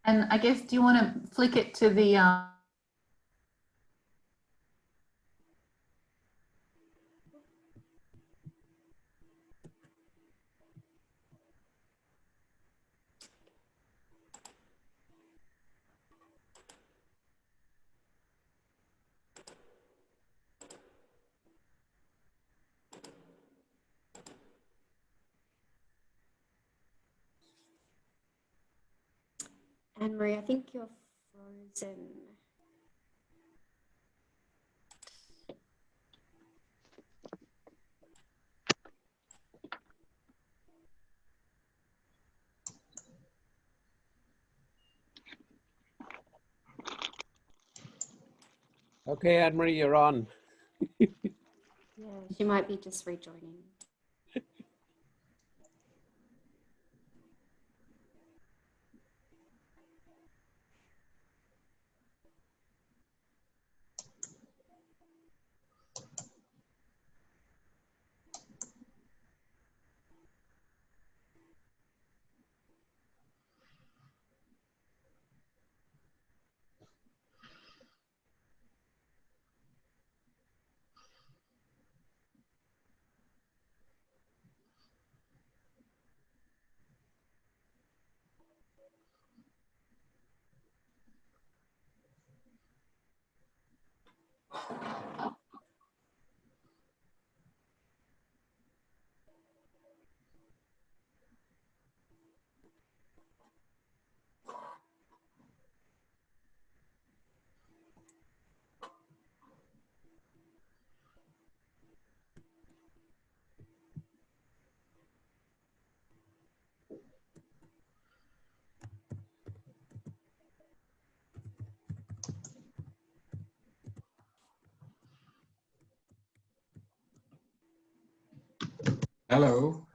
And I guess, do you want to flick it to the Anne-Marie, I think you're frozen. Okay, Anne-Marie, you're on. Yeah, she might be just rejoining. Hello.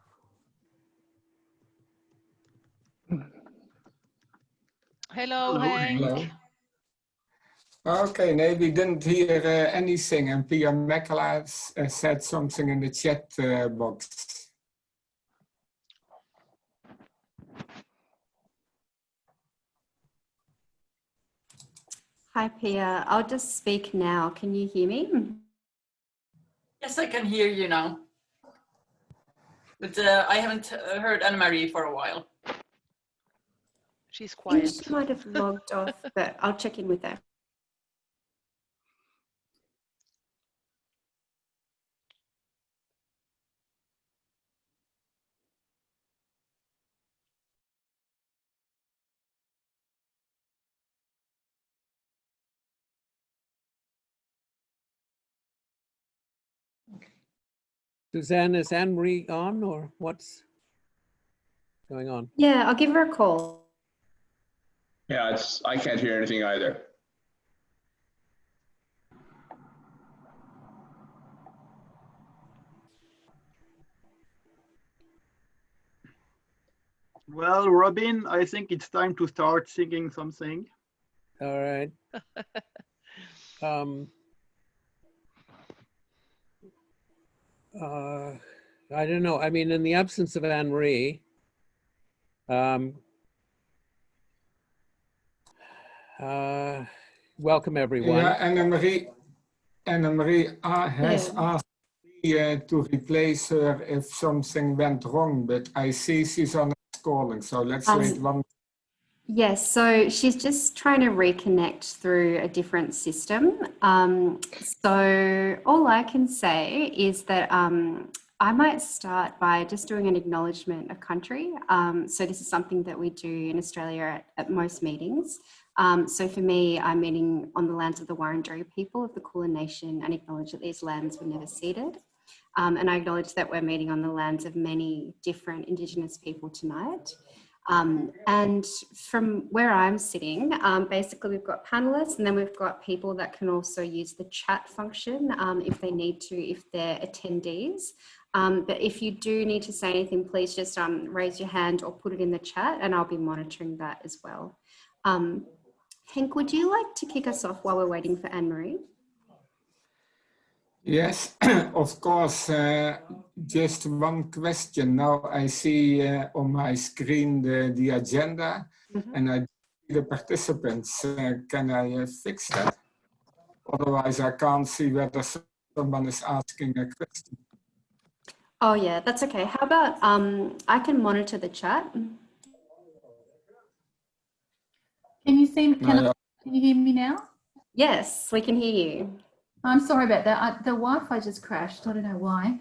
Hello, Henk. Hello. Okay, maybe didn't hear anything, and Pia Mekela said something in the chat box. Hi, Pia. I'll just speak now. Can you hear me? Yes, I can hear you now. But I haven't heard Anne-Marie for a while. She's I think quiet. she might have logged off, but I'll check in with her. Suzanne, is Anne-Marie on or what's going on? Yeah, I'll give her a call. Yeah, I can't hear anything either. Well, Robin, I think it's time to start singing something. All right. I don't know. I mean, in the absence of Anne-Marie, welcome everyone. Yeah, Anne-Marie has asked me to replace her if something went wrong, but I see Susanna is calling, so let's wait one. Yes, so she's just trying to reconnect through a different system. So all I can say is that I might start by just doing an acknowledgement of country. So this is something that we do in Australia at most meetings. So for me, I'm meeting on the lands of the Wurundjeri people of the Kulin Nation and acknowledge that these lands were never ceded. And I acknowledge that we're meeting on the lands of many different Indigenous people tonight. And from where I'm sitting, basically we've got panelists and then we've got people that can also use the chat function if they need to, if they're attendees. But if you do need to say anything, please just raise your hand or put it in the chat and I'll be monitoring that as well. Henk, would you like to kick us off while we're waiting for Anne-Marie? Yes, of course. Just one question. Now I see on my screen the agenda, and I the participants. Can I fix that? Otherwise, I can't see whether someone is asking a question. Oh yeah, that's okay. How about I can monitor the chat. Can you see? No, Can you hear me now? Yes, we can hear you. I'm sorry about that. The Wi-Fi just crashed. I don't know why.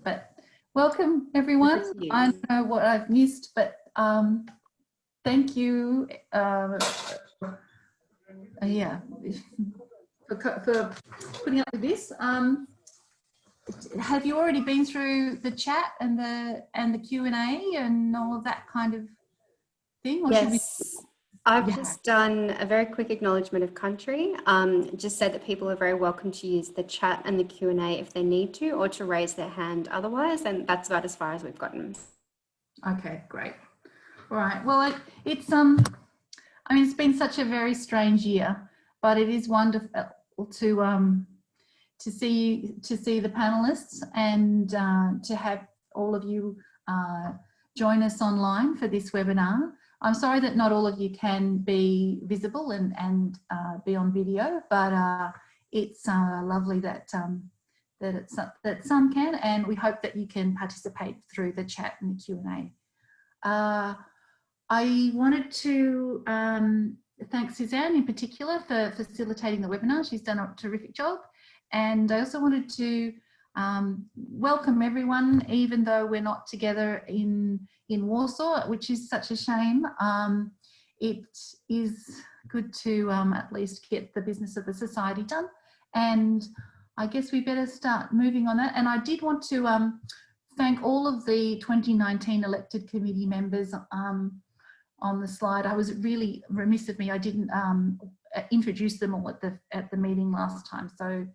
But welcome everyone. Over to you. I don't know what I've missed, but thank you. Yeah, for putting up with this. Have you already been through the chat and the Q&A and all of that kind of thing? Or should we? Yes, I've Yeah. just done a very quick acknowledgement of country. Just said that people are very welcome to use the chat and the Q&A if they need to, or to raise their hand otherwise, and that's about as far as we've gotten. Okay, great. All right. Well, it's I mean, it's been such a very strange year, but it is wonderful to see the panelists and to have all of you join us online for this webinar. I'm sorry that not all of you can be visible and be on video, but it's lovely that that some can, and we hope that you can participate through the chat and the Q&A. I wanted to thank Suzanne in particular for facilitating the webinar. She's done a terrific job. And I also wanted to welcome everyone, even though we're not together in Warsaw, which is such a shame. It is good to at least get the business of the society done. And I guess we better start moving on that. And I did want to thank all of the 2019 elected committee members on the slide. I was really remiss of me. I didn't introduce them all at the meeting last time. So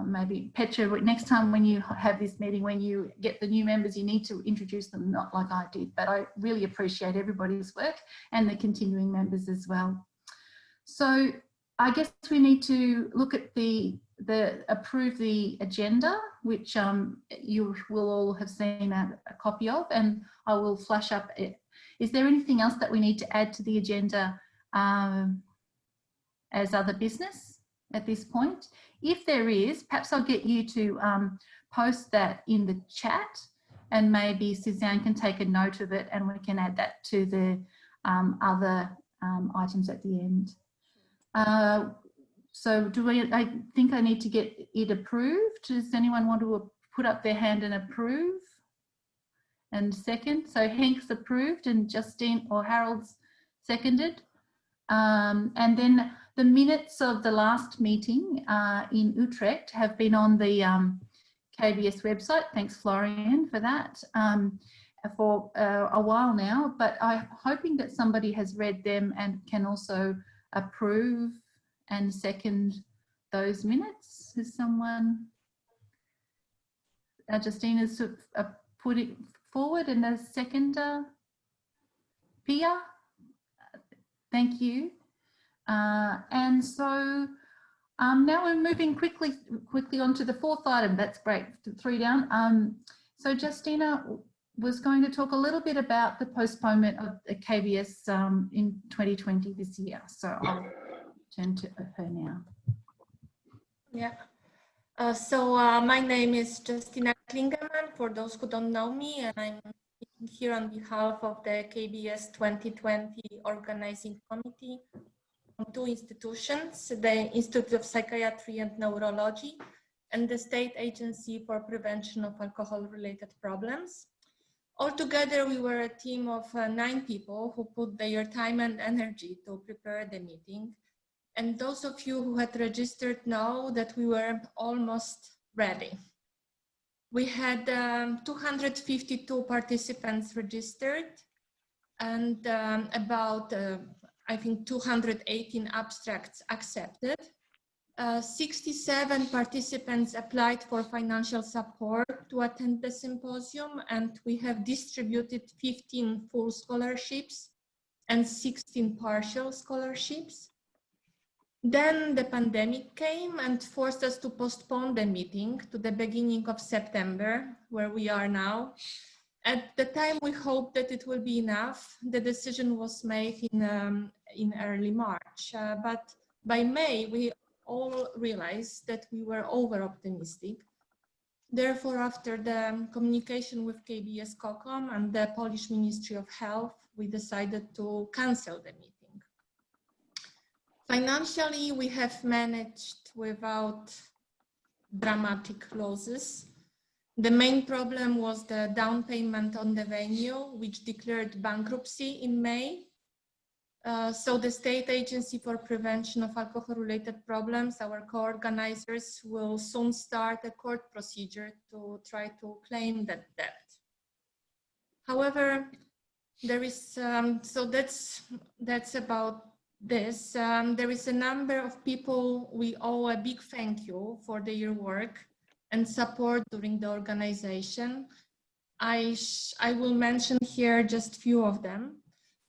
maybe Petra, next time when you have this meeting, when you get the new members, you need to introduce them, not like I did. But I really appreciate everybody's work and the continuing members as well. So I guess we need to look at approve the agenda, which you will all have seen a copy of, and I will flash up it. Is there anything else that we need to add to the agenda as other business at this point? If there is, perhaps I'll get you to post that in the chat, and maybe Suzanne can take a note of it and we can add that to the other items at the end. So I think I need to get it approved. Does anyone want to put up their hand and approve? And second, so Henk's approved and Justine or Harold's seconded. And then the minutes of the last meeting in Utrecht have been on the KBS website. Thanks, Florian, for that, for a while now. But I'm hoping that somebody has read them and can also approve and second those minutes. Has someone? Justina's put it forward, and the seconder, Pia. Thank you. And so now we're moving quickly on to the fourth item. That's great, 3 down. So Justina was going to talk a little bit about the postponement of the KBS in 2020 this year. So I'll turn to her now. Yeah. My name is Justina Klingemann, for those who don't know me, and I'm here on behalf of the KBS 2020 Organizing Committee from 2 institutions, the Institute of Psychiatry and Neurology and the State Agency for Prevention of Alcohol-Related Problems. Altogether, we were a team of 9 people who put their time and energy to prepare the meeting. And those of you who had registered know that we were almost ready. We had 252 participants registered and about, I think, 218 abstracts accepted. 67 participants applied for financial support to attend the symposium, and we have distributed 15 full scholarships and 16 partial scholarships. Then the pandemic came and forced us to postpone the meeting to the beginning of September, where we are now. At the time, we hoped that it will be enough. The decision was made in early March, but by May, we all realized that we were over-optimistic. Therefore, after the communication with KBS COCOM and the Polish Ministry of Health, we decided to cancel the meeting. Financially, we have managed without dramatic losses. The main problem was the down payment on the venue, which declared bankruptcy in May. So the State Agency for Prevention of Alcohol-Related Problems, our co-organizers, will soon start a court procedure to try to claim that debt. However, there is, so that's about this. There is a number of people we owe a big thank you for their work and support during the organization. I will mention here just few of them.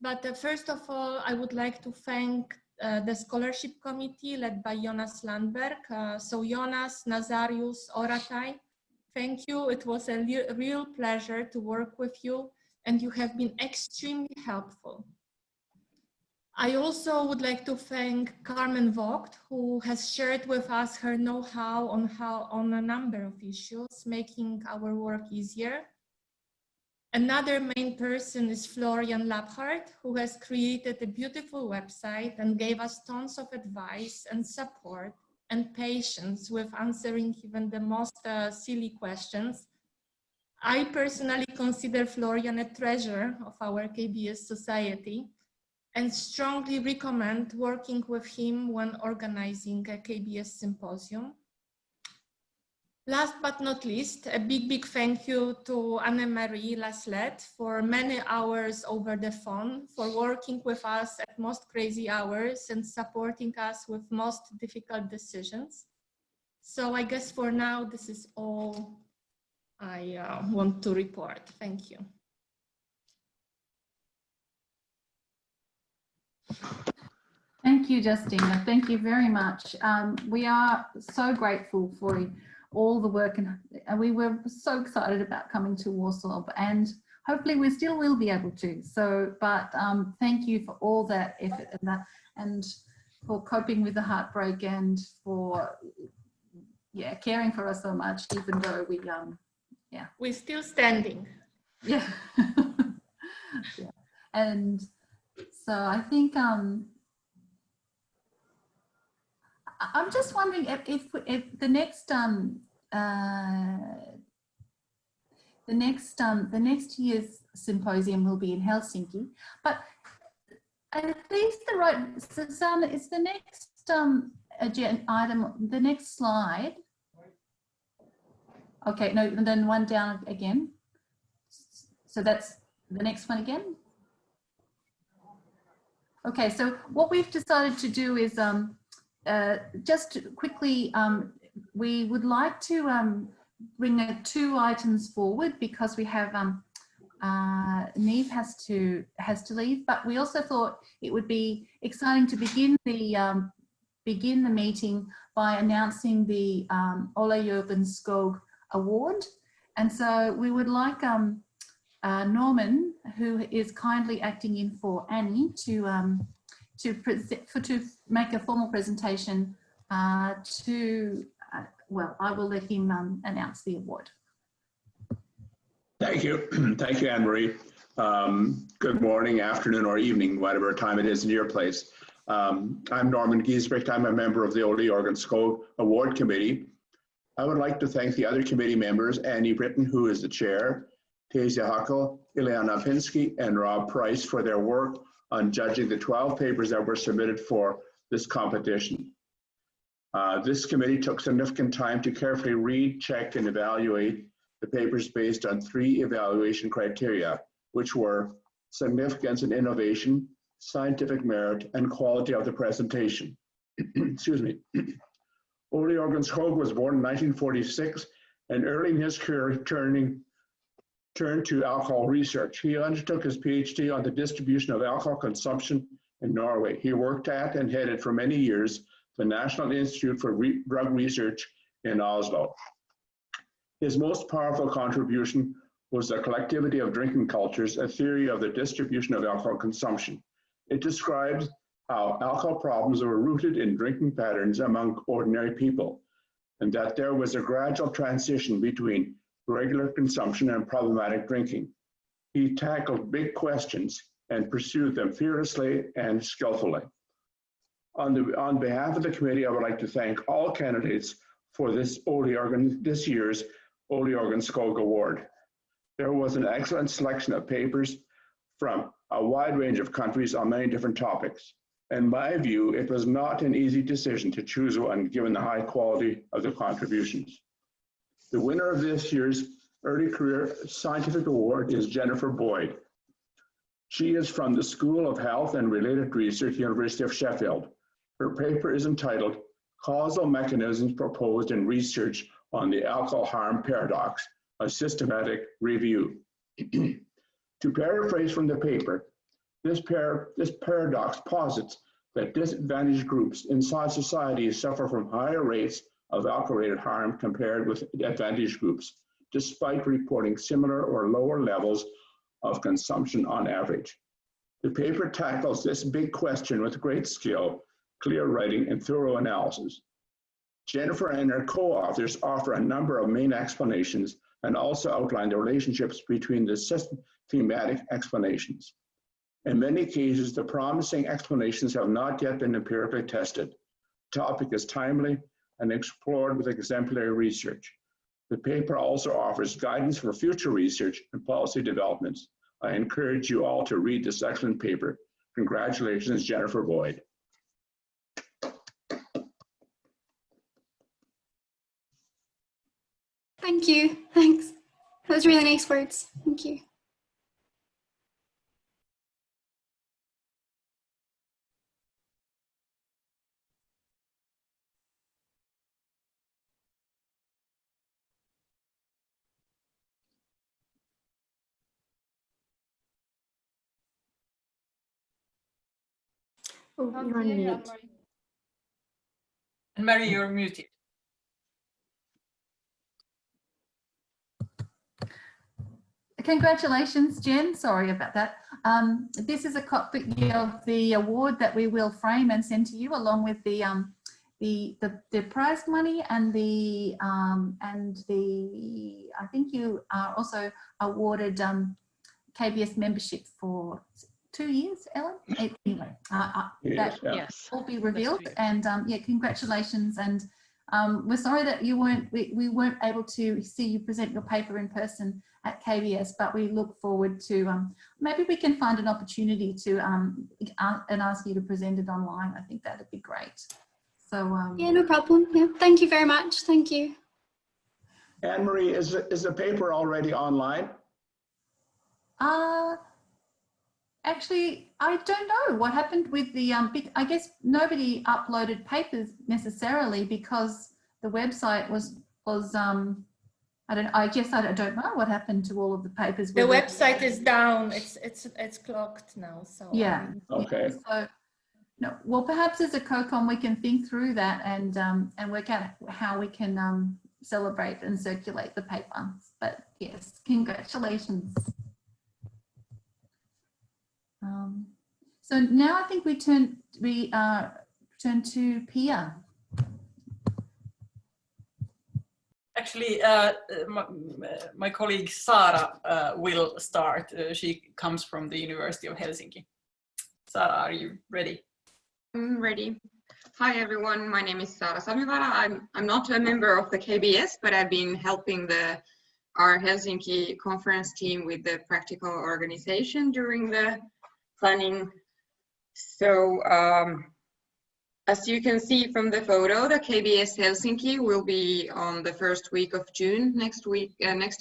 But first of all, I would like to thank the scholarship committee led by Jonas Landberg. So Jonas, Nazarius, Oratai, thank you. It was a real pleasure to work with you, and you have been extremely helpful. I also would like to thank Carmen Vogt, who has shared with us her know-how on a number of issues, making our work easier. Another main person is Florian Labhart, who has created a beautiful website and gave us tons of advice and support and patience with answering even the most silly questions. I personally consider Florian a treasure of our KBS society and strongly recommend working with him when organizing a KBS symposium. Last but not least, a big thank you to Anne-Marie Laslet for many hours over the phone, for working with us at most crazy hours and supporting us with most difficult decisions. So I guess for now, this is all I want to report. Thank you. Thank you, Justina. Thank you very much. We are so grateful for all the work, and we were so excited about coming to Warsaw, and hopefully we still will be able to. So, but thank you for all that effort and for coping with the heartbreak and for caring for us so much, even though we we're still standing. Yeah. Yeah. And so I think I'm just wondering if the next year's symposium will be in Helsinki, but at least Susanna, is the next agenda item, the next slide? Okay, no, then one down again. So that's the next one again. Okay, so what we've decided to do is just quickly, we would like to bring 2 items forward because we have Neve has to leave, but we also thought it would be exciting to begin the meeting by announcing the Ole Jürgen Skog Award, and so we would like Norman, who is kindly acting in for Annie, to make a formal presentation well, I will let him announce the award. Thank you. Thank you, Anne-Marie. Good morning, afternoon, or evening, whatever time it is in your place. I'm Norman Giesbrecht. I'm a member of the Ole Jürgen Skog Award Committee. I would like to thank the other committee members, Annie Britton, who is the chair, Tasia Huckel, Ileana Pinsky, and Rob Price for their work on judging the 12 papers that were submitted for this competition. This committee took significant time to carefully read, check, and evaluate the papers based on 3 evaluation criteria, which were significance and innovation, scientific merit, and quality of the presentation. Excuse me. Ole Jürgen Skog was born in 1946, and early in his career turned to alcohol research. He undertook his PhD on the distribution of alcohol consumption in Norway. He worked at and headed for many years the National Institute for Drug Research in Oslo. His most powerful contribution was The Collectivity of Drinking Cultures, a theory of the distribution of alcohol consumption. It describes how alcohol problems were rooted in drinking patterns among ordinary people, and that there was a gradual transition between regular consumption and problematic drinking. He tackled big questions and pursued them fearlessly and skillfully. On behalf of the committee, I would like to thank all candidates for this year's Ole Organ Skog Award. There was an excellent selection of papers from a wide range of countries on many different topics. In my view, it was not an easy decision to choose one given the high quality of the contributions. The winner of this year's Early Career Scientific Award is Jennifer Boyd. She is from the School of Health and Related Research, University of Sheffield. Her paper is entitled Causal Mechanisms Proposed in Research on the Alcohol Harm Paradox, a Systematic Review. To paraphrase from the paper, this paradox posits that disadvantaged groups inside society suffer from higher rates of alcohol-related harm compared with advantaged groups, despite reporting similar or lower levels of consumption on average. The paper tackles this big question with great skill, clear writing, and thorough analysis. Jennifer and her co-authors offer a number of main explanations and also outline the relationships between the thematic explanations. In many cases, the promising explanations have not yet been empirically tested. The topic is timely and explored with exemplary research. The paper also offers guidance for future research and policy developments. I encourage you all to read this excellent paper. Congratulations, Jennifer Boyd. Thank you. Thanks. That was really nice words. Thank you. Oh, you're on mute. Mary, you're muted. Congratulations, Jen. Sorry about that. This is a copy of the award that we will frame and send to you, along with the prize money and the I think you are also awarded KBS membership for 2 years, Ellen. Anyway, that Yes. will be revealed. And yeah, congratulations. And we're sorry that you we weren't able to see you present your paper in person at KBS, but we look forward to maybe we can find an opportunity to and ask you to present it online. I think that'd be great. So yeah, no problem. Yeah, thank you very much. Thank you. Anne-Marie, is the paper already online? Actually, I don't know what happened with the I guess nobody uploaded papers necessarily because the website was I don't know what happened to all of the papers. The website is down. It's clocked now. So yeah. Okay. Yeah, so no, well, perhaps as a COCOM we can think through that and work out how we can celebrate and circulate the paper. But yes, congratulations. So now I think we turn to Pia. Actually, my colleague Sara will start. She comes from the University of Helsinki. Sara, are you ready? I'm ready. Hi everyone, my name is Sara Samivara. I'm not a member of the KBS, but I've been helping our Helsinki conference team with the practical organization during the planning. So as you can see from the photo, the KBS Helsinki will be on the first week of June next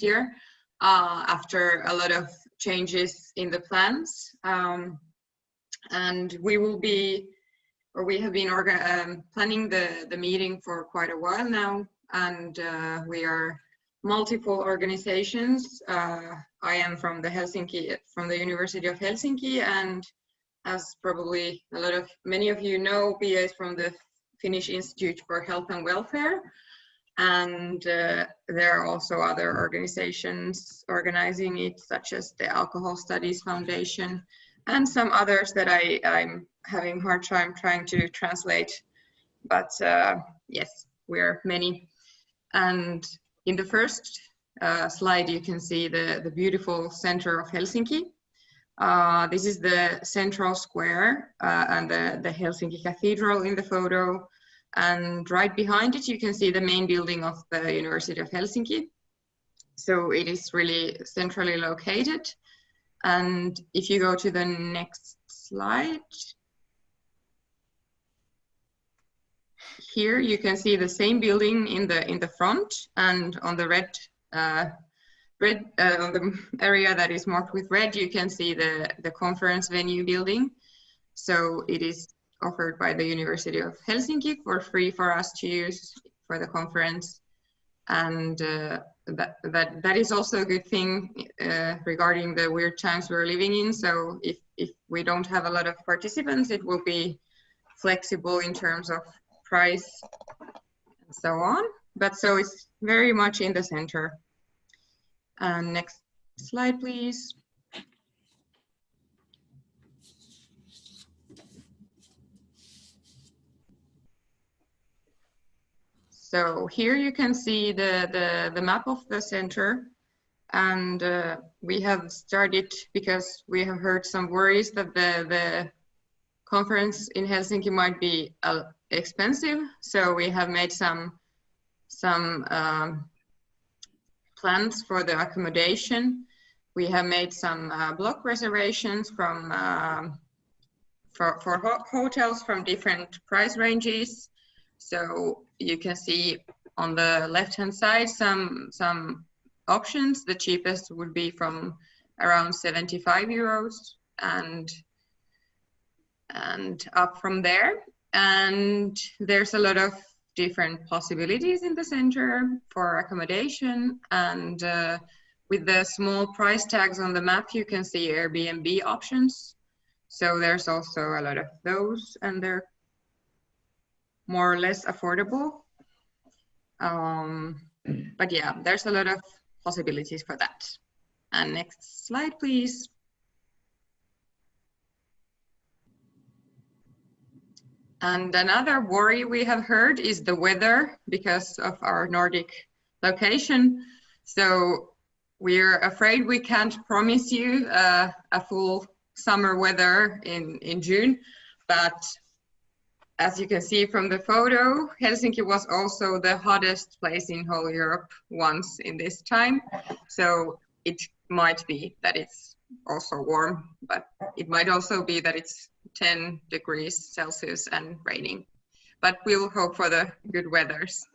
year, after a lot of changes in the plans. And we have been planning the meeting for quite a while now, and we are multiple organizations. I am from the University of Helsinki, and as probably many of you know, Pia is from the Finnish Institute for Health and Welfare. And there are also other organizations organizing it, such as the Alcohol Studies Foundation and some others that I'm having a hard time trying to translate. But yes, we're many. And in the first slide, you can see the beautiful center of Helsinki. This is the central square and the Helsinki Cathedral in the photo. And right behind it, you can see the main building of the University of Helsinki. So it is really centrally located. And if you go to the next slide, here you can see the same building in the front, and on the on the area that is marked with red, you can see the conference venue building. So it is offered by the University of Helsinki for free for us to use for the conference. And that is also a good thing regarding the weird times we're living in. So if we don't have a lot of participants, it will be flexible in terms of price and so on. But so it's very much in the center. Next slide, please. So here you can see the map of the center, and we have started because we have heard some worries that the conference in Helsinki might be expensive. So we have made some plans for the accommodation. We have made some block reservations for hotels from different price ranges. So you can see on the left-hand side some options. The cheapest would be from around 75 euros and up from there. And there's a lot of different possibilities in the center for accommodation. And with the small price tags on the map, you can see Airbnb options. So there's also a lot of those, and they're more or less affordable. But yeah, there's a lot of possibilities for that. And next slide, please. And another worry we have heard is the weather because of our Nordic location. So we're afraid we can't promise you a full summer weather in June, but as you can see from the photo, Helsinki was also the hottest place in whole Europe once in this time. So it might be that it's also warm, but it might also be that it's 10 degrees Celsius and raining. But we'll hope for the good weathers.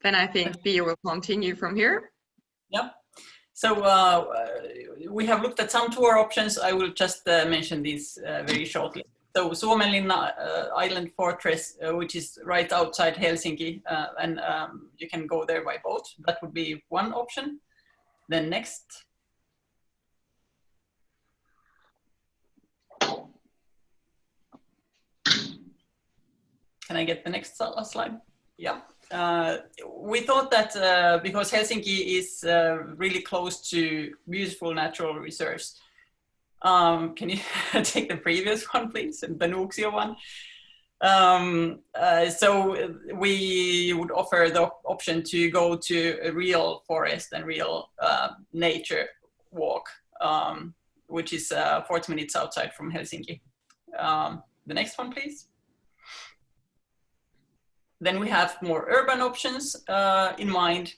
Then I think Pia will continue from here. Yeah. So we have looked at some tour options. I will just mention these very shortly. So Suomenlinna Island Fortress, which is right outside Helsinki, and you can go there by boat. That would be one option. Then next. Can I get the next slide? Yeah. We thought that because Helsinki is really close to beautiful natural reserves. Can you take the previous one, please? The Nuuksio one. So we would offer the option to go to a real forest and real nature walk, which is 40 minutes outside from Helsinki. The next one, please. Then we have more urban options in mind.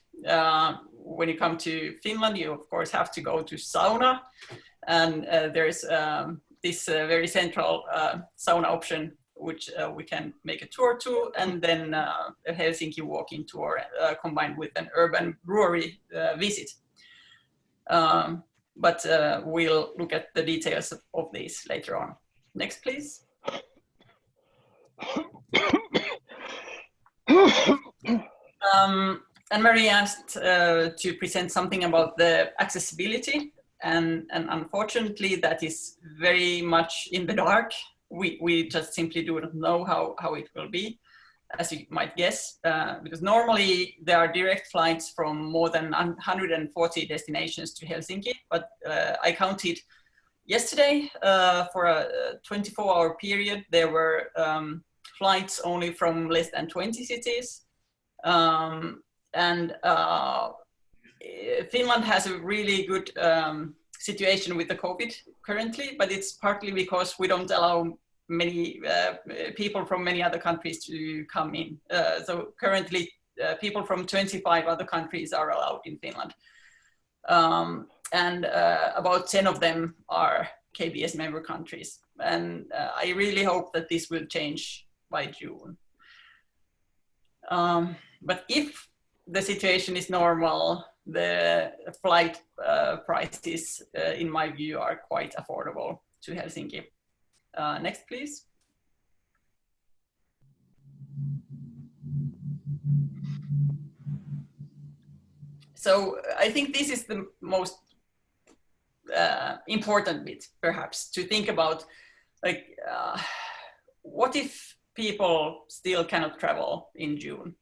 When you come to Finland, you of course have to go to sauna. And there's this very central sauna option, which we can make a tour to, and then a Helsinki walking tour combined with an urban brewery visit. But we'll look at the details of these later on. Next, please. Anne-Marie asked to present something about the accessibility, and unfortunately that is very much in the dark we just simply do not know how it will be, as you might guess, because normally there are direct flights from more than 140 destinations to Helsinki, but I counted yesterday for a 24-hour period, there were flights only from less than 20 cities. Finland has a really good situation with the COVID currently, but it's partly because we don't allow many people from many other countries to come in. So currently people from 25 other countries are allowed in Finland. About 10 of them are KBS member countries. And I really hope that this will change by June. But if the situation is normal, the flight prices, in my view, are quite affordable to Helsinki. Next, please. So I think this is the most important bit, perhaps, to think about, like, what if people still cannot travel in June?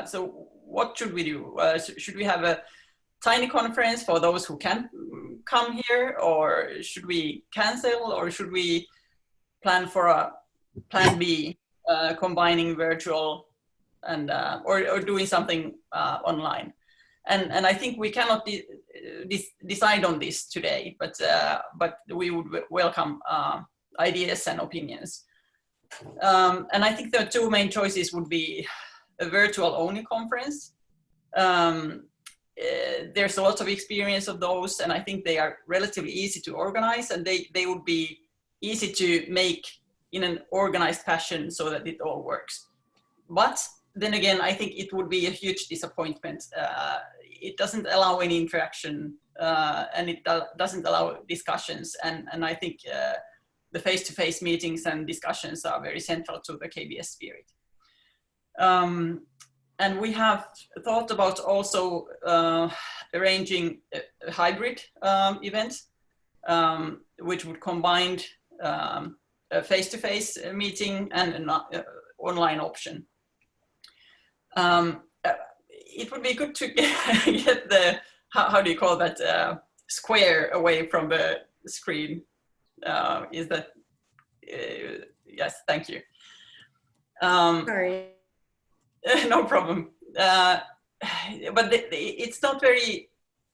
So what should we do? Should we have a tiny conference for those who can't come here, or should we cancel, or should we plan for a plan B, combining virtual and or doing something online? And I think we cannot decide on this today, but we would welcome ideas and opinions. And I think the two main choices would be a virtual only conference. There's a lot of experience of those, and I think they are relatively easy to organize, and they would be easy to make in an organized fashion so that it all works. But then again, I think it would be a huge disappointment. It doesn't allow any interaction, and it doesn't allow discussions. And I think the face-to-face meetings and discussions are very central to the KBS spirit. And we have thought about also arranging a hybrid event, which would combine a face-to-face meeting and an online option. It would be good to get the, how do you call that, square away from the screen. Is that, yes, thank you. Sorry. No problem. But it's not very,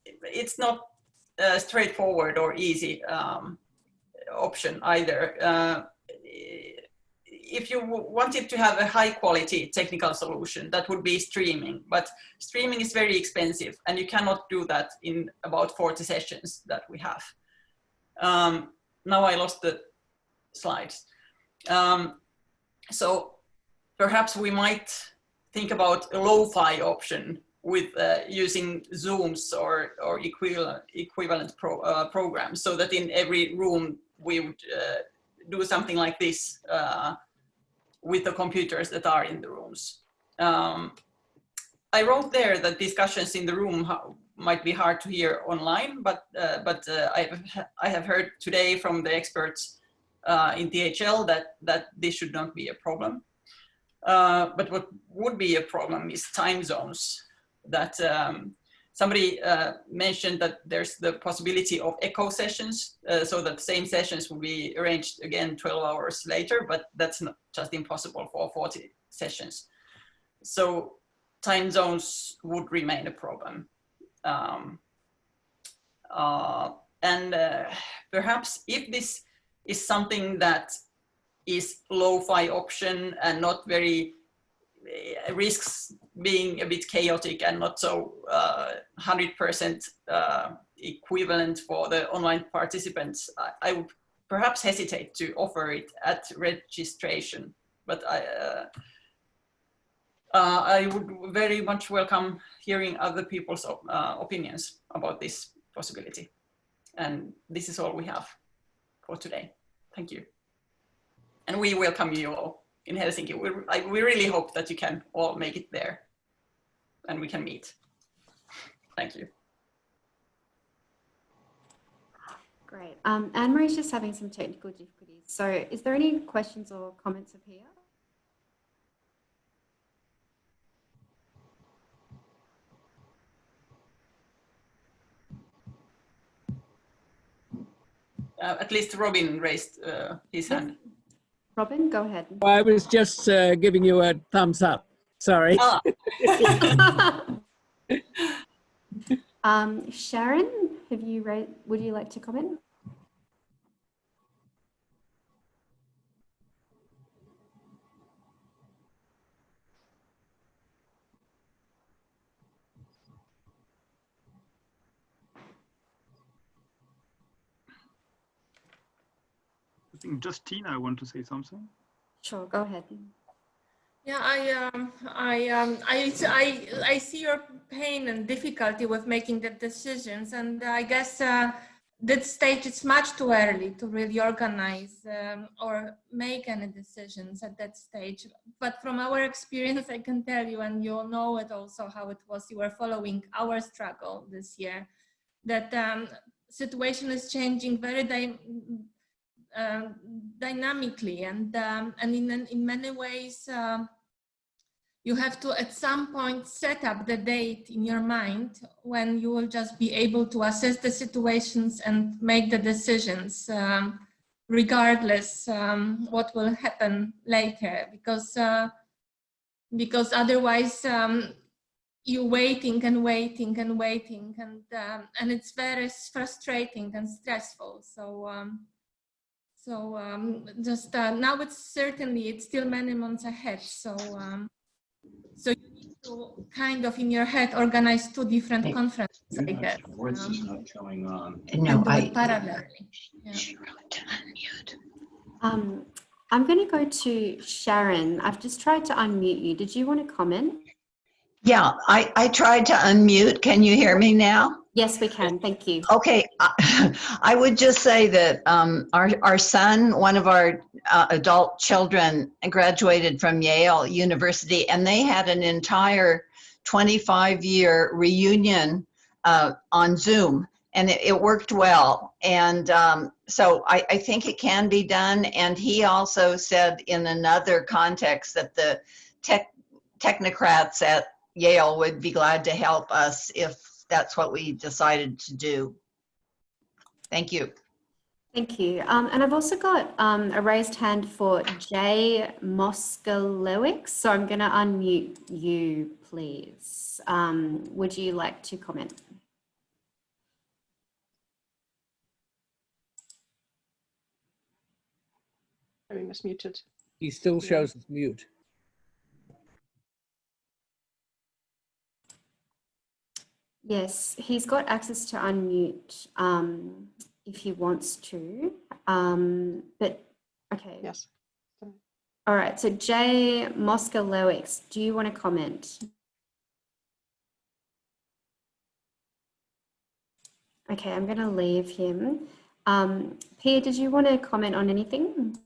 it's not a straightforward or easy option either. If you wanted to have a high quality technical solution, that would be streaming, but streaming is very expensive and you cannot do that in about 40 sessions that we have. Now I lost the slides. So perhaps we might think about a lo-fi option with using Zooms or equivalent programs, so that in every room we would do something like this with the computers that are in the rooms. I wrote there that discussions in the room might be hard to hear online, but I have heard today from the experts in DHL that this should not be a problem. But what would be a problem is time zones. That somebody mentioned that there's the possibility of echo sessions, so that same sessions will be arranged again 12 hours later, but that's not just impossible for 40 sessions. So time zones would remain a problem. Perhaps if this is something that is lo-fi option and not very risks being a bit chaotic and not so 100% equivalent for the online participants, I would perhaps hesitate to offer it at registration. But I would very much welcome hearing other people's opinions about this possibility. And this is all we have for today. Thank you. And we welcome you all in Helsinki. We really hope that you can all make it there and we can meet. Thank you. Great. Anne-Marie's just having some technical difficulties. So is there any questions or comments of here? At least Robin raised his hand. Robin, go ahead. Well, I was just giving you a thumbs up. Sorry. Ah. Sharon, would you like to comment? I think Justina, want to say something? Sure, go ahead. Yeah, I see your pain and difficulty with making the decisions, and I guess that stage it's much too early to really organize or make any decisions at that stage. But from our experience, I can tell you, and you'll know it also how it was. You were following our struggle this year. That situation is changing very dynamically, and in many ways. You have to at some point set up the date in your mind when you will just be able to assess the situations and make the decisions regardless what will happen later, because otherwise you're waiting and waiting and waiting, and it's very frustrating and stressful. Just now it's still many months ahead. So you need to kind of in your head organize two different conferences, I guess. Voice is not coming on. No, parallelly. Yeah. I'm going to go to Sharon. I've just tried to unmute you. Did you want to comment? Yeah, I tried to unmute. Can you hear me now? Yes, we can. Thank you. Okay, I would just say that our son, one of our adult children, graduated from Yale University, and they had an entire 25-year reunion on Zoom, and it worked well. And so I think it can be done. And he also said in another context that the technocrats at Yale would be glad to help us if that's what we decided to do. Thank you. Thank you. And I've also got a raised hand for Jay Moskalewicz. So I'm going to unmute you, please. Would you like to comment? Having us muted. He still shows us mute. Yes, he's got access to unmute if he wants to, but okay. Yes. All right, so Jay Moskalewicz, do you want to comment? Okay, I'm going to leave him. Pia, did you want to comment on anything?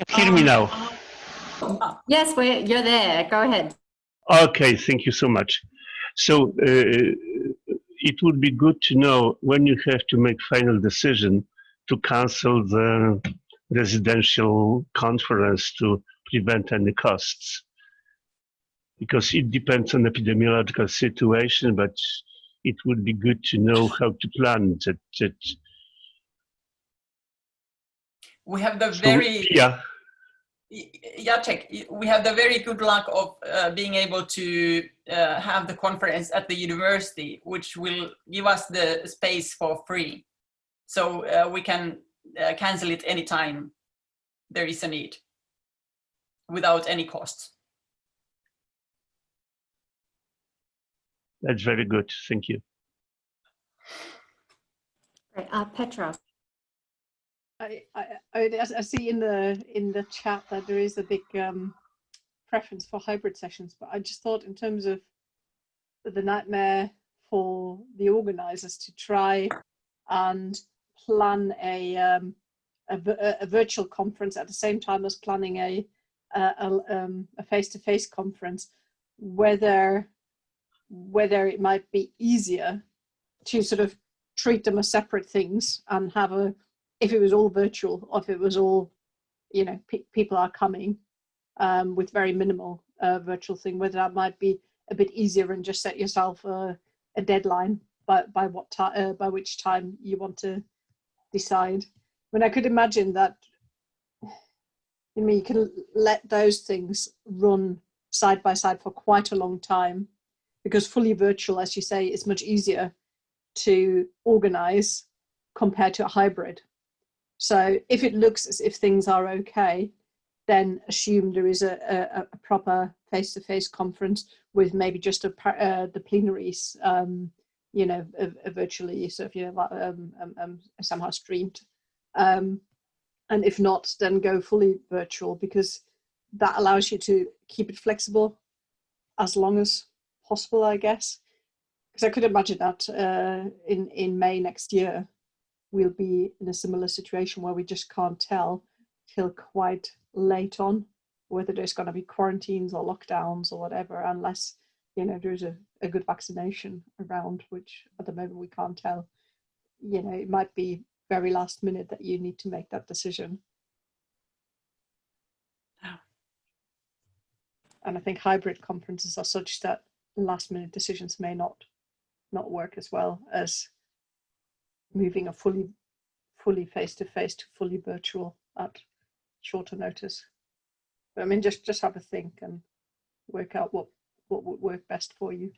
Hear me now? Yes, you're there. Go ahead. Okay, thank you so much. So it would be good to know when you have to make final decision to cancel the residential conference to prevent any costs. Because it depends on epidemiological situation, but it would be good to know how to plan that. We have the very... Yeah. Jacek, we have the very good luck of being able to have the conference at the university, which will give us the space for free. So we can cancel it anytime there is a need, without any costs. That's very good. Thank you. Right, Petra. I see in the chat that there is a big preference for hybrid sessions, but I just thought in terms of the nightmare for the organizers to try and plan a virtual conference at the same time as planning a face-to-face conference, whether it might be easier to sort of treat them as separate things and have a, if it was all virtual or if it was all, you know, people are coming with very minimal virtual thing, whether that might be a bit easier and just set yourself a deadline by what time, by which time you want to decide. When I could imagine that, you know, you can let those things run side by side for quite a long time, because fully virtual, as you say, is much easier to organize compared to a hybrid. So if it looks as if things are okay, then assume there is a proper face-to-face conference with maybe just the plenaries, you know, virtually, so if you somehow streamed. And if not, then go fully virtual, because that allows you to keep it flexible as long as possible, I guess. Because I could imagine that in May next year, we'll be in a similar situation where we just can't tell till quite late on whether there's going to be quarantines or lockdowns or whatever, unless, you know, there's a good vaccination around, which at the moment we can't tell. You know, it might be very last minute that you need to make that decision. And I think hybrid conferences are such that last minute decisions may not work as well as moving a fully face-to-face to fully virtual at shorter notice. But I mean, just have a think and work out what would work best for you.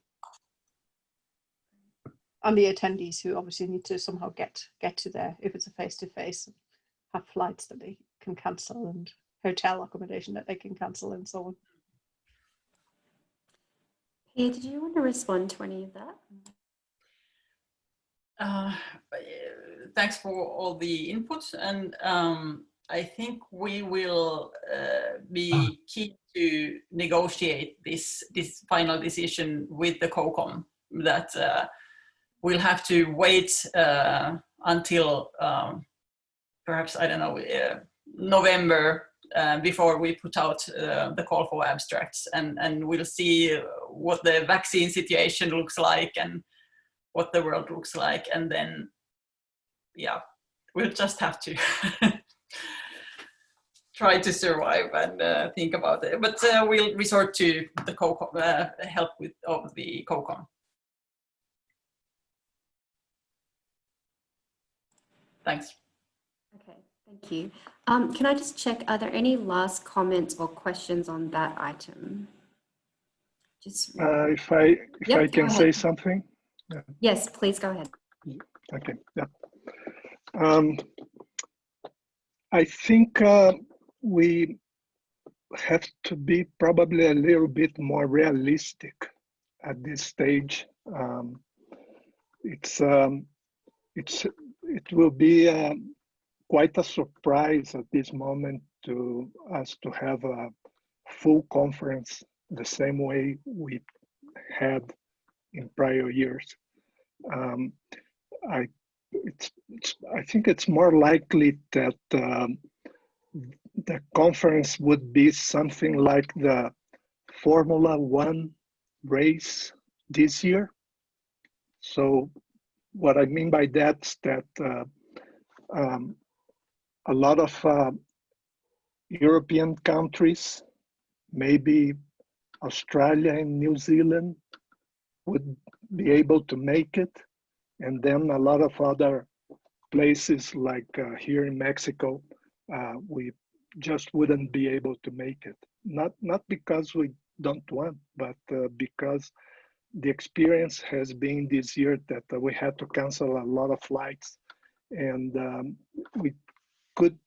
And the attendees, who obviously need to somehow get to there, if it's a face-to-face, have flights that they can cancel and hotel accommodation that they can cancel and so on. Pia, did you want to respond to any of that? Thanks for all the input, and I think we will be keen to negotiate this final decision with the COCOM, that we'll have to wait until perhaps, I don't know, November before we put out the call for abstracts, and we'll see what the vaccine situation looks like and what the world looks like, and then, yeah, we'll just have to try to survive and think about it. But we'll resort to the COCOM, help of the COCOM. Thanks. Okay, thank you. Can I just check, are there any last comments or questions on that item? Just if I can say something. Yeah. Yes, please go ahead. Okay. Yeah. I think we have to be probably a little bit more realistic at this stage. It will be quite a surprise at this moment to us to have a full conference the same way we had in prior years. I think it's more likely that the conference would be something like the Formula One race this year. So what I mean by that is that a lot of European countries, maybe Australia and New Zealand, would be able to make it, and then a lot of other places like here in Mexico, we just wouldn't be able to make it. Not because we don't want, but because the experience has been this year that we had to cancel a lot of flights, and we could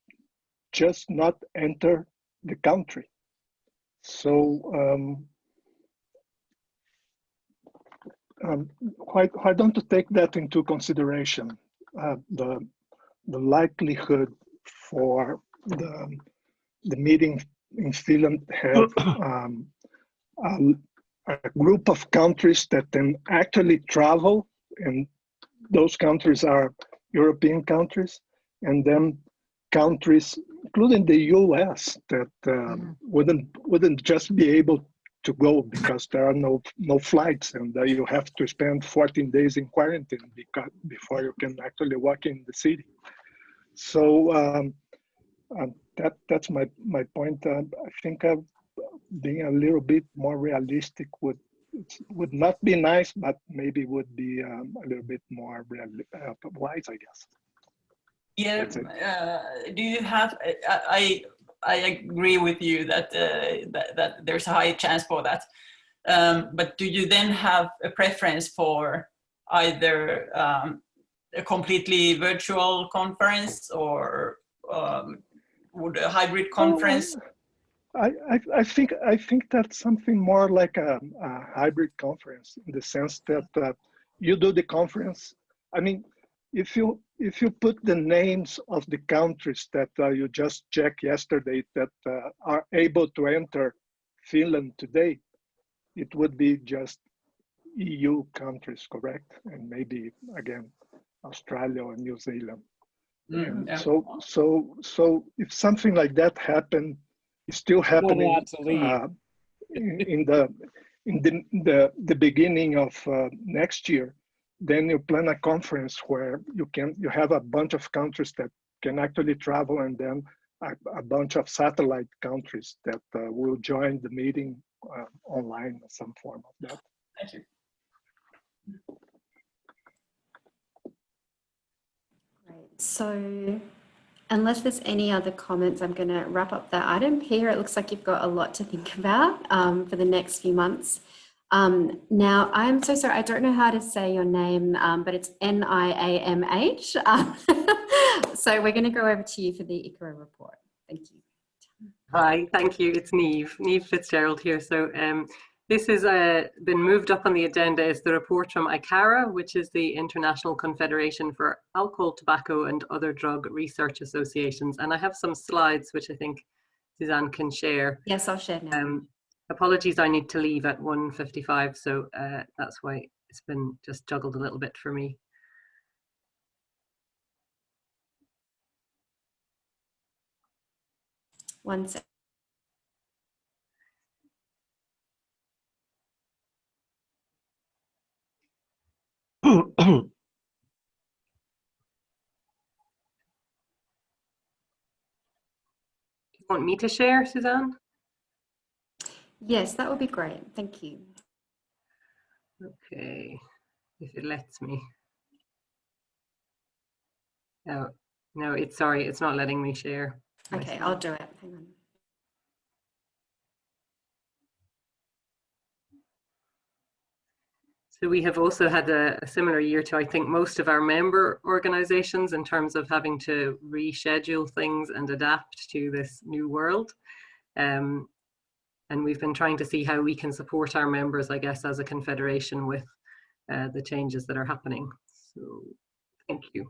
just not enter the country. So why don't you take that into consideration? The likelihood for the meeting in Finland have a group of countries that can actually travel, and those countries are European countries, and then countries, including the US, that wouldn't just be able to go because there are no flights, and you have to spend 14 days in quarantine before you can actually walk in the city. So that's my point. I think being a little bit more realistic would not be nice, but maybe would be a little bit more wise, I guess. Yeah. Do you have? I agree with you that that there's a high chance for that. But do you then have a preference for either a completely virtual conference or would a hybrid conference? I think that's something more like a hybrid conference, in the sense that you do the conference. I mean, if you put the names of the countries that you just checked yesterday that are able to enter Finland today, it would be just EU countries, correct? And maybe again Australia or New Zealand. Yeah. So if something like that happened, it's still happening in the beginning of next year. Then you plan a conference where you have a bunch of countries that can actually travel, and then a bunch of satellite countries that will join the meeting online or some form of that. Thank you. Great. So unless there's any other comments, I'm going to wrap up that item. Peter, it looks like you've got a lot to think about for the next few months. Now, I'm so sorry, I don't know how to say your name, but it's Niamh. So we're going to go over to you for the ICRA report. Thank you. Hi, thank you. It's Niamh Fitzgerald here. So this has been moved up on the agenda as the report from ICARA, which is the International Confederation for Alcohol, Tobacco and Other Drug Research Associations. And I have some slides which I think Suzanne can share. Yes, I'll share now. Apologies, I need to leave at 1:55, so that's why it's been just juggled a little bit for me. One sec. You want me to share, Suzanne? Yes, that would be great. Thank you. Okay, if it lets me. No, sorry, it's not letting me share. Okay, I'll do it. Hang on. So we have also had a similar year to, I think, most of our member organizations in terms of having to reschedule things and adapt to this new world. And we've been trying to see how we can support our members, I guess, as a confederation with the changes that are happening. So thank you.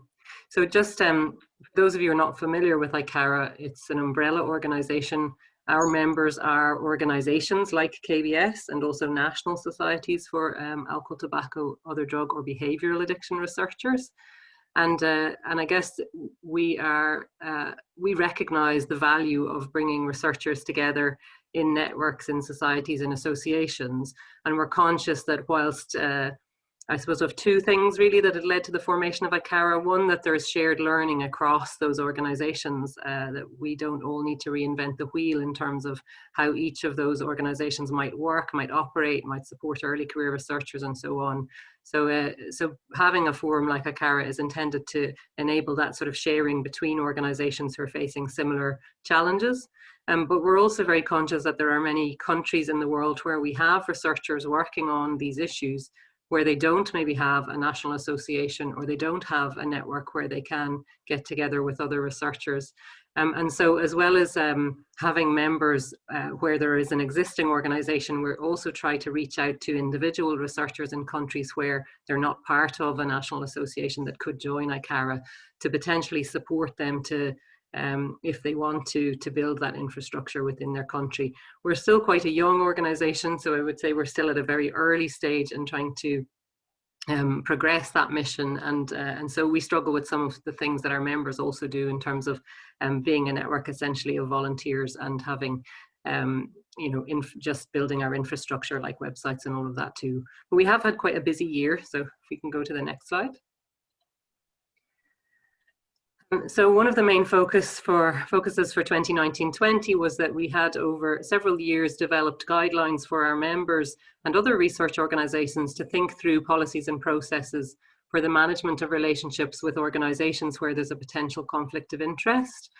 So just for those of you who are not familiar with ICARA, it's an umbrella organization. Our members are organizations like KBS and also national societies for alcohol, tobacco, other drug or behavioral addiction researchers. And I guess we recognize the value of bringing researchers together in networks, in societies and associations. And we're conscious that whilst I suppose of two things really that had led to the formation of ICARA. One, that there's shared learning across those organizations, that we don't all need to reinvent the wheel in terms of how each of those organizations might work, might operate, might support early career researchers and so on. So, so having a forum like ICARA is intended to enable that sort of sharing between organizations who are facing similar challenges. But we're also very conscious that there are many countries in the world where we have researchers working on these issues where they don't maybe have a national association or they don't have a network where they can get together with other researchers. And so as well as having members where there is an existing organization, we're also trying to reach out to individual researchers in countries where they're not part of a national association that could join ICARA to potentially support them to if they want to build that infrastructure within their country. We're still quite a young organization, so I would say we're still at a very early stage in trying to progress that mission, and so we struggle with some of the things that our members also do in terms of being a network essentially of volunteers and having you know, just building our infrastructure like websites and all of that too. But we have had quite a busy year, so if we can go to the next slide. So one of the main focuses for 2019-20 was that we had over several years developed guidelines for our members and other research organisations to think through policies and processes for the management of relationships with organisations where there's a potential conflict of interest.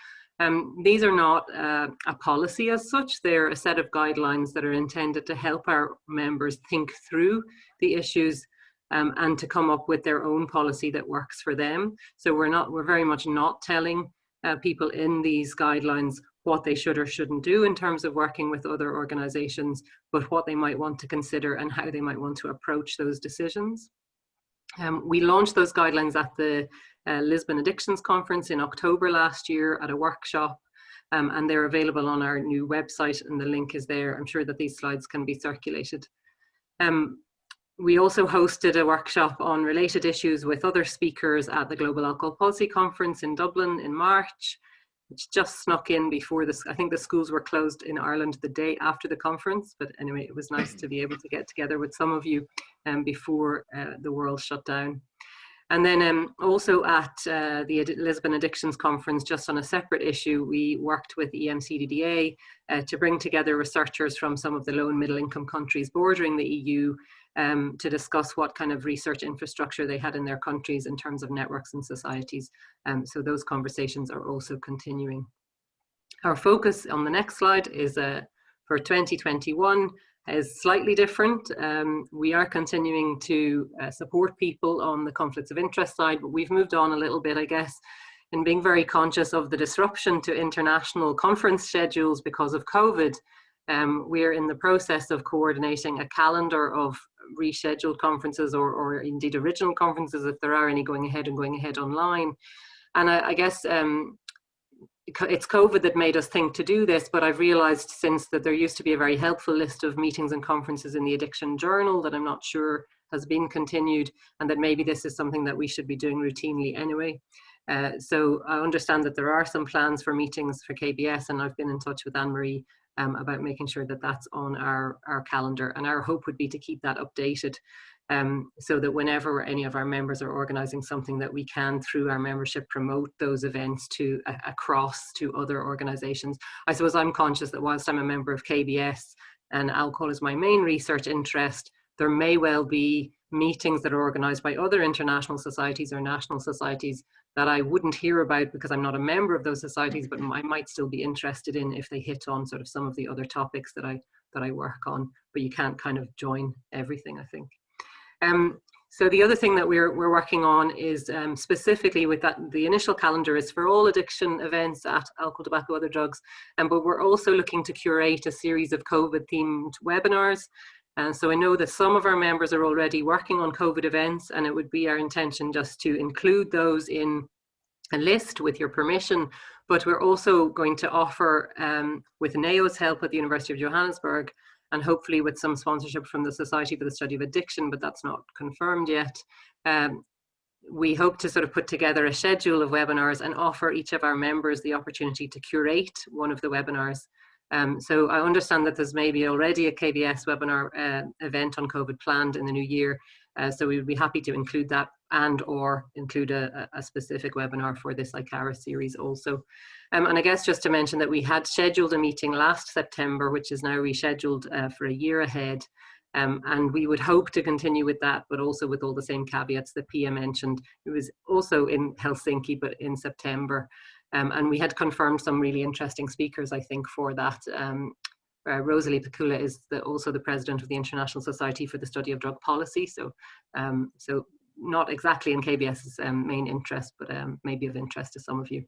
These are not a policy as such, they're a set of guidelines that are intended to help our members think through the issues and to come up with their own policy that works for them. So we're very much not telling people in these guidelines what they should or shouldn't do in terms of working with other organisations, but what they might want to consider and how they might want to approach those decisions. We launched those guidelines at the Lisbon Addictions Conference in October last year at a workshop, and they're available on our new website, and the link is there. I'm sure that these slides can be circulated. We also hosted a workshop on related issues with other speakers at the Global Alcohol Policy Conference in Dublin in March, which just snuck in before this. I think the schools were closed in Ireland the day after the conference, but anyway, it was nice to be able to get together with some of you before the world shut down. And then also at the Lisbon Addictions Conference, just on a separate issue, we worked with EMCDDA to bring together researchers from some of the low and middle income countries bordering the EU to discuss what kind of research infrastructure they had in their countries in terms of networks and societies. So those conversations are also continuing. Our focus on the next slide is for 2021 is slightly different. We are continuing to support people on the conflicts of interest side, but we've moved on a little bit, I guess, in being very conscious of the disruption to international conference schedules because of COVID. We're in the process of coordinating a calendar of rescheduled conferences or indeed original conferences, if there are any going ahead online. And I guess it's COVID that made us think to do this, but I've realized since that there used to be a very helpful list of meetings and conferences in the Addiction Journal that I'm not sure has been continued, and that maybe this is something that we should be doing routinely anyway. So I understand that there are some plans for meetings for KBS, and I've been in touch with Anne-Marie about making sure that that's on our calendar, and our hope would be to keep that updated so that whenever any of our members are organising something, that we can, through our membership, promote those events to across to other organisations. I suppose I'm conscious that whilst I'm a member of KBS and alcohol is my main research interest, there may well be meetings that are organised by other international societies or national societies that I wouldn't hear about because I'm not a member of those societies, but I might still be interested in if they hit on sort of some of the other topics that I work on. But you can't kind of join everything, I think. So the other thing that we're working on is specifically with that, the initial calendar is for all addiction events at Alcohol, Tobacco, Other Drugs, but we're also looking to curate a series of COVID-themed webinars. So I know that some of our members are already working on COVID events, and it would be our intention just to include those in a list with your permission. But we're also going to offer, with NAO's help at the University of Johannesburg, and hopefully with some sponsorship from the Society for the Study of Addiction, but that's not confirmed yet. We hope to sort of put together a schedule of webinars and offer each of our members the opportunity to curate one of the webinars. So I understand that there's maybe already a KBS webinar event on COVID planned in the new year. So we would be happy to include that and or include a specific webinar for this ICARA series also. And I guess just to mention that we had scheduled a meeting last September, which is now rescheduled for a year ahead. And we would hope to continue with that, but also with all the same caveats that Pia mentioned. It was also in Helsinki, but in September. And we had confirmed some really interesting speakers, I think, for that. Rosalie Pekula is also the president of the International Society for the Study of Drug Policy. So, so not exactly in KBS's main interest, but maybe of interest to some of you.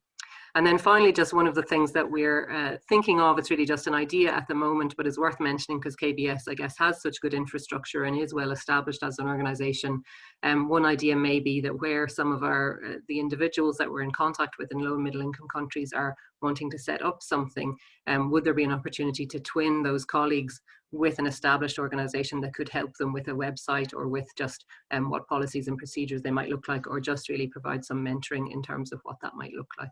And then finally, just one of the things that we're thinking of, it's really just an idea at the moment, but is worth mentioning because KBS, I guess, has such good infrastructure and is well established as an organization. One idea may be that where some of the individuals that we're in contact with in low and middle income countries are wanting to set up something, would there be an opportunity to twin those colleagues with an established organization that could help them with a website or with just what policies and procedures they might look like, or just really provide some mentoring in terms of what that might look like.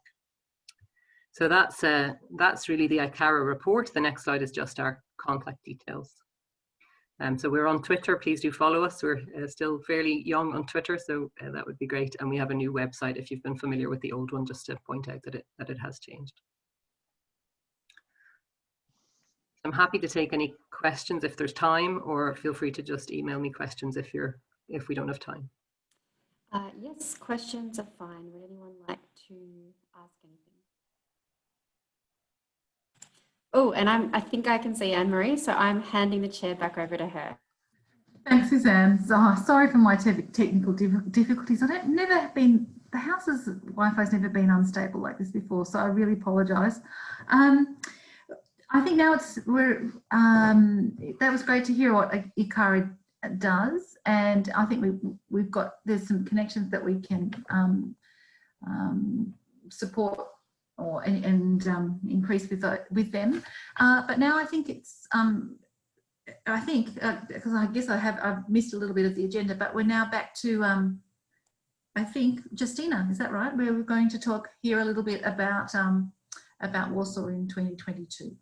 So that's really the ICARA report. The next slide is just our contact details. So we're on Twitter, please do follow us. We're still fairly young on Twitter, so that would be great. And we have a new website if you've been familiar with the old one, just to point out that it has changed. I'm happy to take any questions if there's time, or feel free to just email me questions if we don't have time. Yes, questions are fine. Would anyone like to ask anything? Oh, and I think I can see Anne-Marie, so I'm handing the chair back over to her. Thanks, Suzanne. Sorry for my technical difficulties. The house's Wi-Fi's never been unstable like this before, so I really apologise. I think now that was great to hear what ICARA does, and I think there's some connections that we can support and increase with them. But now I think it's because I guess I've missed a little bit of the agenda, but we're now back to I think Justina, is that right? We're going to talk here a little bit about Warsaw in 2022.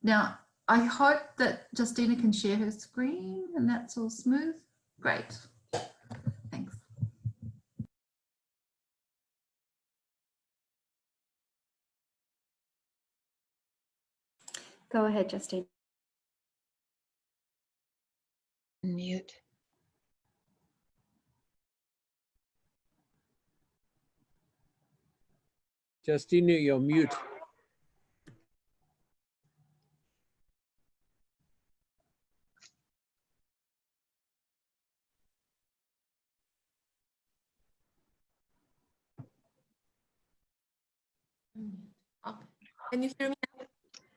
Now, I hope that Justina can share her screen and that's all smooth. Great, thanks. Go ahead, Justina. Mute. Justina, you're mute. Okay. Can you hear me?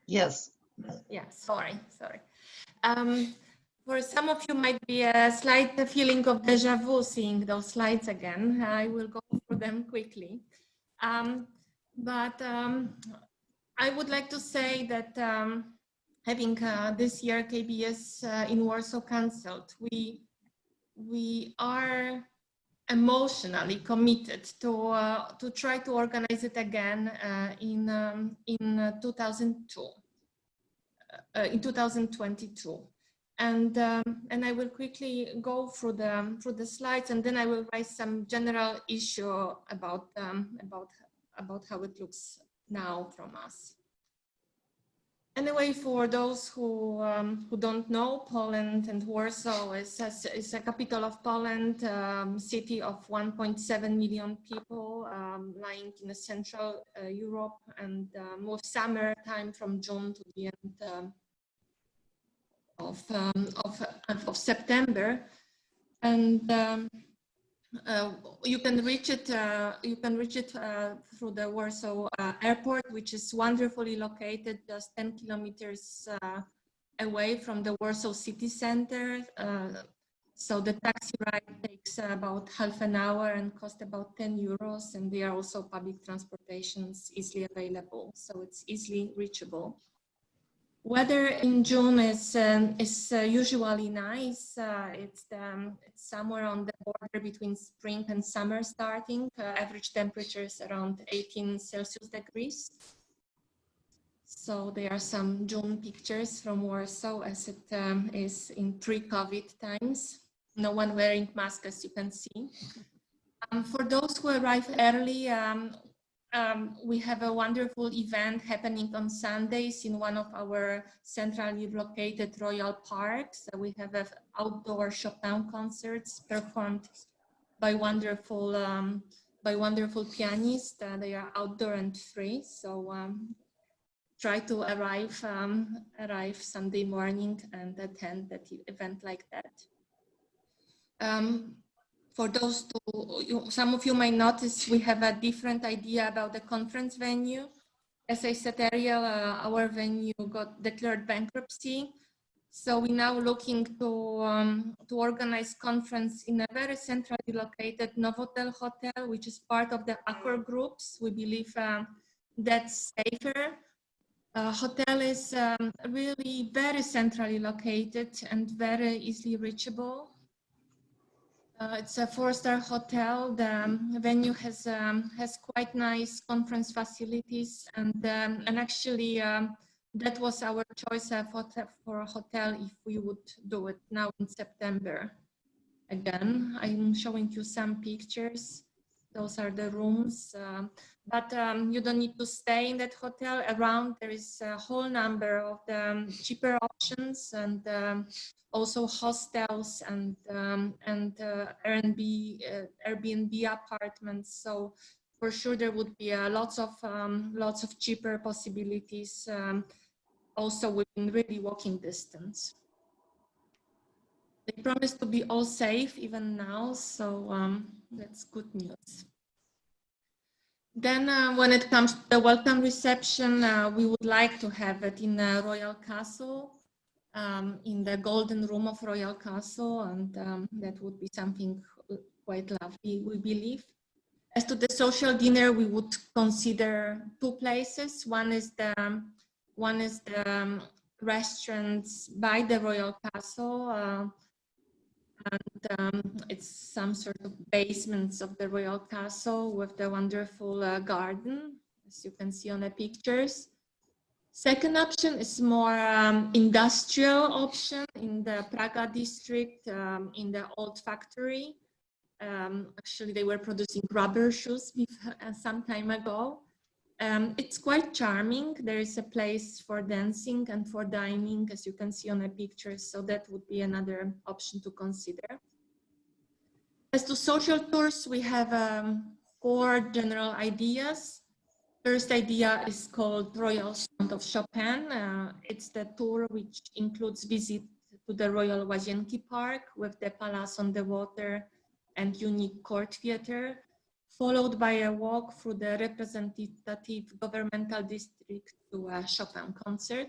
Yes. Yeah, sorry. For some of you might be a slight feeling of deja vu seeing those slides again. I will go through them quickly. But I would like to say that having this year KBS in Warsaw cancelled, we are emotionally committed to try to organize it again in 2022. And I will quickly go through the slides, and then I will raise some general issue about how it looks now from us. Anyway, for those who don't know, Poland and Warsaw is a capital of Poland, city of 1.7 million people, lying in the central Europe, and most summer time from June to the end of September, and you can reach it. Through the Warsaw airport, which is wonderfully located, just 10 kilometers away from the Warsaw city center. So the taxi ride takes about half an hour and costs about 10 euros, and there are also public transportations easily available, so it's easily reachable. Weather in June is usually nice. It's somewhere on the border between spring and summer starting. Average temperatures around 18 Celsius degrees. So there are some June pictures from Warsaw as it is in pre-COVID times. No one wearing masks, as you can see. For those who arrive early, we have a wonderful event happening on Sundays in one of our centrally located royal parks. We have outdoor Chopin concerts performed by wonderful pianists. They are outdoor and free, so try to arrive Sunday morning and attend that event like that. For those some of you might notice we have a different idea about the conference venue. As I said earlier, our venue got declared bankruptcy. So we're now looking to organize conference in a very centrally located Novotel hotel, which is part of the Accor groups. We believe that's safer. Hotel is really very centrally located and very easily reachable. It's a 4-star hotel. The venue has quite nice conference facilities, and actually that was our choice for a hotel if we would do it now in September. Again, I'm showing you some pictures. Those are the rooms, but you don't need to stay in that hotel. Around there is a whole number of the cheaper options, and also hostels and Airbnb apartments. So for sure there would be lots of cheaper possibilities, also within really walking distance. They promise to be all safe even now, so that's good news. Then when it comes to the welcome reception, we would like to have it in Royal Castle, in the Golden Room of Royal Castle, and that would be something quite lovely, we believe. As to the social dinner, we would consider 2 places. One is the restaurants by the Royal Castle, and it's some sort of basements of the Royal Castle with the wonderful garden, as you can see on the pictures. Second option is more industrial option in the Praga district, in the old factory. Actually, they were producing rubber shoes some time ago. It's quite charming. There is a place for dancing and for dining, as you can see on the pictures, so that would be another option to consider. As to social tours, we have 4 general ideas. First idea is called Royal Sound of Chopin. It's the tour which includes visit to the Royal Łazienki Park with the palace on the water and unique court theater, followed by a walk through the representative governmental district to a Chopin concert.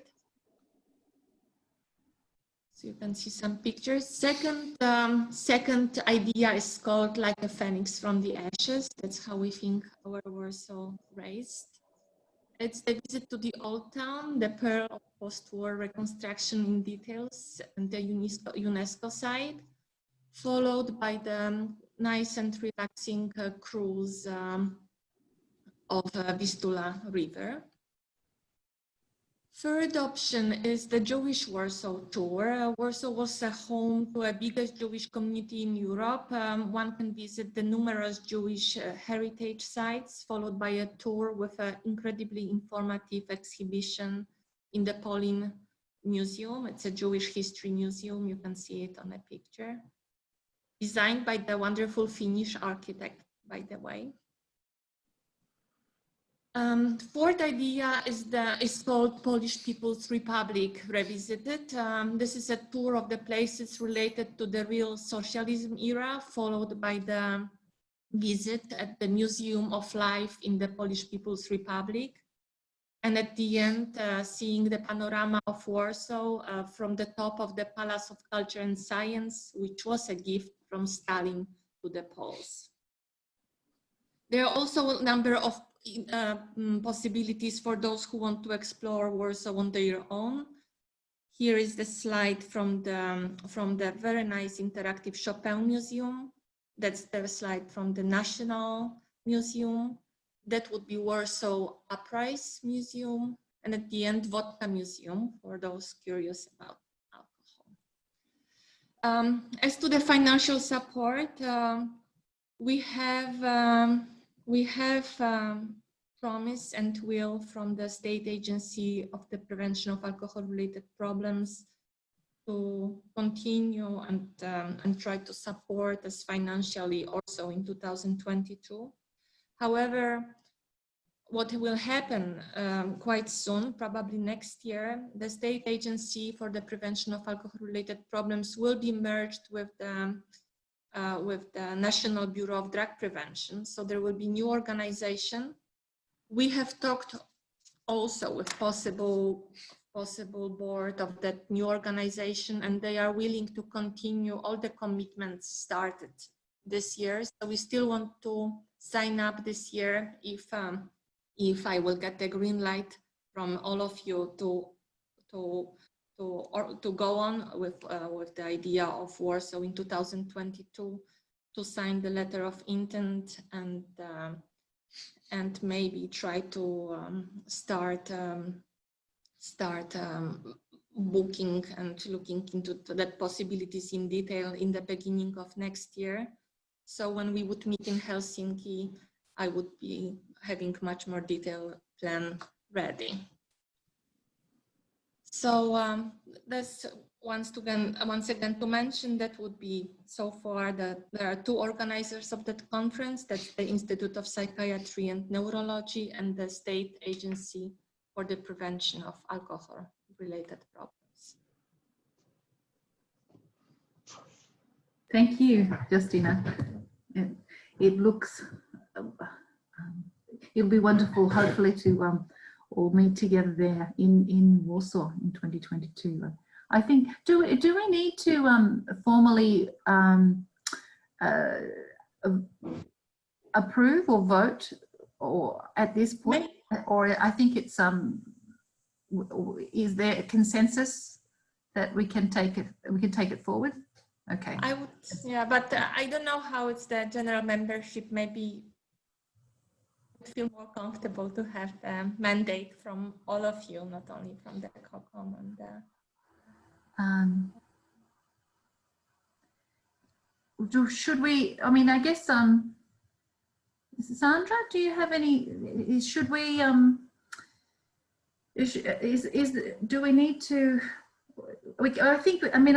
So you can see some pictures. Second idea is called Like a Phoenix from the Ashes. That's how we think our Warsaw raised. It's the visit to the Old Town, the pearl of post-war reconstruction in details, and the UNESCO site, followed by the nice and relaxing cruise of Vistula River. Third option is the Jewish Warsaw tour. Warsaw was a home to a biggest Jewish community in Europe. One can visit the numerous Jewish heritage sites, followed by a tour with an incredibly informative exhibition in the Polin Museum. It's a Jewish history museum. You can see it on a picture. Designed by the wonderful Finnish architect, by the way. Fourth idea is called Polish People's Republic Revisited. This is a tour of the places related to the real socialism era, followed by the visit at the Museum of Life in the Polish People's Republic. And at the end, seeing the panorama of Warsaw from the top of the Palace of Culture and Science, which was a gift from Stalin to the Poles. There are also a number of possibilities for those who want to explore Warsaw on their own. Here is the slide from the very nice interactive Chopin Museum. That's the slide from the National Museum. That would be Warsaw Uprise Museum. And at the end, Vodka Museum, for those curious about alcohol. As to the financial support, we have promise and will from the State Agency of the Prevention of Alcohol-Related Problems to continue and try to support us financially also in 2022. However, what will happen quite soon, probably next year, the State Agency for the Prevention of Alcohol-Related Problems will be merged with the National Bureau of Drug Prevention. So there will be new organization. We have talked also with possible board of that new organization, and they are willing to continue all the commitments started this year. So we still want to sign up this year if I will get the green light from all of you to go on with the idea of Warsaw in 2022 sign the letter of intent and maybe try to start booking and looking into that possibilities in detail in the beginning of next year. So when we would meet in Helsinki, I would be having much more detailed plan ready. So that's once again to mention that would be so far that there are 2 organizers of that conference. That's the Institute of Psychiatry and Neurology and the State Agency for the Prevention of Alcohol-related Problems. Thank you, Justina. It looks, it'll be wonderful, hopefully, to all meet together there in Warsaw in 2022. I think, do we need to formally approve or vote or at this point? Or I think it's, is there a consensus that we can take it forward? Okay. I would, yeah, but I don't know how it's the general membership. Maybe feel more comfortable to have a mandate from all of you, not only from the COCOM and should we, I mean, I guess, Sandra, do you have any, should we, do we need to, I think, I mean,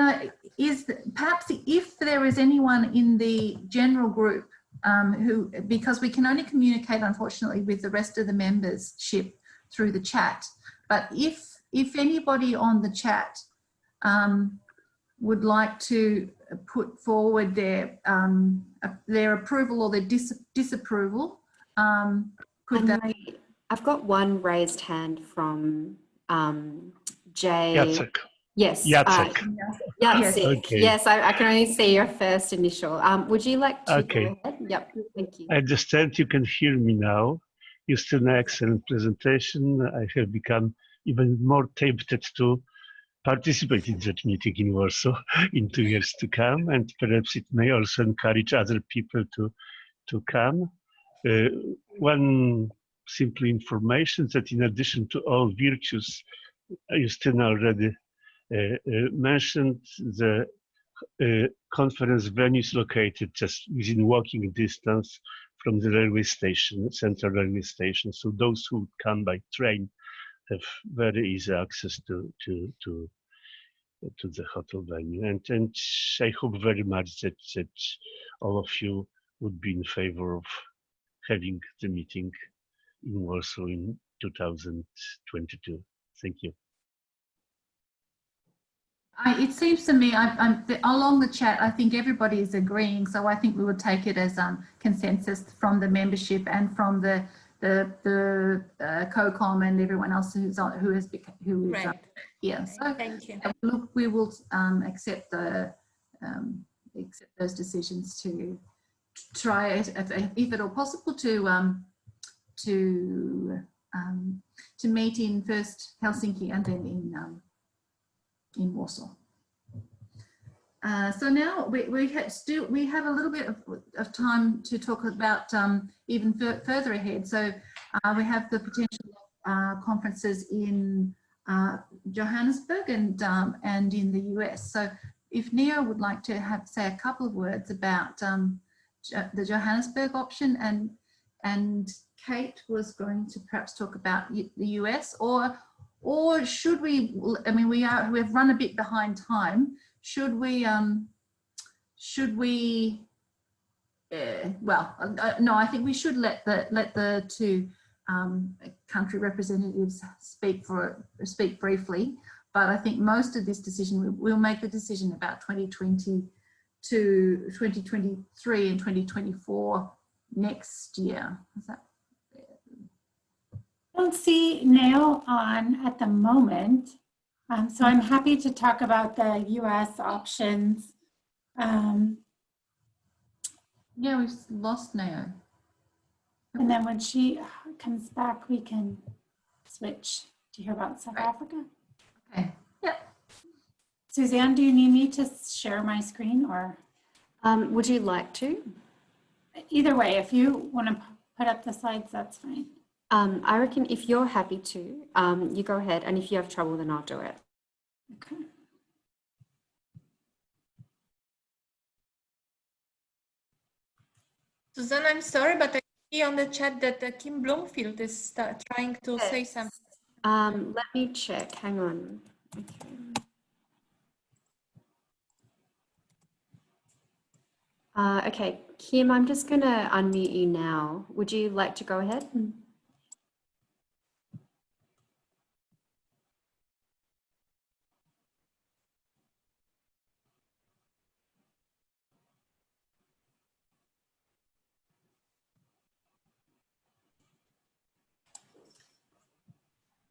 perhaps if there is anyone in the general group who, because we can only communicate, unfortunately, with the rest of the membership through the chat, but if anybody on the chat would like to put forward their approval or their disapproval, could that? I've got one raised hand from Jay. Jacek. Yes. Jacek. Jacek. Okay. Yes, I can only see your first initial. Would you like to go ahead? Yep, thank you. I understand you can hear me now. It's still an excellent presentation. I have become even more tempted to participate in that meeting in Warsaw in 2 years to come, and perhaps it may also encourage other people to come. One simple information that in addition to all virtues Justina already mentioned, the conference venue is located just within walking distance from the railway station, central railway station. So those who come by train have very easy access to the hotel venue. And I hope very much that all of you would be in favor of having the meeting in Warsaw in 2022. Thank you. It seems to me, along the chat, I think everybody is agreeing. So I think we would take it as consensus from the membership and from the COCOM and everyone else who is right. Here. So thank you. Look, we will accept those decisions to try it, if at all possible, to meet in first Helsinki and then in Warsaw. So now we have a little bit of time to talk about even further ahead. So we have the potential conferences in Johannesburg and in the US. So if Neo would like to say a couple of words about the Johannesburg option, and Kate was going to perhaps talk about the US, or should we, I mean, we've run a bit behind time. Should we, no, I think we should let the two country representatives speak briefly, but I think most of this decision, we'll make the decision about 2020 to 2023 and 2024 next year. Is that? I don't see Neo on at the moment, so I'm happy to talk about the US options. Yeah, we've lost Neo. And then when she comes back, we can switch to hear about South Africa. Okay. Yeah. Suzanne, do you need me to share my screen or? Would you like to? Either way, if you want to put up the slides, that's fine. I reckon if you're happy to, you go ahead, and if you have trouble, then I'll do it. Okay. Susan, I'm sorry, but I see on the chat that Kim Bloomfield is trying to say something. Let me check. Hang on. Okay. Okay, Kim, I'm just going to unmute you now. Would you like to go ahead?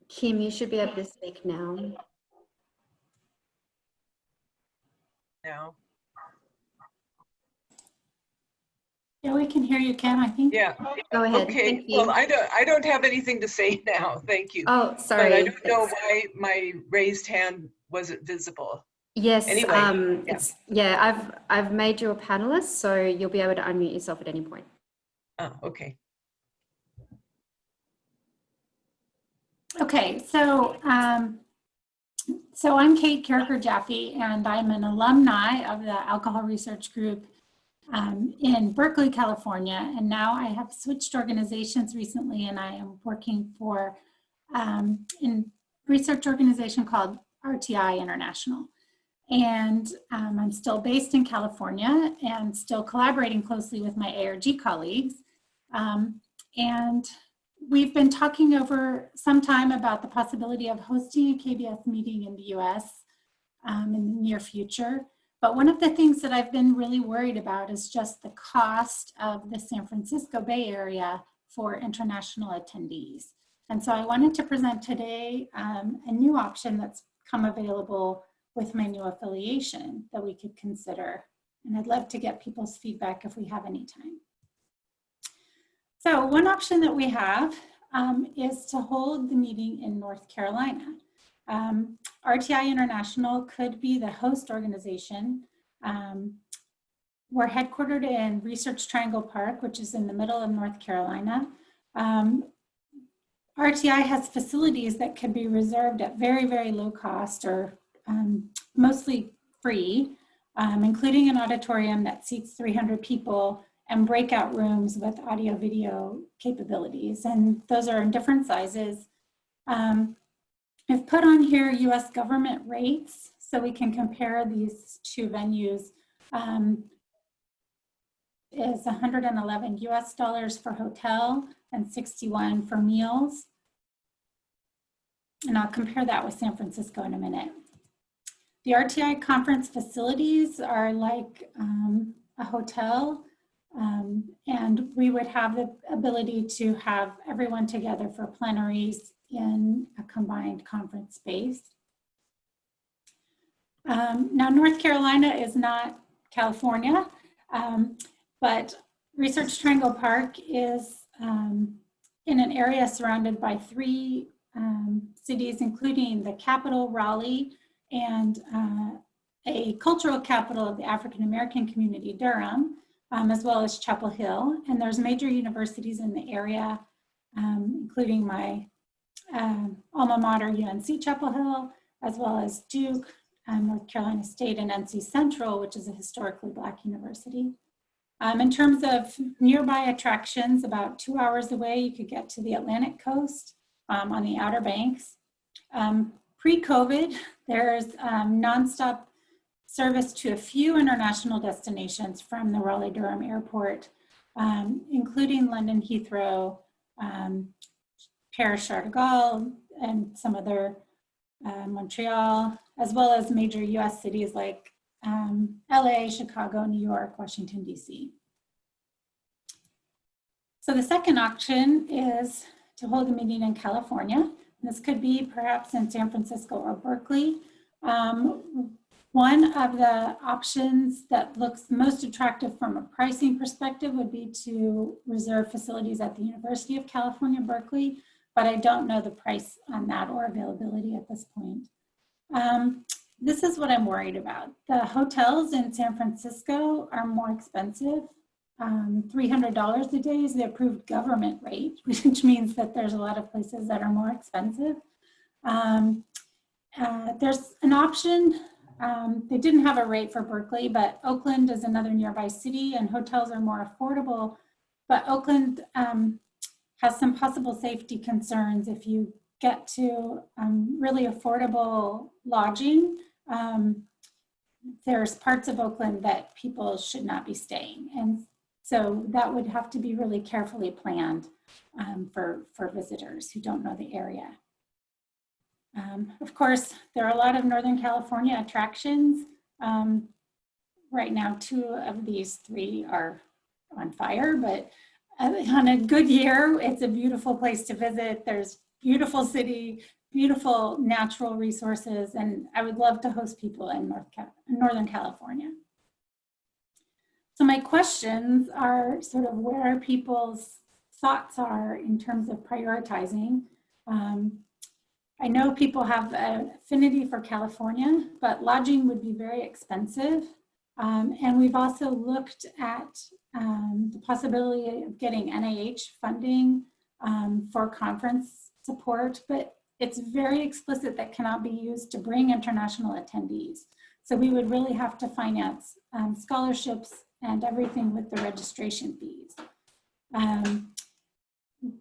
Kim, you should be able to speak now. No. Yeah, we can hear you, Kim, I think. Yeah. Go ahead. Okay. Thank you. Well, I don't have anything to say now. Thank you. Oh, sorry. But I don't know why my raised hand wasn't visible. Yes. Anyway. I've made you a panelist, so you'll be able to unmute yourself at any point. Oh, okay. Okay, so I'm Kate Carricker-Jaffe, and I'm an alumni of the Alcohol Research Group in Berkeley, California. And now I have switched organizations recently, and I am working for a research organization called RTI International. And I'm still based in California and still collaborating closely with my ARG colleagues. And we've been talking over some time about the possibility of hosting a KBS meeting in the US in the near future. But one of the things that I've been really worried about is just the cost of the San Francisco Bay Area for international attendees. And so I wanted to present today a new option that's come available with my new affiliation that we could consider. And I'd love to get people's feedback if we have any time. So one option that we have is to hold the meeting in North Carolina. RTI International could be the host organization. We're headquartered in Research Triangle Park, which is in the middle of North Carolina. RTI has facilities that can be reserved at very, very low cost or mostly free, including an auditorium that seats 300 people and breakout rooms with audio video capabilities. And those are in different sizes. I've put on here US government rates so we can compare these two venues. Is 111 US dollars for hotel and 61 for meals. And I'll compare that with San Francisco in a minute. The RTI conference facilities are like a hotel, and we would have the ability to have everyone together for plenaries in a combined conference space. Now, North Carolina is not California, but Research Triangle Park is in an area surrounded by 3 cities, including the capital, Raleigh, and a cultural capital of the African American community, Durham, as well as Chapel Hill. And there's major universities in the area, including my alma mater, UNC Chapel Hill, as well as Duke, North Carolina State, and NC Central, which is a historically Black university. In terms of nearby attractions, about 2 hours away, you could get to the Atlantic coast on the Outer Banks. Pre-COVID, there's nonstop service to a few international destinations from the Raleigh-Durham Airport, including London Heathrow, Paris Charles de Gaulle, and some other Montreal, as well as major US cities like LA, Chicago, New York, Washington, DC. So the second option is to hold a meeting in California. This could be perhaps in San Francisco or Berkeley. One of the options that looks most attractive from a pricing perspective would be to reserve facilities at the University of California, Berkeley, but I don't know the price on that or availability at this point. this is what I'm worried about. The hotels in San Francisco are more expensive. $300 a day is the approved government rate, which means that there's a lot of places that are more expensive. There's an option. They didn't have a rate for Berkeley, but Oakland is another nearby city and hotels are more affordable. But Oakland has some possible safety concerns if you get to really affordable lodging. There's parts of Oakland that people should not be staying. And so that would have to be really carefully planned for visitors who don't know the area. Of course, there are a lot of Northern California attractions. Right now, 2 of these 3 are on fire, but on a good year, it's a beautiful place to visit. There's beautiful city, beautiful natural resources, and I would love to host people in Northern California. So my questions are sort of where people's thoughts are in terms of prioritizing. I know people have an affinity for California, but lodging would be very expensive. And we've also looked at the possibility of getting NIH funding for conference support, but it's very explicit that cannot be used to bring international attendees. So we would really have to finance scholarships and everything with the registration fees.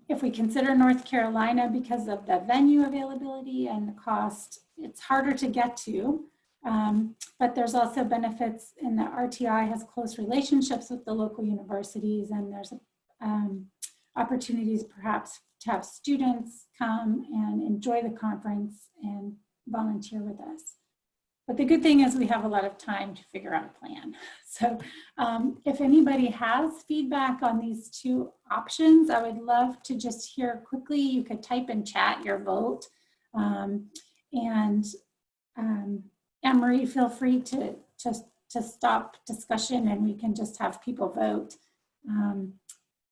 If we consider North Carolina, because of the venue availability and the cost, it's harder to get to. But there's also benefits in that RTI has close relationships with the local universities, and there's opportunities perhaps to have students come and enjoy the conference and volunteer with us. But the good thing is we have a lot of time to figure out a plan. So if anybody has feedback on these 2 options, I would love to just hear quickly. You could type in chat your vote. Anne-Marie, feel free to stop discussion and we can just have people vote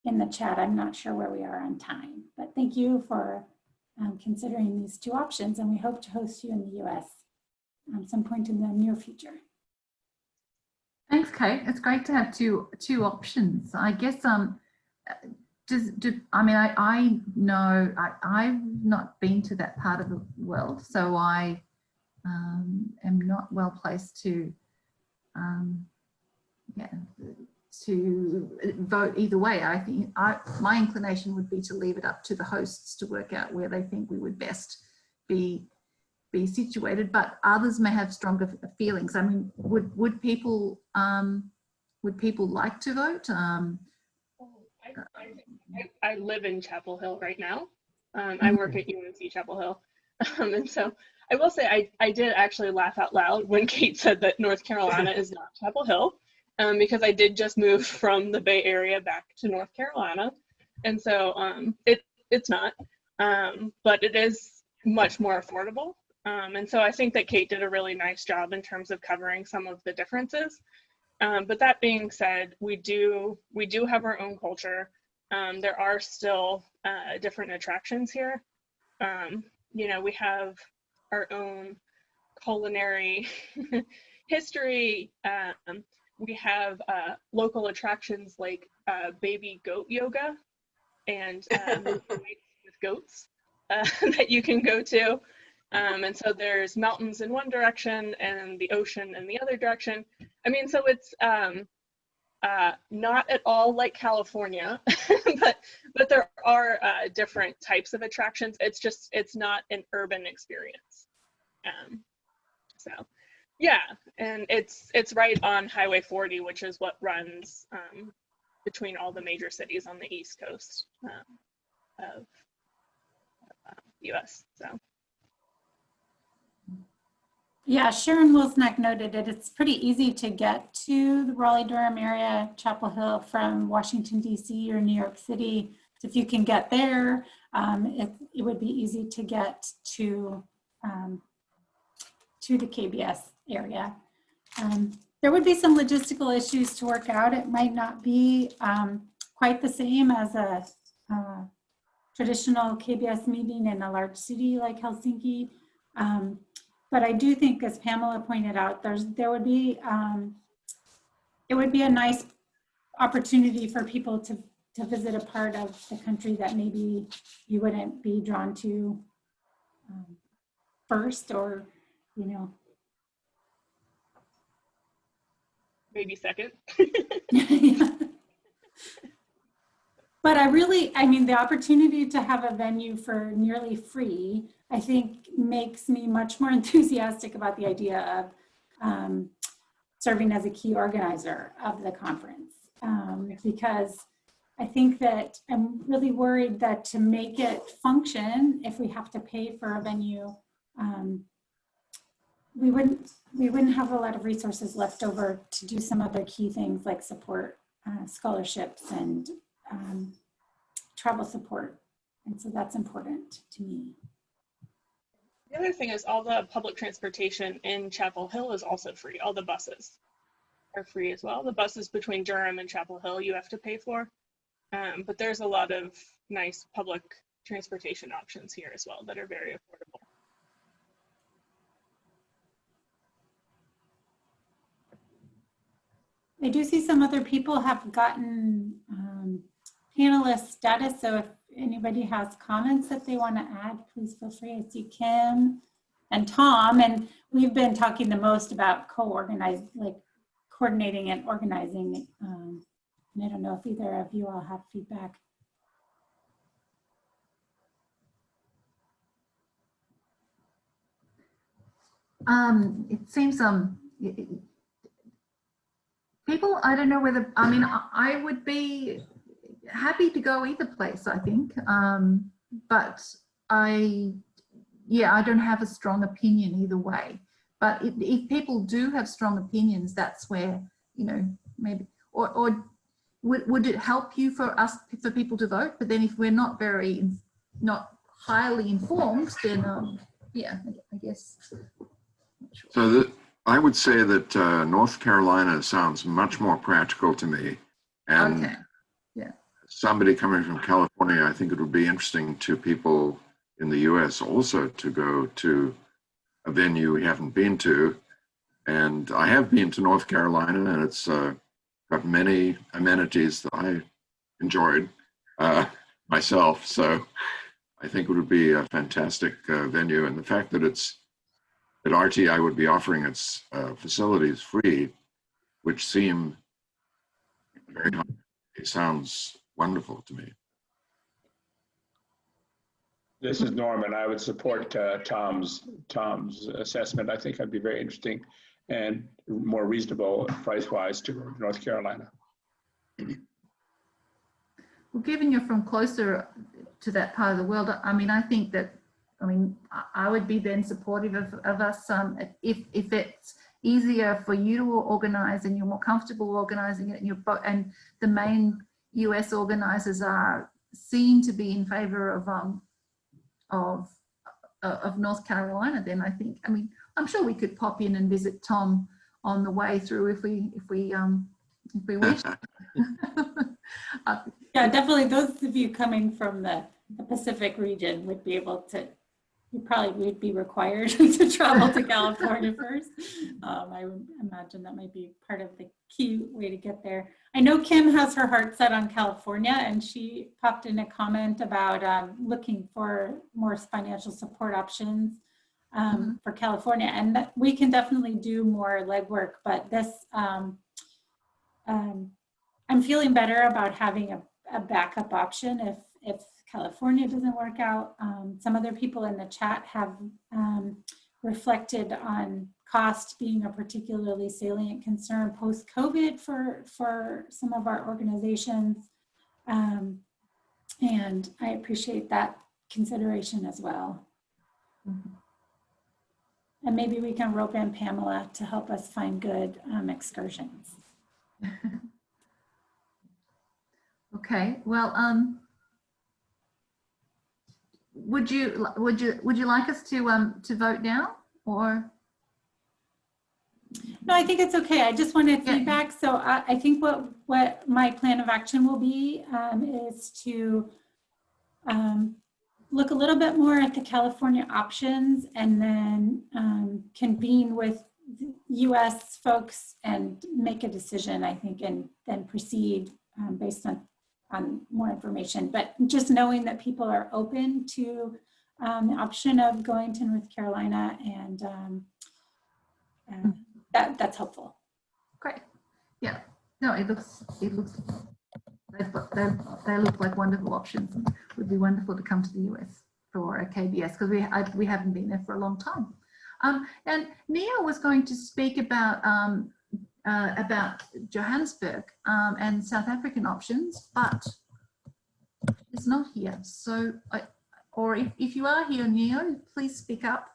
in the chat. I'm not sure where we are on time, but thank you for considering these 2 options, and we hope to host you in the US some point in the near future. Thanks, Kate. It's great to have two options. I guess I know I've not been to that part of the world, so I am not well placed to vote either way. I think my inclination would be to leave it up to the hosts to work out where they think we would best be situated, but others may have stronger feelings. I mean, would people like to vote? I live in Chapel Hill right now. I work at UNC Chapel Hill, and so I will say I did actually laugh out loud when Kate said that North Carolina is not Chapel Hill, because I did just move from the Bay Area back to North Carolina, and so it's not, but it is much more affordable. And so I think that Kate did a really nice job in terms of covering some of the differences. But that being said, we do have our own culture. There are still different attractions here. You know, we have our own culinary history. We have local attractions like baby goat yoga and with goats that you can go to. And so there's mountains in one direction and the ocean in the other direction. I mean, so it's not at all like California, but there are different types of attractions. It's not an urban experience. So yeah, and it's right on Highway 40, which is what runs between all the major cities on the East Coast of US. So. Yeah, Sharon Wilsnack noted it. It's pretty easy to get to the Raleigh-Durham area, Chapel Hill from Washington, D.C. or New York City. So if you can get there, it would be easy to get to the KBS area. There would be some logistical issues to work out. It might not be quite the same as a traditional KBS meeting in a large city like Helsinki. but I do think, as Pamela pointed out, there would be it would be a nice opportunity for people to visit a part of the country that maybe you wouldn't be drawn to first, or maybe second. But I mean, the opportunity to have a venue for nearly free, I think makes me much more enthusiastic about the idea of serving as a key organizer of the conference. Because I think that I'm really worried that to make it function, if we have to pay for a venue, we wouldn't have a lot of resources left over to do some other key things like support scholarships and travel support. And so that's important to me. The other thing is all the public transportation in Chapel Hill is also free. All the buses are free as well. The buses between Durham and Chapel Hill you have to pay for. But there's a lot of nice public transportation options here as well that are very affordable. I do see some other people have gotten panelist status, so if anybody has comments that they want to add, please feel free. I see Kim and Tom, and we've been talking the most about coordinating and organizing. And I don't know if either of you all have feedback. It seems people, I don't know whether, I mean, I would be happy to go either place, I think, but I don't have a strong opinion either way. But if people do have strong opinions, that's where, maybe, or would it help you for people to vote? But then if we're not highly informed, then yeah, I guess. So I would say that North Carolina sounds much more practical to me. And okay. Yeah. Somebody coming from California, I think it would be interesting to people in the US also to go to a venue we haven't been to. And I have been to North Carolina, and it's got many amenities that I enjoyed myself. So I think it would be a fantastic venue. And the fact that that RTI would be offering its facilities free, which seem very high, it sounds wonderful to me. This is Norman. I would support Tom's assessment. I think that'd be very interesting and more reasonable price-wise to go to North Carolina. Well, given you're from closer to that part of the world, I mean, I think that, I would be then supportive of us if it's easier for you to organize and you're more comfortable organizing it, and the main US organizers seem to be in favor of North Carolina, then I think, I'm sure we could pop in and visit Tom on the way through if we wish. Yeah, definitely those of you coming from the Pacific region would be able to, you probably would be required to travel to California first. I would imagine that might be part of the key way to get there. I know Kim has her heart set on California, and she popped in a comment about looking for more financial support options for California, and that we can definitely do more legwork, but this, I'm feeling better about having a backup option if California doesn't work out. Some other people in the chat have reflected on cost being a particularly salient concern post-COVID for some of our organizations. And I appreciate that consideration as well. And maybe we can rope in Pamela to help us find good excursions. Okay, well, would you like us to vote now, or? No, I think it's okay. I just wanted feedback. So I think what my plan of action will be is to look a little bit more at the California options and then convene with US folks and make a decision, I think, and then proceed based on more information. But just knowing that people are open to the option of going to North Carolina, and that's helpful. Great. Yeah. No, it looks they look like wonderful options. It would be wonderful to come to the US for a KBS because we haven't been there for a long time. And Nia was going to speak about Johannesburg and South African options, but it's not here. So, or if you are here, Nia, please speak up.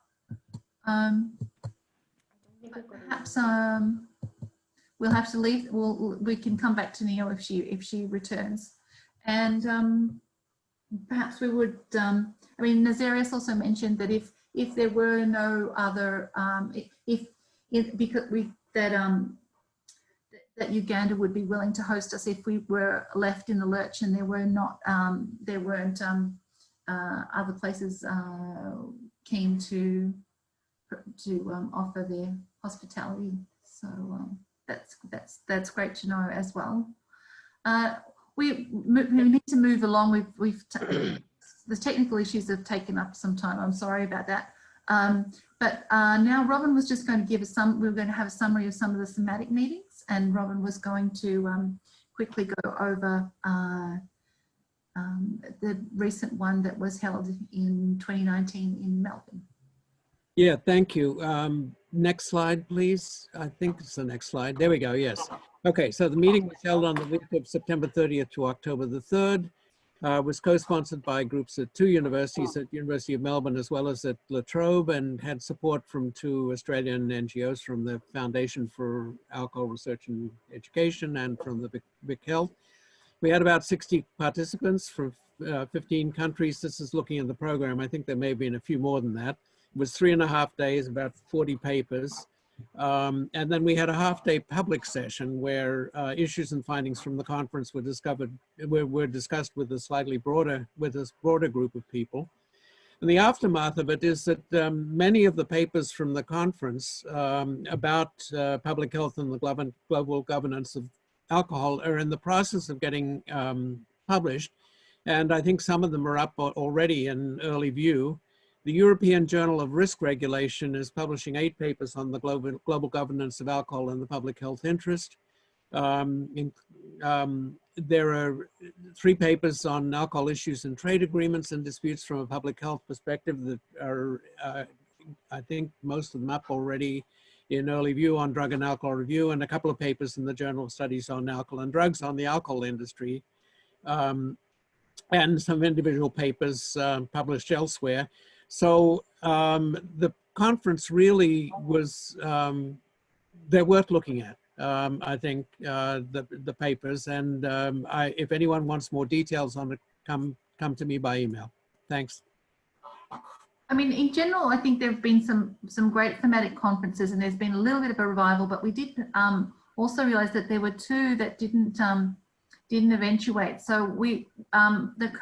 Perhaps we'll have to leave. We can come back to Nia if she returns, and perhaps we would. I mean, Nazarius also mentioned that if there were no other, that Uganda would be willing to host us if we were left in the lurch and there weren't other places keen to offer their hospitality. So that's great to know as well. We need to move along. The technical issues have taken up some time. I'm sorry about that. But now Robin was just going to give us we were going to have a summary of some of the thematic meetings, and Robin was going to quickly go over the recent one that was held in 2019 in Melbourne. Yeah, thank you. Next slide, please. I think it's the next slide. There we go, yes. Okay, so the meeting was held on the week of September 30th to October the 3rd. Was co-sponsored by groups at 2 universities, at University of Melbourne as well as at La Trobe, and had support from 2 Australian NGOs, from the Foundation for Alcohol Research and Education and from the Vic Health. We had about 60 participants from 15 countries. This is looking at the program. I think there may have been a few more than that. It was 3.5 days, about 40 papers. And then we had a half-day public session where issues and findings from the conference were discussed with a broader group of people. And the aftermath of it is that many of the papers from the conference about public health and the global governance of alcohol are in the process of getting published. And I think some of them are up already in early view. The European Journal of Risk Regulation is publishing 8 papers on the global governance of alcohol and the public health interest. There are 3 papers on alcohol issues and trade agreements and disputes from a public health perspective that are, I think, most of them up already in early view on drug and alcohol review, and a couple of papers in the Journal of Studies on Alcohol and Drugs on the alcohol industry, and some individual papers published elsewhere. So the conference really was, they're worth looking at, I think, the papers. And if anyone wants more details on it, come to me by email. Thanks. I mean, in general, I think there have been some great thematic conferences, and there's been a little bit of a revival, but we did also realize that there were 2 that didn't eventuate. So the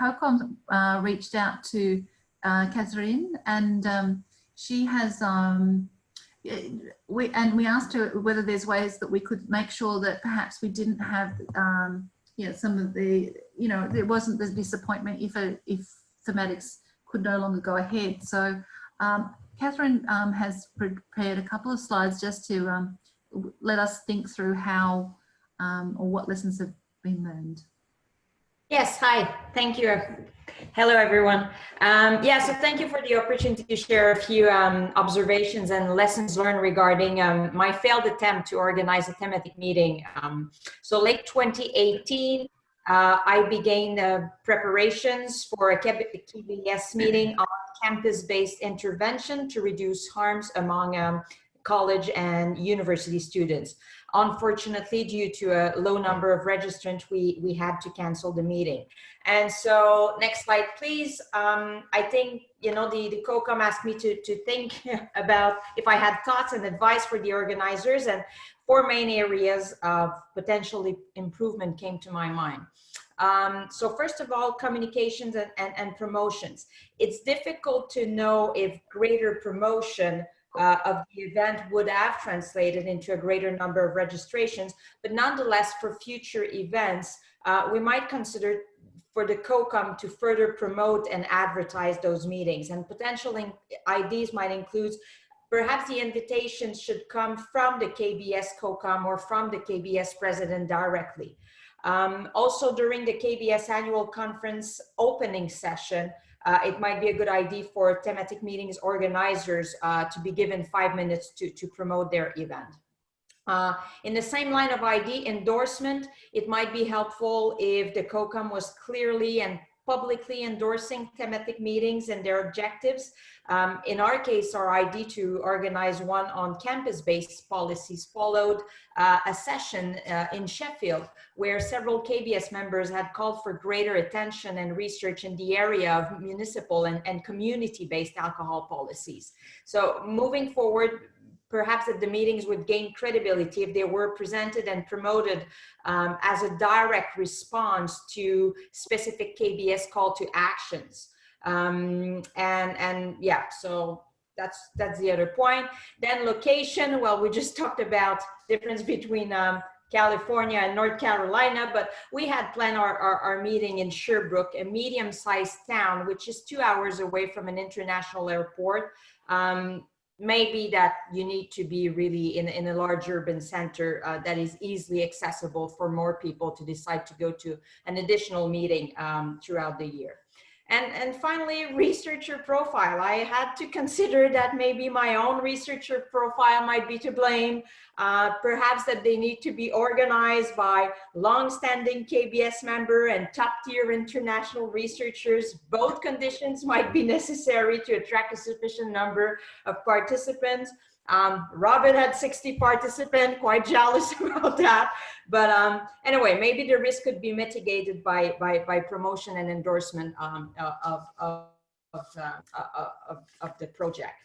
COCOM reached out to Catherine, and she has we asked her whether there's ways that we could make sure that perhaps we didn't have some of the, there wasn't the disappointment if thematics could no longer go ahead. So Catherine has prepared a couple of slides just to let us think through how or what lessons have been learned. Yes, hi, thank you. Hello, everyone. So thank you for the opportunity to share a few observations and lessons learned regarding my failed attempt to organize a thematic meeting. So late 2018, I began preparations for a KBS meeting on campus-based intervention to reduce harms among college and university students. Unfortunately, due to a low number of registrants, we had to cancel the meeting. And so, next slide, please. I think, the COCOM asked me to think about if I had thoughts and advice for the organizers, and 4 main areas of potential improvement came to my mind. So first of all, communications and promotions. It's difficult to know if greater promotion of the event would have translated into a greater number of registrations, but nonetheless, for future events, we might consider for the COCOM to further promote and advertise those meetings. And potential ideas might include perhaps the invitations should come from the KBS COCOM or from the KBS president directly. Also, during the KBS annual conference opening session, it might be a good idea for thematic meetings organizers to be given 5 minutes to promote their event. In the same line of ID, endorsement, it might be helpful if the COCOM was clearly and publicly endorsing thematic meetings and their objectives. In our case, our ID to organize one on campus-based policies followed a session in Sheffield where several KBS members had called for greater attention and research in the area of municipal and community-based alcohol policies. So moving forward, perhaps that the meetings would gain credibility if they were presented and promoted as a direct response to specific KBS call to actions. And yeah, so that's the other point. Then location, well, we just talked about difference between California and North Carolina, but we had planned our meeting in Sherbrooke, a medium-sized town, which is 2 hours away from an international airport. Maybe that you need to be really in a large urban center that is easily accessible for more people to decide to go to an additional meeting throughout the year. And finally, researcher profile. I had to consider that maybe my own researcher profile might be to blame. Perhaps that they need to be organized by long-standing KBS member and top-tier international researchers. Both conditions might be necessary to attract a sufficient number of participants. Robin had 60 participants, quite jealous about that. But anyway, maybe the risk could be mitigated by promotion and endorsement of the project.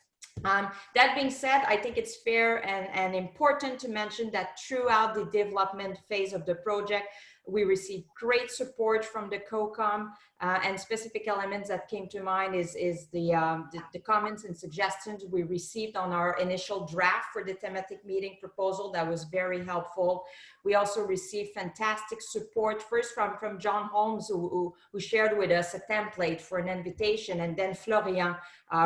That being said, I think it's fair and important to mention that throughout the development phase of the project, we received great support from the COCOM, and specific elements that came to mind is the comments and suggestions we received on our initial draft for the thematic meeting proposal. That was very helpful. We also received fantastic support, first from John Holmes, who shared with us a template for an invitation, and then Florian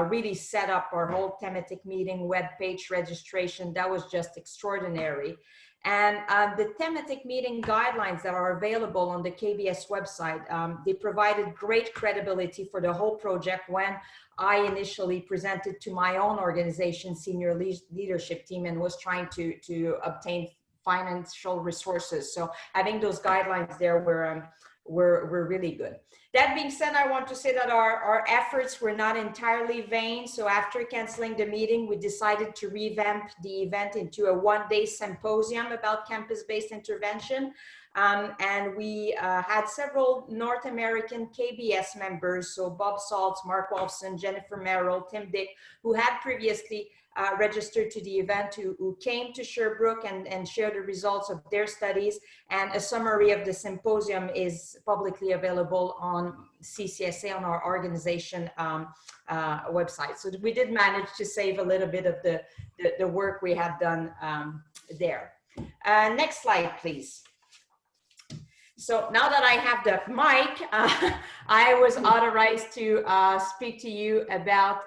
really set up our whole thematic meeting webpage registration. That was just extraordinary. And the thematic meeting guidelines that are available on the KBS website, they provided great credibility for the whole project when I initially presented to my own organization, senior leadership team, and was trying to obtain financial resources. So having those guidelines there were really good. That being said, I want to say that our efforts were not entirely vain. So after canceling the meeting, we decided to revamp the event into a one-day symposium about campus-based intervention. And we had several North American KBS members, so Bob Saltz, Mark Wolfson, Jennifer Merrill, Tim Dick, who had previously registered to the event, who came to Sherbrooke and shared the results of their studies. And a summary of the symposium is publicly available on CCSA, on our organization website. So we did manage to save a little bit of the work we had done there. Next slide, please. So now that I have the mic, I was authorized to speak to you about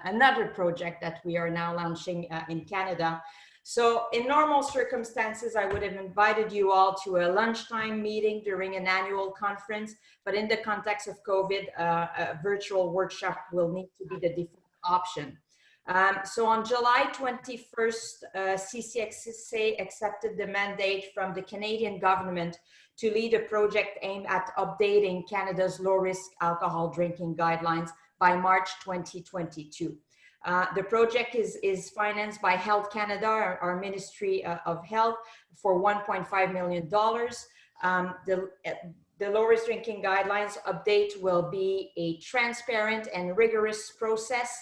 another project that we are now launching in Canada. So in normal circumstances, I would have invited you all to a lunchtime meeting during an annual conference, but in the context of COVID, a virtual workshop will need to be the default option. So on July 21st, CCSA accepted the mandate from the Canadian government to lead a project aimed at updating Canada's low-risk alcohol drinking guidelines by March 2022. The project is financed by Health Canada, our Ministry of Health, for $1.5 million. The low-risk drinking guidelines update will be a transparent and rigorous process.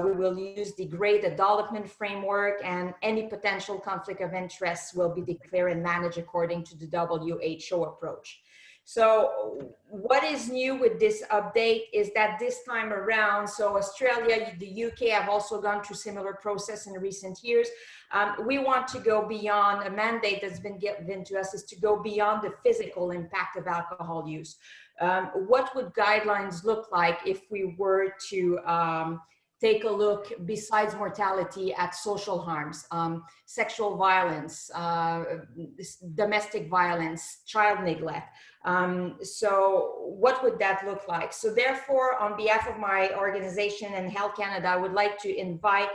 We will use the grade development framework, and any potential conflict of interest will be declared and managed according to the WHO approach. So what is new with this update is that this time around, so Australia, the UK have also gone through similar process in recent years. We want to go beyond a mandate that's been given to us is to go beyond the physical impact of alcohol use. What would guidelines look like if we were to take a look besides mortality at social harms, sexual violence, domestic violence, child neglect. So what would that look like? So therefore, on behalf of my organization and Health Canada, I would like to invite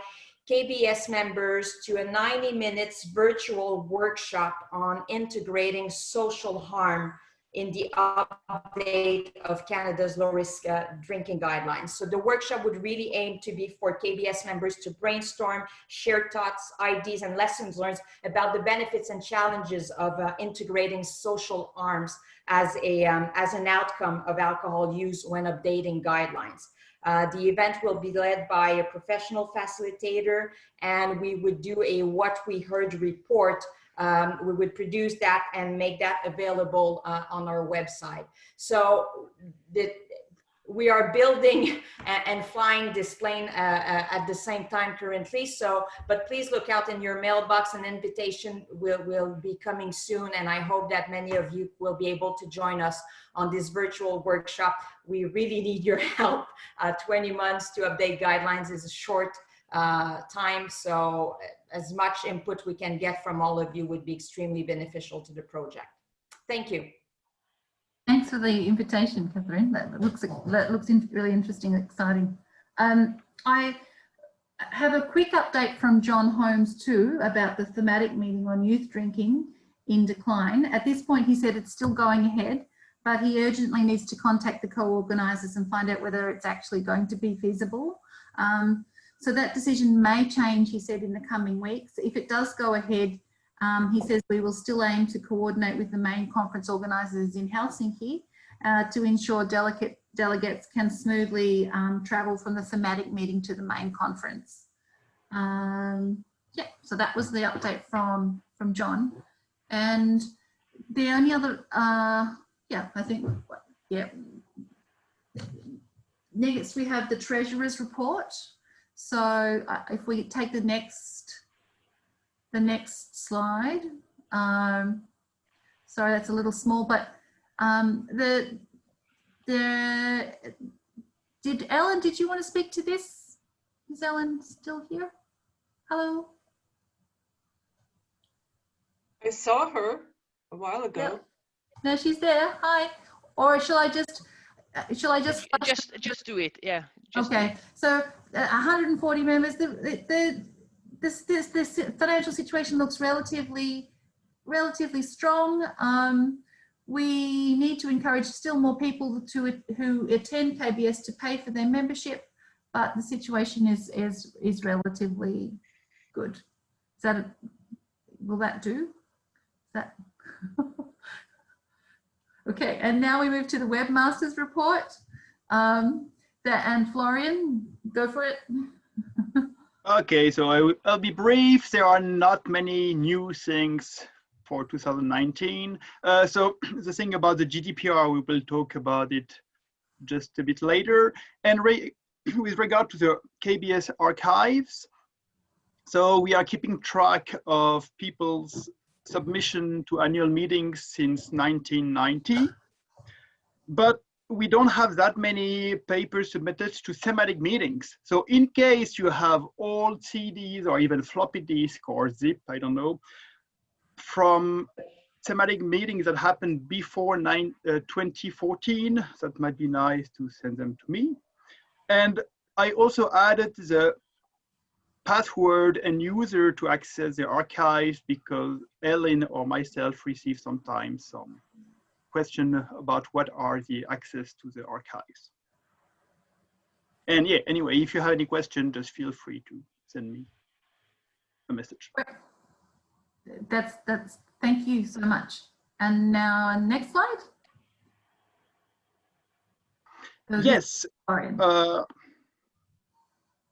KBS members to a 90 minutes virtual workshop on integrating social harm in the update of Canada's low-risk drinking guidelines. So the workshop would really aim to be for KBS members to brainstorm, share thoughts, ideas, and lessons learned about the benefits and challenges of integrating social harms as an outcome of alcohol use when updating guidelines. The event will be led by a professional facilitator, and we would do a What We Heard report. We would produce that and make that available on our website. So we are building and flying this plane at the same time currently. So, but please look out in your mailbox. An invitation will be coming soon. And I hope that many of you will be able to join us on this virtual workshop. We really need your help. 20 months to update guidelines is a short time. So as much input we can get from all of you would be extremely beneficial to the project. Thank you. Thanks for the invitation, Catherine. That looks really interesting and exciting. I have a quick update from John Holmes too about the thematic meeting on youth drinking in decline. At this point, he said it's still going ahead, but he urgently needs to contact the co-organisers and find out whether it's actually going to be feasible. So that decision may change, he said, in the coming weeks. If it does go ahead, he says we will still aim to coordinate with the main conference organisers in Helsinki to ensure delegates can smoothly travel from the thematic meeting to the main conference. Yeah, so that was the update from John. And the only other, yeah, I think, yeah. Next we have the Treasurer's report. So if we take the next slide, sorry, that's a little small, but Ellen, did you want to speak to this? Is Ellen still here? Hello? I saw her a while ago. Yeah. No, she's there. Hi. Or shall I just do it? Yeah. Okay. So 140 members. This financial situation looks relatively strong. We need to encourage still more people who attend KBS to pay for their membership, but the situation is relatively good. Is that will that do? Is that okay? And now we move to the webmaster's report. And Florian, go for it. Okay, so I'll be brief. There are not many new things for 2019. So the thing about the GDPR, we will talk about it just a bit later. And with regard to the KBS archives, so we are keeping track of people's submission to annual meetings since 1990. But we don't have that many papers submitted to thematic meetings. So in case you have old CDs or even floppy disk or zip, I don't know, from thematic meetings that happened before 2014, that might be nice to send them to me. And I also added the password and user to access the archives because Ellen or myself received sometimes some question about what are the access to the archives. And yeah, anyway, if you have any question, just feel free to send me a message. Thank you so much. And now next slide. Yes.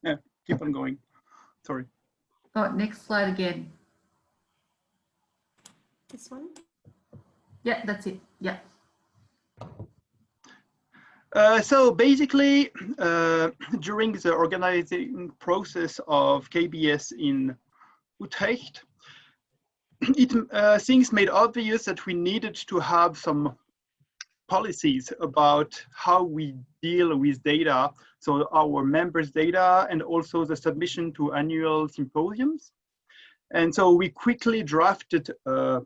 Yeah, keep on going. Sorry. Oh, next slide again. This one? Yeah, that's it. Yeah. So basically, during the organizing process of KBS in Utrecht, things made obvious that we needed to have some policies about how we deal with data, so our members' data and also the submission to annual symposiums. And so we quickly drafted a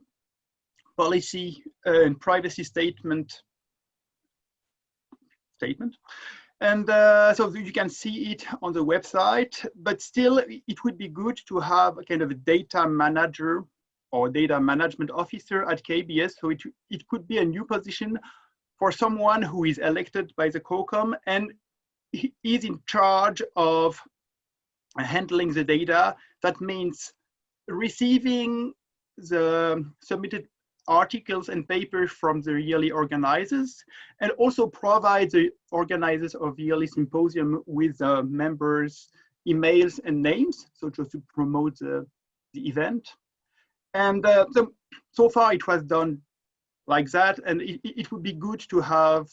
policy and privacy statement. And so you can see it on the website, but still it would be good to have a kind of a data manager or data management officer at KBS. So it could be a new position for someone who is elected by the COCOM and he is in charge of handling the data. That means receiving the submitted articles and papers from the yearly organizers, and also provide the organizers of yearly symposium with members' emails and names, so just to promote the event. And so far it was done like that, and it would be good to have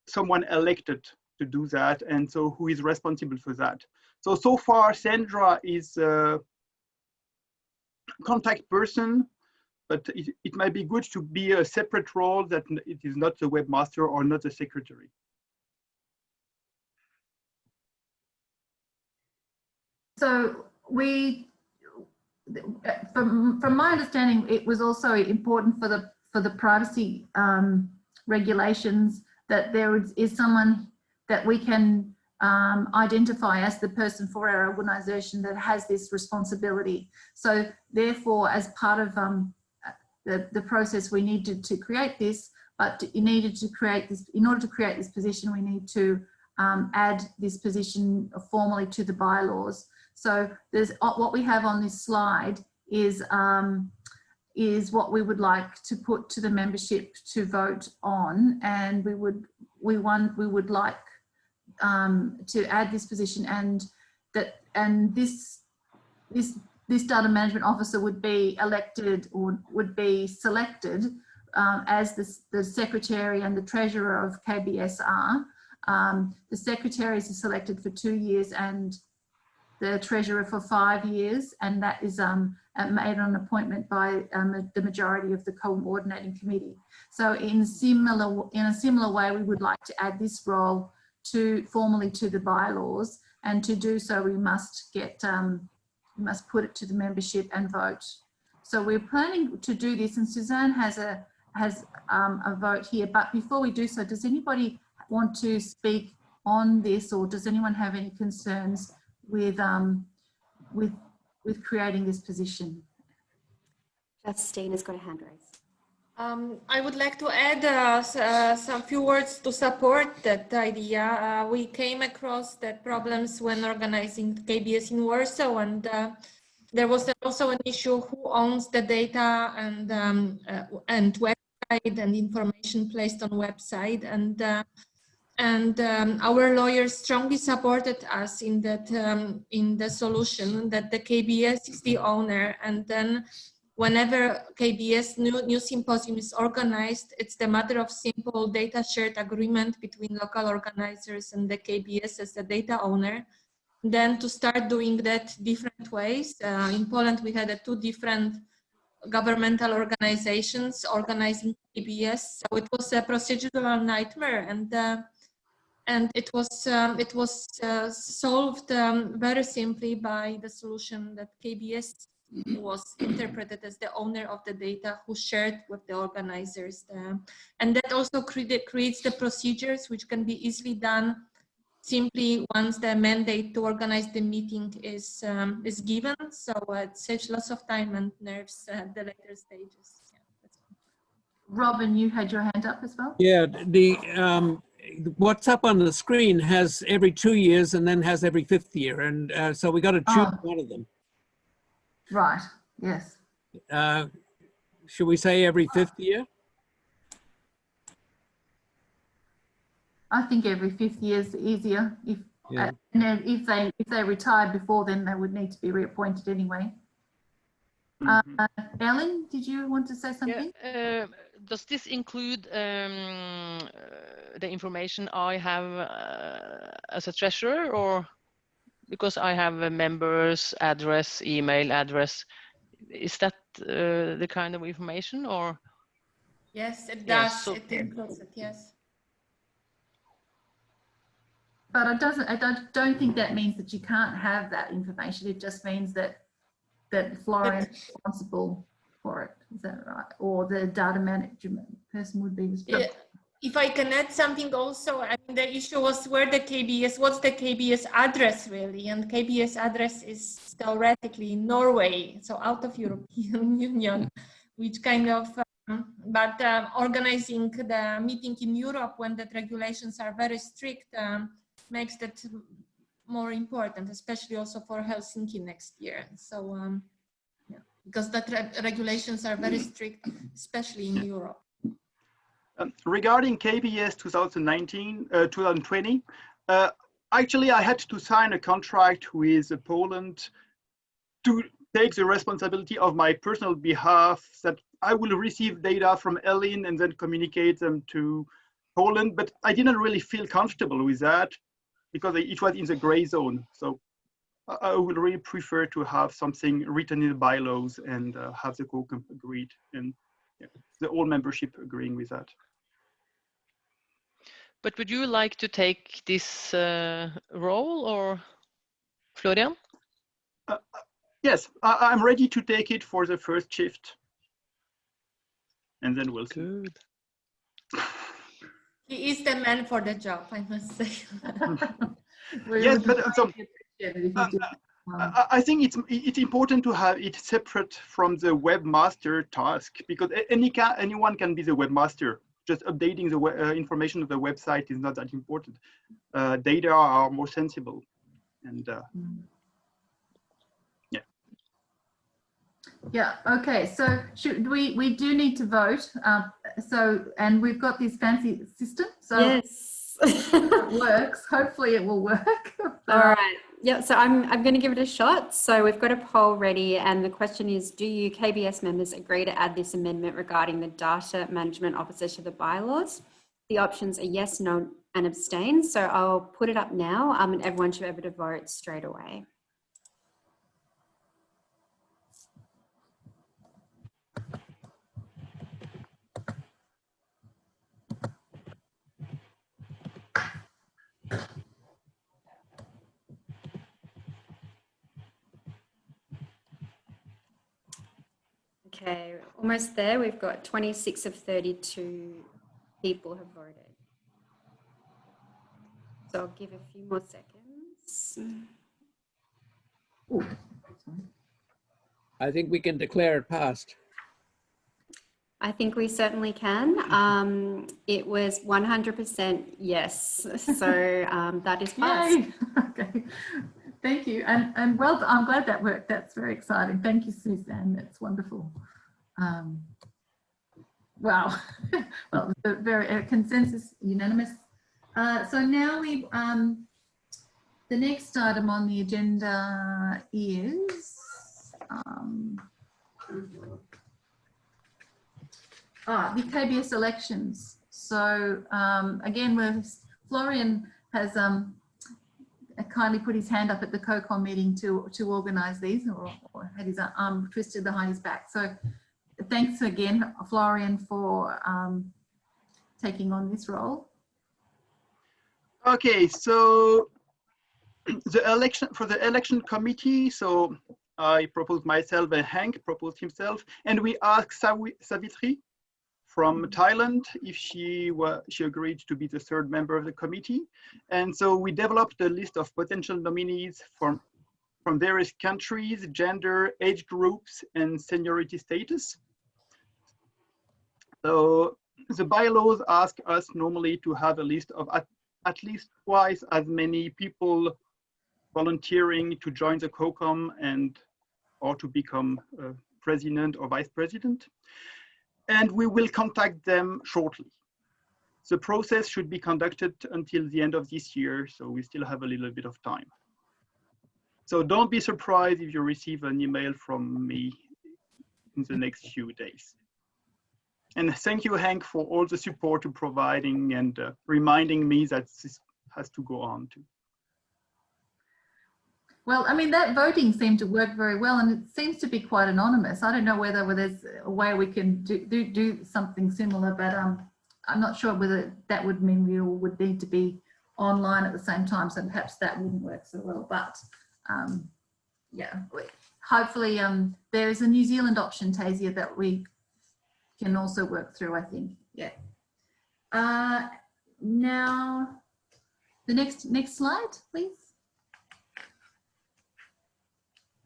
someone elected to do that, and so who is responsible for that. So far Sandra is a contact person, but it might be good to be a separate role, that it is not the webmaster or not the secretary. So from my understanding, it was also important for the privacy regulations that there is someone that we can identify as the person for our organisation that has this responsibility. So therefore, as part of the process, we needed to create this, but in order to create this position, we need to add this position formally to the bylaws. So there's what we have on this slide is what we would like to put to the membership to vote on, and we would like to add this position, and this data management officer would be elected or would be selected as the secretary and the treasurer of KBS are. The secretaries are selected for 2 years and the treasurer for 5 years, and that is made on appointment by the majority of the coordinating committee. So in a similar way, we would like to add this role formally to the bylaws, and to do so we must put it to the membership and vote. So we're planning to do this, and Suzanne has a vote here. But before we do so, does anybody want to speak on this, or does anyone have any concerns with creating this position? Justina's got a hand raised. I would like to add some few words to support that idea. We came across the problems when organizing KBS in Warsaw, and there was also an issue who owns the data and website and information placed on website, and our lawyers strongly supported us in that in the solution that the KBS is the owner, and then whenever KBS new symposium is organized, it's the matter of simple data shared agreement between local organizers and the KBS as the data owner. Then to start doing that different ways. In Poland, we had 2 different governmental organizations organizing KBS. So it was a procedural nightmare, and it was solved very simply by the solution that KBS was interpreted as the owner of the data who shared with the organizers. And that also creates the procedures which can be easily done simply once the mandate to organize the meeting is given. So it saves lots of time and nerves at the later stages. Yeah, Robin, you had your hand up as well? Yeah, what's up on the screen has every 2 years and then has every 5th year. And so we got to choose one of them. Right, yes. Should we say every 5th year? I think every 5th year is easier. Yeah. And if they retire before then, they would need to be reappointed anyway. Ellen, did you want to say something? Yeah, does this include the information I have as a treasurer, or because I have a member's address, email address? Is that the kind of information, or? Yes, it does. Yes, so, it includes it. Yes. But I don't think that means that you can't have that information. It just means that Florian is responsible for it. Is that right? Or the data management person would be responsible. If I can add something also, I mean, the issue was where the KBS, what's the KBS address really? And KBS address is theoretically Norway, so out of European Union, which kind of, organizing the meeting in Europe when the regulations are very strict makes that more important, especially also for Helsinki next year. So, yeah, because the regulations are very strict, especially in Europe. Regarding KBS 2020, actually I had to sign a contract with Poland to take the responsibility of my personal behalf that I will receive data from Ellen and then communicate them to Poland, but I didn't really feel comfortable with that because it was in the gray zone. So I would really prefer to have something written in the bylaws and have the COCOM agreed and the whole membership agreeing with that. But would you like to take this role, or Florian? Yes, I'm ready to take it for the first shift. And then we'll see. Good. He is the man for the job, I must say. Yes, but I think it's important to have it separate from the webmaster task, because anyone can be the webmaster. Just updating the information of the website is not that important. Data are more sensible, and yeah. Yeah. Okay. So we do need to vote. And we've got this fancy system. So yes, it works. Hopefully, it will work. All right. Yeah, so I'm going to give it a shot. So we've got a poll ready, and the question is, do you KBS members agree to add this amendment regarding the data management officer to the bylaws? The options are yes, no, and abstain. So I'll put it up now, and everyone should be able to vote straight away. Okay, almost there. We've got 26 of 32 people have voted. So I'll give a few more seconds. Ooh. I think we can declare it passed. I think we certainly can. It was 100% yes. So that is passed. Yay. Okay. Thank you. And well, I'm glad that worked. That's very exciting. Thank you, Suzanne. That's wonderful. Wow. Well, very consensus, unanimous. So now the next item on the agenda is the KBS elections. So again, Florian has kindly put his hand up at the COCOM meeting to organise these, or had his arm twisted behind his back. So thanks again, Florian, for taking on this role. Okay, so the election committee, so I proposed myself and Hank proposed himself, and we asked Savitri from Thailand if she agreed to be the third member of the committee. And so we developed a list of potential nominees from various countries, gender, age groups, and seniority status. So the bylaws ask us normally to have a list of at least twice as many people volunteering to join the COCOM or to become president or vice president. And we will contact them shortly. The process should be conducted until the end of this year, so we still have a little bit of time. So don't be surprised if you receive an email from me in the next few days. And thank you, Hank, for all the support you're providing and reminding me that this has to go on too. Well, I mean, that voting seemed to work very well, and it seems to be quite anonymous. I don't know whether there's a way we can do something similar, but I'm not sure whether that would mean we all would need to be online at the same time, so perhaps that wouldn't work so well. But yeah, hopefully there is a New Zealand option, Tasia, that we can also work through, I think. Yeah. Now, the next slide, please.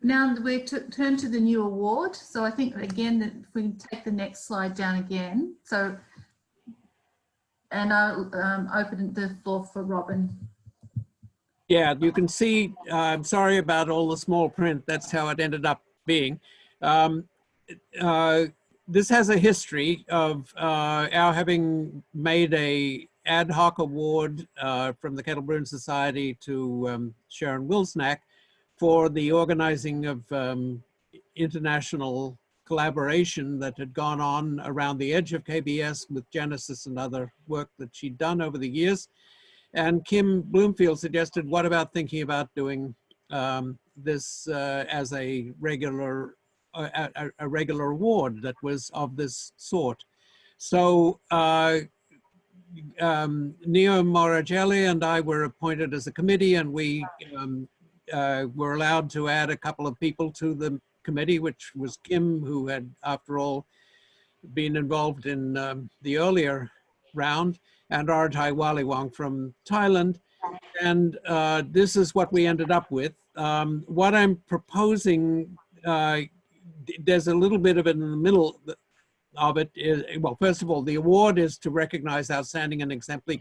Now we turn to the new award. So I think, again, if we can take the next slide down again. So, and I'll open the floor for Robin. Yeah, you can see, I'm sorry about all the small print. That's how it ended up being. This has a history of our having made a ad hoc award from the Kettle Brewing Society to Sharon Wilsnack for the organizing of international collaboration that had gone on around the edge of KBS with Genesis and other work that she'd done over the years. And Kim Bloomfield suggested, what about thinking about doing this as a regular award that was of this sort. So Neo Morageli and I were appointed as a committee, and we were allowed to add a couple of people to the committee, which was Kim, who had, after all, been involved in the earlier round, and Aratai Waliwang from Thailand. And this is what we ended up with. What I'm proposing, there's a little bit of it in the middle of it. Well, first of all, the award is to recognize outstanding and exemplary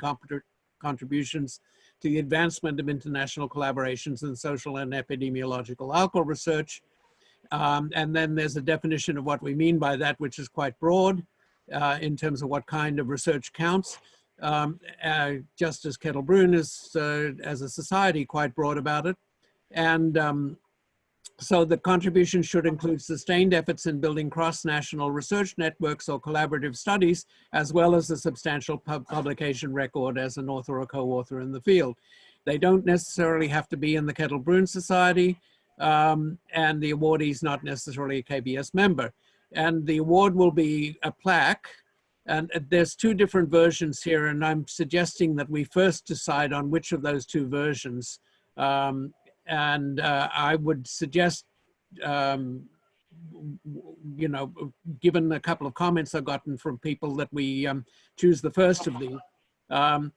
contributions to the advancement of international collaborations in social and epidemiological alcohol research. And then there's a definition of what we mean by that, which is quite broad in terms of what kind of research counts. Just as Kettle Brewing is, as a society, quite broad about it. And so the contribution should include sustained efforts in building cross-national research networks or collaborative studies, as well as a substantial publication record as an author or co-author in the field. They don't necessarily have to be in the Kettle Brewing Society, and the awardee is not necessarily a KBS member. And the award will be a plaque. And there's two different versions here, and I'm suggesting that we first decide on which of those two versions. I would suggest, you know, given a couple of comments I've gotten from people, that we choose the first of these. No,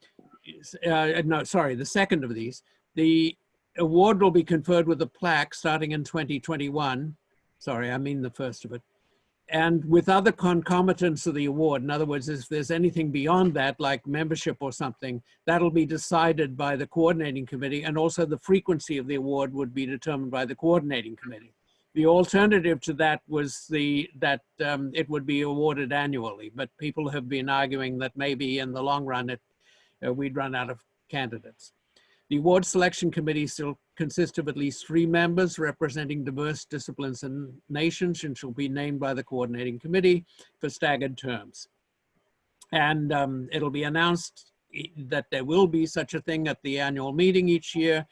sorry, the second of these. The award will be conferred with a plaque starting in 2021. Sorry, I mean the first of it. And with other concomitants of the award, in other words, if there's anything beyond that, like membership or something, that'll be decided by the coordinating committee, and also the frequency of the award would be determined by the coordinating committee. The alternative to that was that it would be awarded annually, but people have been arguing that maybe in the long run we'd run out of candidates. The award selection committee still consists of at least 3 members representing diverse disciplines and nations, and shall be named by the coordinating committee for staggered terms. And it'll be announced that there will be such a thing at the annual meeting each year,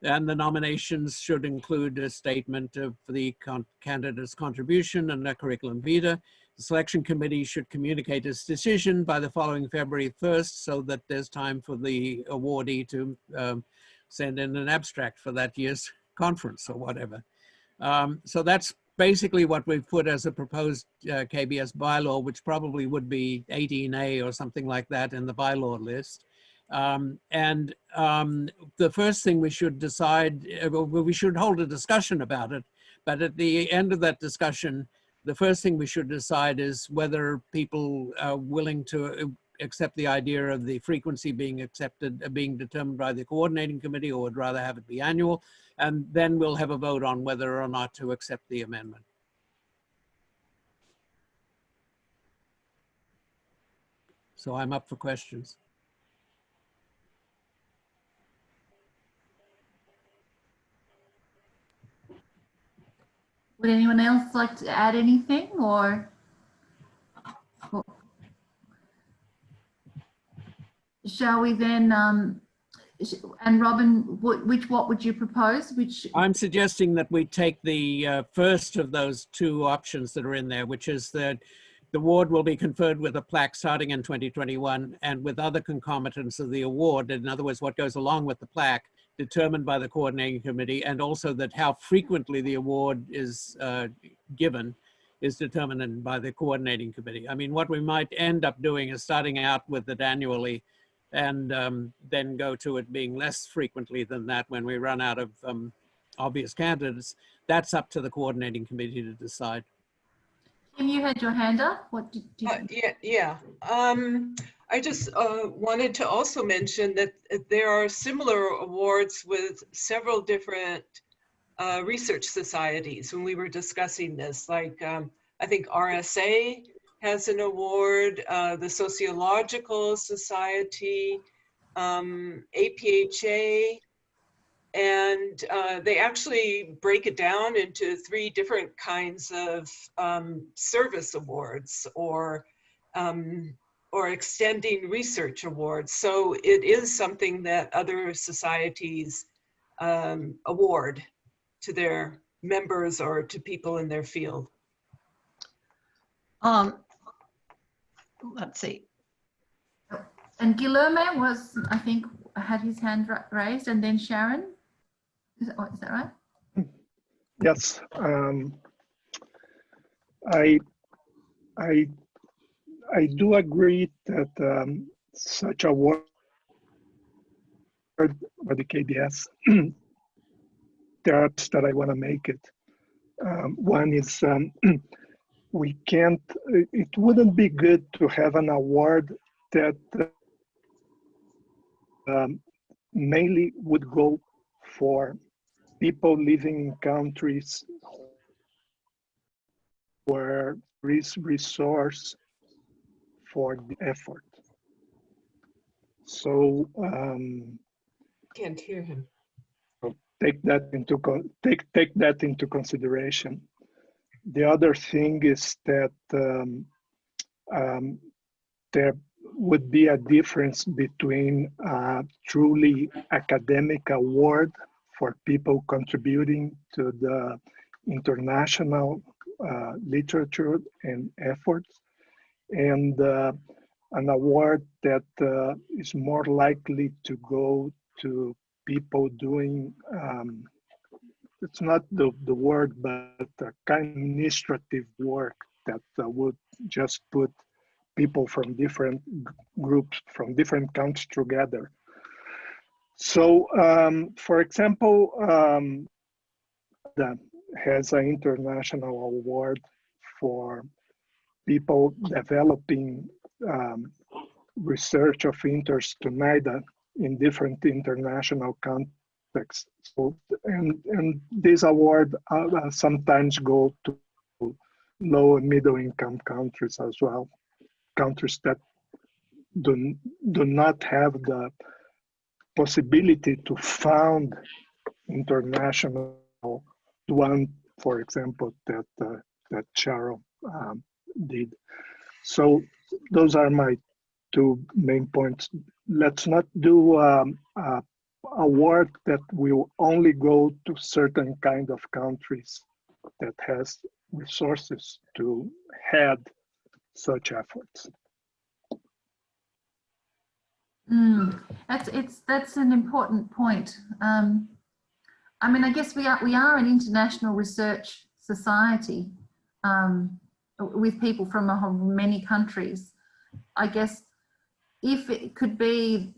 and the nominations should include a statement of the candidate's contribution and a curriculum vitae. The selection committee should communicate its decision by the following February 1st, so that there's time for the awardee to send in an abstract for that year's conference or whatever. So that's basically what we've put as a proposed KBS bylaw, which probably would be 18A or something like that in the bylaw list. The first thing we should decide, we should hold a discussion about it, but at the end of that discussion, the first thing we should decide is whether people are willing to accept the idea of the frequency being determined by the coordinating committee, or would rather have it be annual. And then we'll have a vote on whether or not to accept the amendment. So I'm up for questions. Would anyone else like to add anything, or shall we then, and Robin, what would you propose? I'm suggesting that we take the first of those two options that are in there, which is that the award will be conferred with a plaque starting in 2021 and with other concomitants of the award. In other words, what goes along with the plaque determined by the coordinating committee, and also that how frequently the award is given is determined by the coordinating committee. I mean, what we might end up doing is starting out with it annually and then go to it being less frequently than that when we run out of obvious candidates. That's up to the coordinating committee to decide. Kim, you had your hand up. What did you? Yeah. I just wanted to also mention that there are similar awards with several different research societies when we were discussing this. Like, I think RSA has an award, the Sociological Society, APHA, and they actually break it down into 3 different kinds of service awards or extending research awards. So it is something that other societies award to their members or to people in their field. Let's see. And Guilherme was, I think, had his hand raised, and then Sharon. Is that right? Yes. I do agree that such a award by the KBS, there are that I want to make it. One is we can't, it wouldn't be good to have an award that mainly would go for people living in countries where there is resource for the effort. So can't hear him. Take that into consideration. The other thing is that there would be a difference between a truly academic award for people contributing to the international literature and efforts, and an award that is more likely to go to people doing, it's not the word, but a kind of administrative work that would just put people from different groups, from different countries together. So, for example, that has an international award for people developing research of interest to NIDA in different international contexts. So, and this award sometimes go to low and middle income countries as well, countries that do not have the possibility to found international one, for example, that Cheryl did. So those are my 2 main points. Let's not do a award that will only go to certain kind of countries that has resources to head such efforts. That's an important point. I mean, I guess we are an international research society with people from many countries. I guess if it could be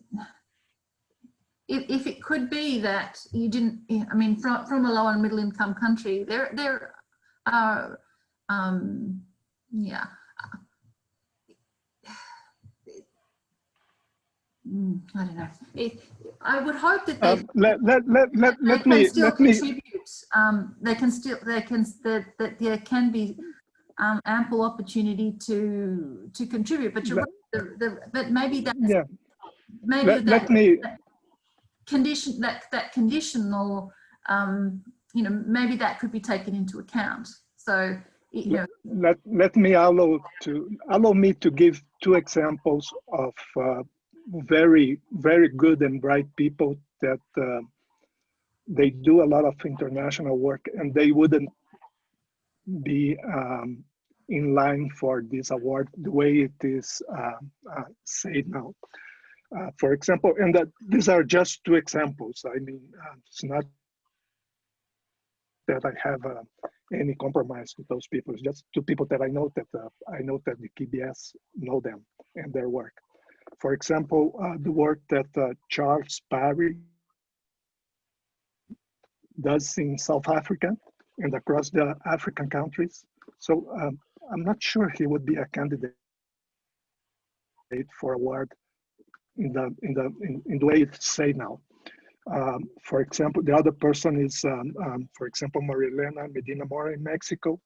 that you didn't, I mean, from a low and middle income country, there are yeah. I don't know. I would hope that they still contribute. That there can be ample opportunity to contribute. But you're right, but maybe that's maybe that conditional you know, maybe that could be taken into account. So, you know, allow me to give two examples of very good and bright people that they do a lot of international work, and they wouldn't be in line for this award the way it is said now. For example, and these are just two examples. I mean, it's not that I have any compromise with those people. It's just two people that I know that the KBS know them and their work. For example, the work that Charles Parry does in South Africa and across the African countries. So I'm not sure he would be a candidate for award in the way it's said now. For example, the other person is, for example, Marilena Medina Mora in Mexico,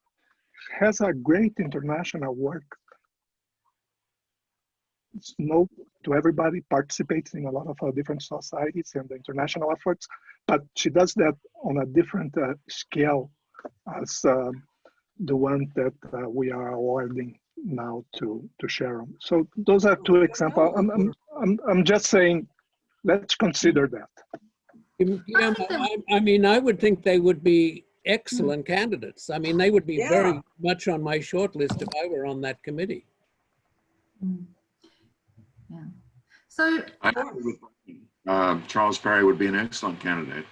has a great international work. It's known to everybody, participates in a lot of different societies and international efforts, but she does that on a different scale as the one that we are awarding now to Sharon. So those are two examples. I'm just saying, let's consider that. Yeah, I mean, I would think they would be excellent candidates. I mean, they would be very much on my short list if I were on that committee. Yeah. So Charles Parry would be an excellent candidate.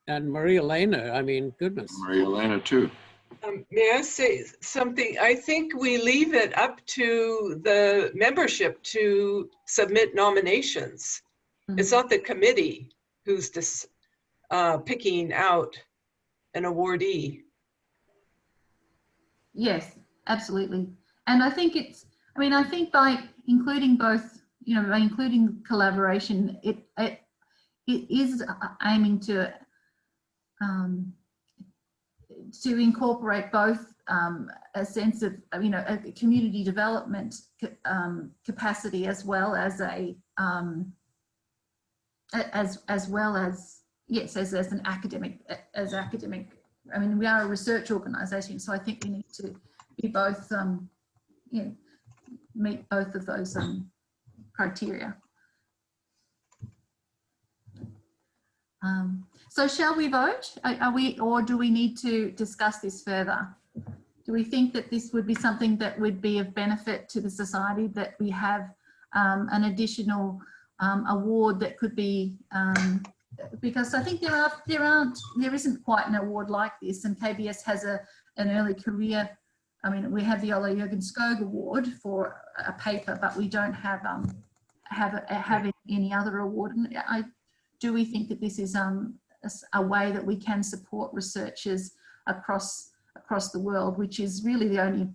And Maria Elena, I mean, goodness. Maria Elena too. May I say something? I think we leave it up to the membership to submit nominations. It's not the committee who's picking out an awardee. Yes, absolutely. And I think it's, I mean, I think by including both, you know, by including collaboration, it is aiming to incorporate both a sense of, you know, a community development capacity as well as a as well as, yes, as an academic, I mean, we are a research organisation, so I think we need to be both, you know, meet both of those criteria. So shall we vote? Are we, or do we need to discuss this further? Do we think that this would be something that would be of benefit to the society, that we have an additional award that could be, because I think there isn't quite an award like this, and KBS has an early career. I mean, we have the Ole Jürgen Skog Award for a paper, but we don't have any other award. And do we think that this is a way that we can support researchers across the world, which is really the only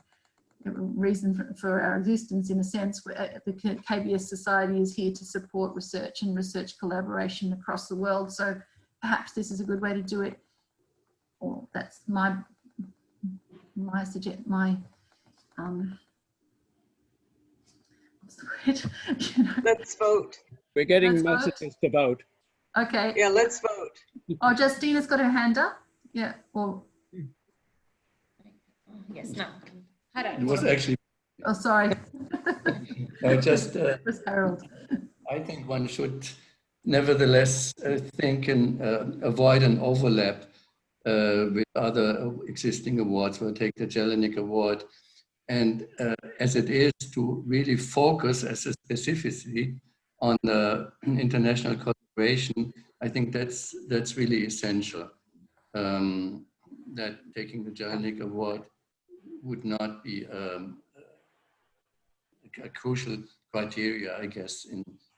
reason for our existence, in a sense? The KBS Society is here to support research and research collaboration across the world. So perhaps this is a good way to do it. Or that's my what's the word? You know. Let's vote. We're getting messages to vote. Okay. Yeah, let's vote. Oh, Justina's got her hand up. Yeah. Or yes, no. It was actually. Oh, sorry. No, just. It was Harold. I think one should nevertheless think and avoid an overlap with other existing awards. We'll take the Jelinek Award, and as it is to really focus as a specificity on international collaboration, I think that's really essential. That taking the Jelinek Award would not be a crucial criteria, I guess,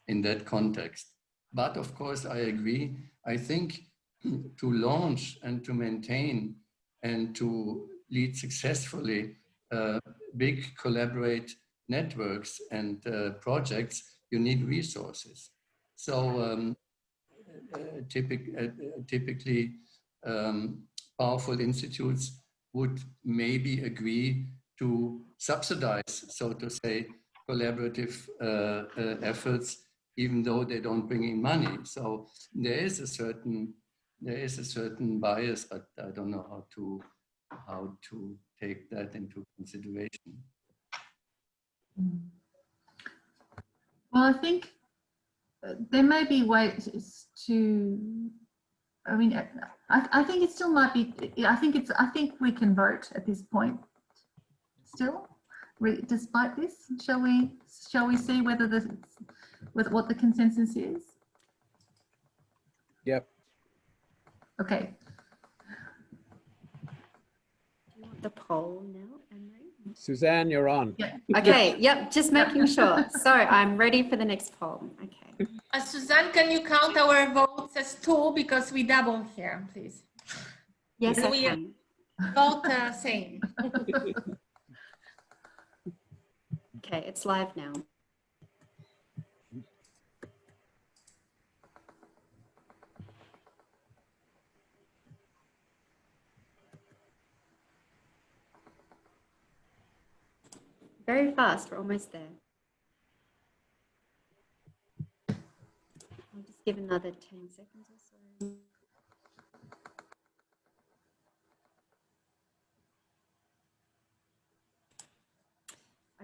in that context. But of course, I agree. I think to launch and to maintain and to lead successfully big collaborate networks and projects, you need resources. So typically powerful institutes would maybe agree to subsidize, so to say, collaborative efforts even though they don't bring in money. So there is a certain bias, but I don't know how to take that into consideration. Well, I think there may be ways to, I mean, I think it still might be, I think we can vote at this point still, despite this. Shall we see whether what the consensus is? Yep. Okay. Do you want the poll now, Anne-Marie? Suzanne, you're on. Yeah. Okay, yep, just making sure. So I'm ready for the next poll. Okay. Suzanne, can you count our votes as 2 because we double here, please? Yes, And I we can. vote same. Okay, it's live now. Very fast, we're almost there. I'll just give another 10 seconds or so.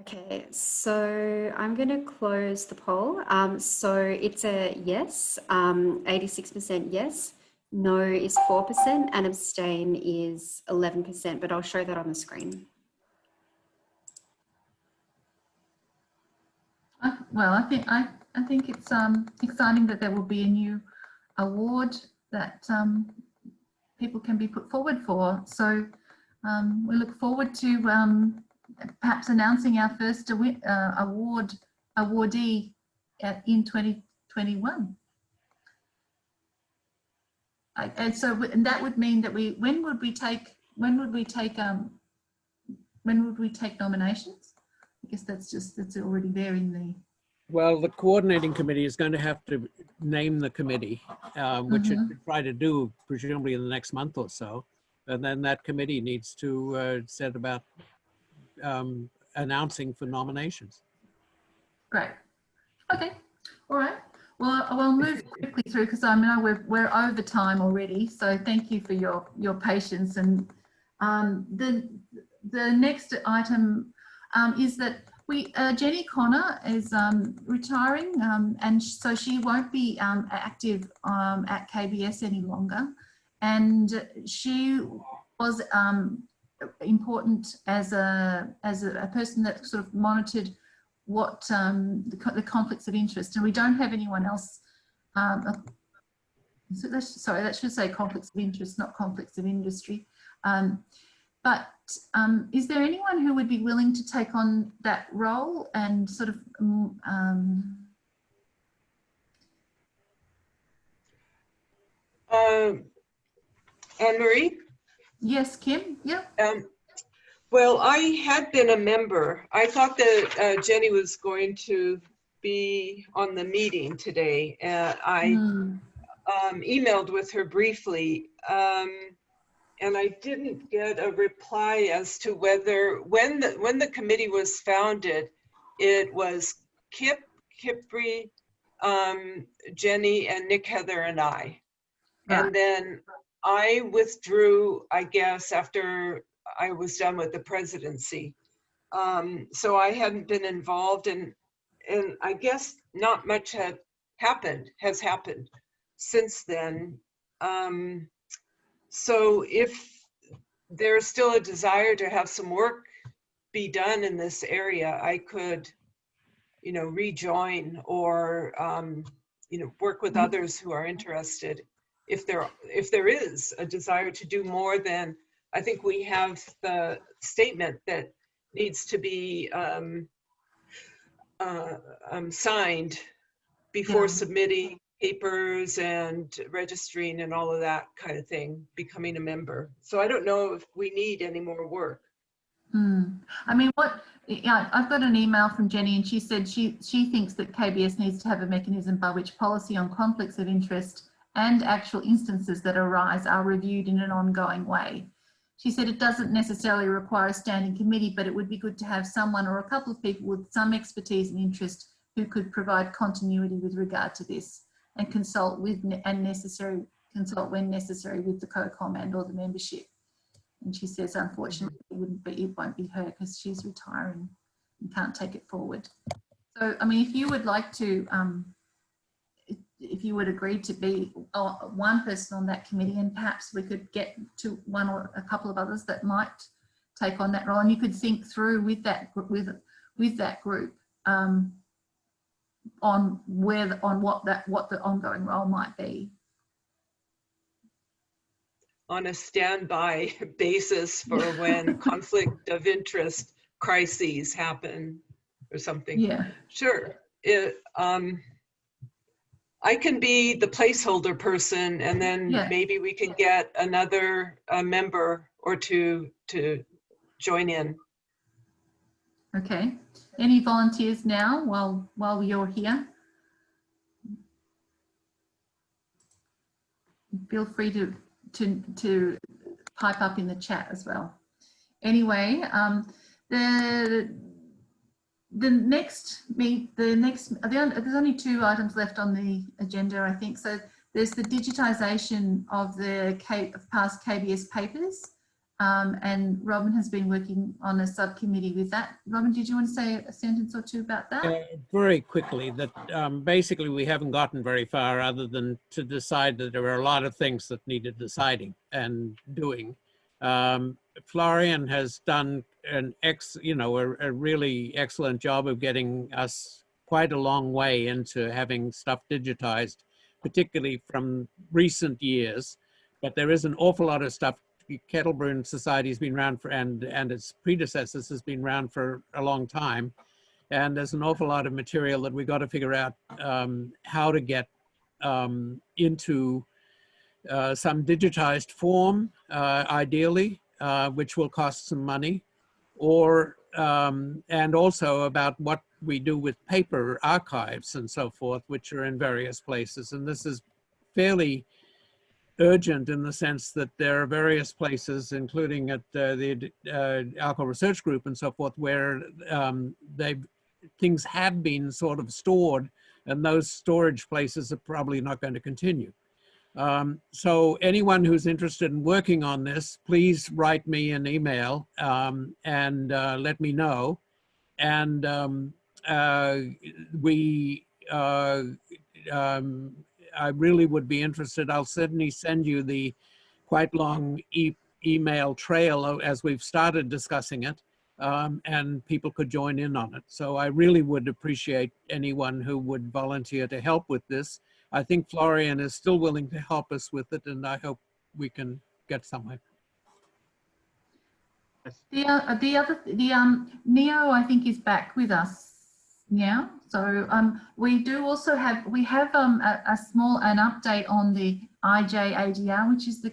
Okay, so I'm going to close the poll. So it's a yes, 86% yes, no is 4%, and abstain is 11%, but I'll show that on the screen. Well, I think it's exciting that there will be a new award that people can be put forward for. So we look forward to perhaps announcing our first awardee in 2021. And so that would mean that when would we take nominations? I guess that's already there in the. Well, the coordinating committee is going to have to name the committee, which it could try to do presumably in the next month or so. And then that committee needs to set about announcing for nominations. Great. Okay. All right. Well, I'll move quickly through because I know we're over time already. So thank you for your patience. And the next item is that Jenny Connor is retiring, and so she won't be active at KBS any longer. And she was important as a person that sort of monitored what the conflicts of interest, and we don't have anyone else. Sorry, that should say conflicts of interest, not conflicts of industry. But is there anyone who would be willing to take on that role and sort of Anne-Marie? Yes, Kim? Yeah. Well, I had been a member. I thought that Jenny was going to be on the meeting today. I emailed with her briefly, and I didn't get a reply as to whether, when the committee was founded, it was Kip, Kipri, Jenny, and Nick, Heather, and I. Right. And then I withdrew, I guess, after I was done with the presidency. So I hadn't been involved, and I guess not much has happened since then. So if there's still a desire to have some work be done in this area, I could, rejoin or, work with others who are interested. If there is a desire to do more than, I think we have the statement that needs to be signed before submitting papers and registering and all of that kind of thing, becoming a member. So I don't know if we need any more work. I mean, I've got an email from Jenny, and she said she thinks that KBS needs to have a mechanism by which policy on conflicts of interest and actual instances that arise are reviewed in an ongoing way. She said it doesn't necessarily require a standing committee, but it would be good to have someone or a couple of people with some expertise and interest who could provide continuity with regard to this and consult with consult when necessary with the COCOM and or the membership. And she says, unfortunately, it won't be her because she's retiring and can't take it forward. So, I mean, if you would like to, if you would agree to be one person on that committee, and perhaps we could get to one or a couple of others that might take on that role, and you could think through with that group on what the ongoing role might be. On a standby basis for when conflict of interest crises happen or something. Yeah. Sure. I can be the placeholder person, and then maybe we can get another member or two to join in. Okay. Any volunteers now while you're here? Feel free to pipe up in the chat as well. Anyway, there's only 2 items left on the agenda, I think. So there's the digitisation of the past KBS papers, and Robin has been working on a subcommittee with that. Robin, did you want to say a sentence or two about that? Very quickly, that basically we haven't gotten very far other than to decide that there are a lot of things that needed deciding and doing. Florian has done a really excellent job of getting us quite a long way into having stuff digitized, particularly from recent years. But there is an awful lot of stuff. Kettlebrune Society has been around for, and its predecessors has been around for a long time. And there's an awful lot of material that we got to figure out how to get into some digitized form, ideally, which will cost some money, or and also about what we do with paper archives and so forth, which are in various places. And this is fairly urgent in the sense that there are various places, including at the Alcohol Research Group and so forth, where things have been sort of stored, and those storage places are probably not going to continue. So anyone who's interested in working on this, please write me an email and let me know. And I really would be interested. I'll certainly send you the quite long email trail as we've started discussing it, and people could join in on it. So I really would appreciate anyone who would volunteer to help with this. I think Florian is still willing to help us with it, and I hope we can get somewhere. Neo, I think, is back with us now. So we have an update on the IJADR, which is the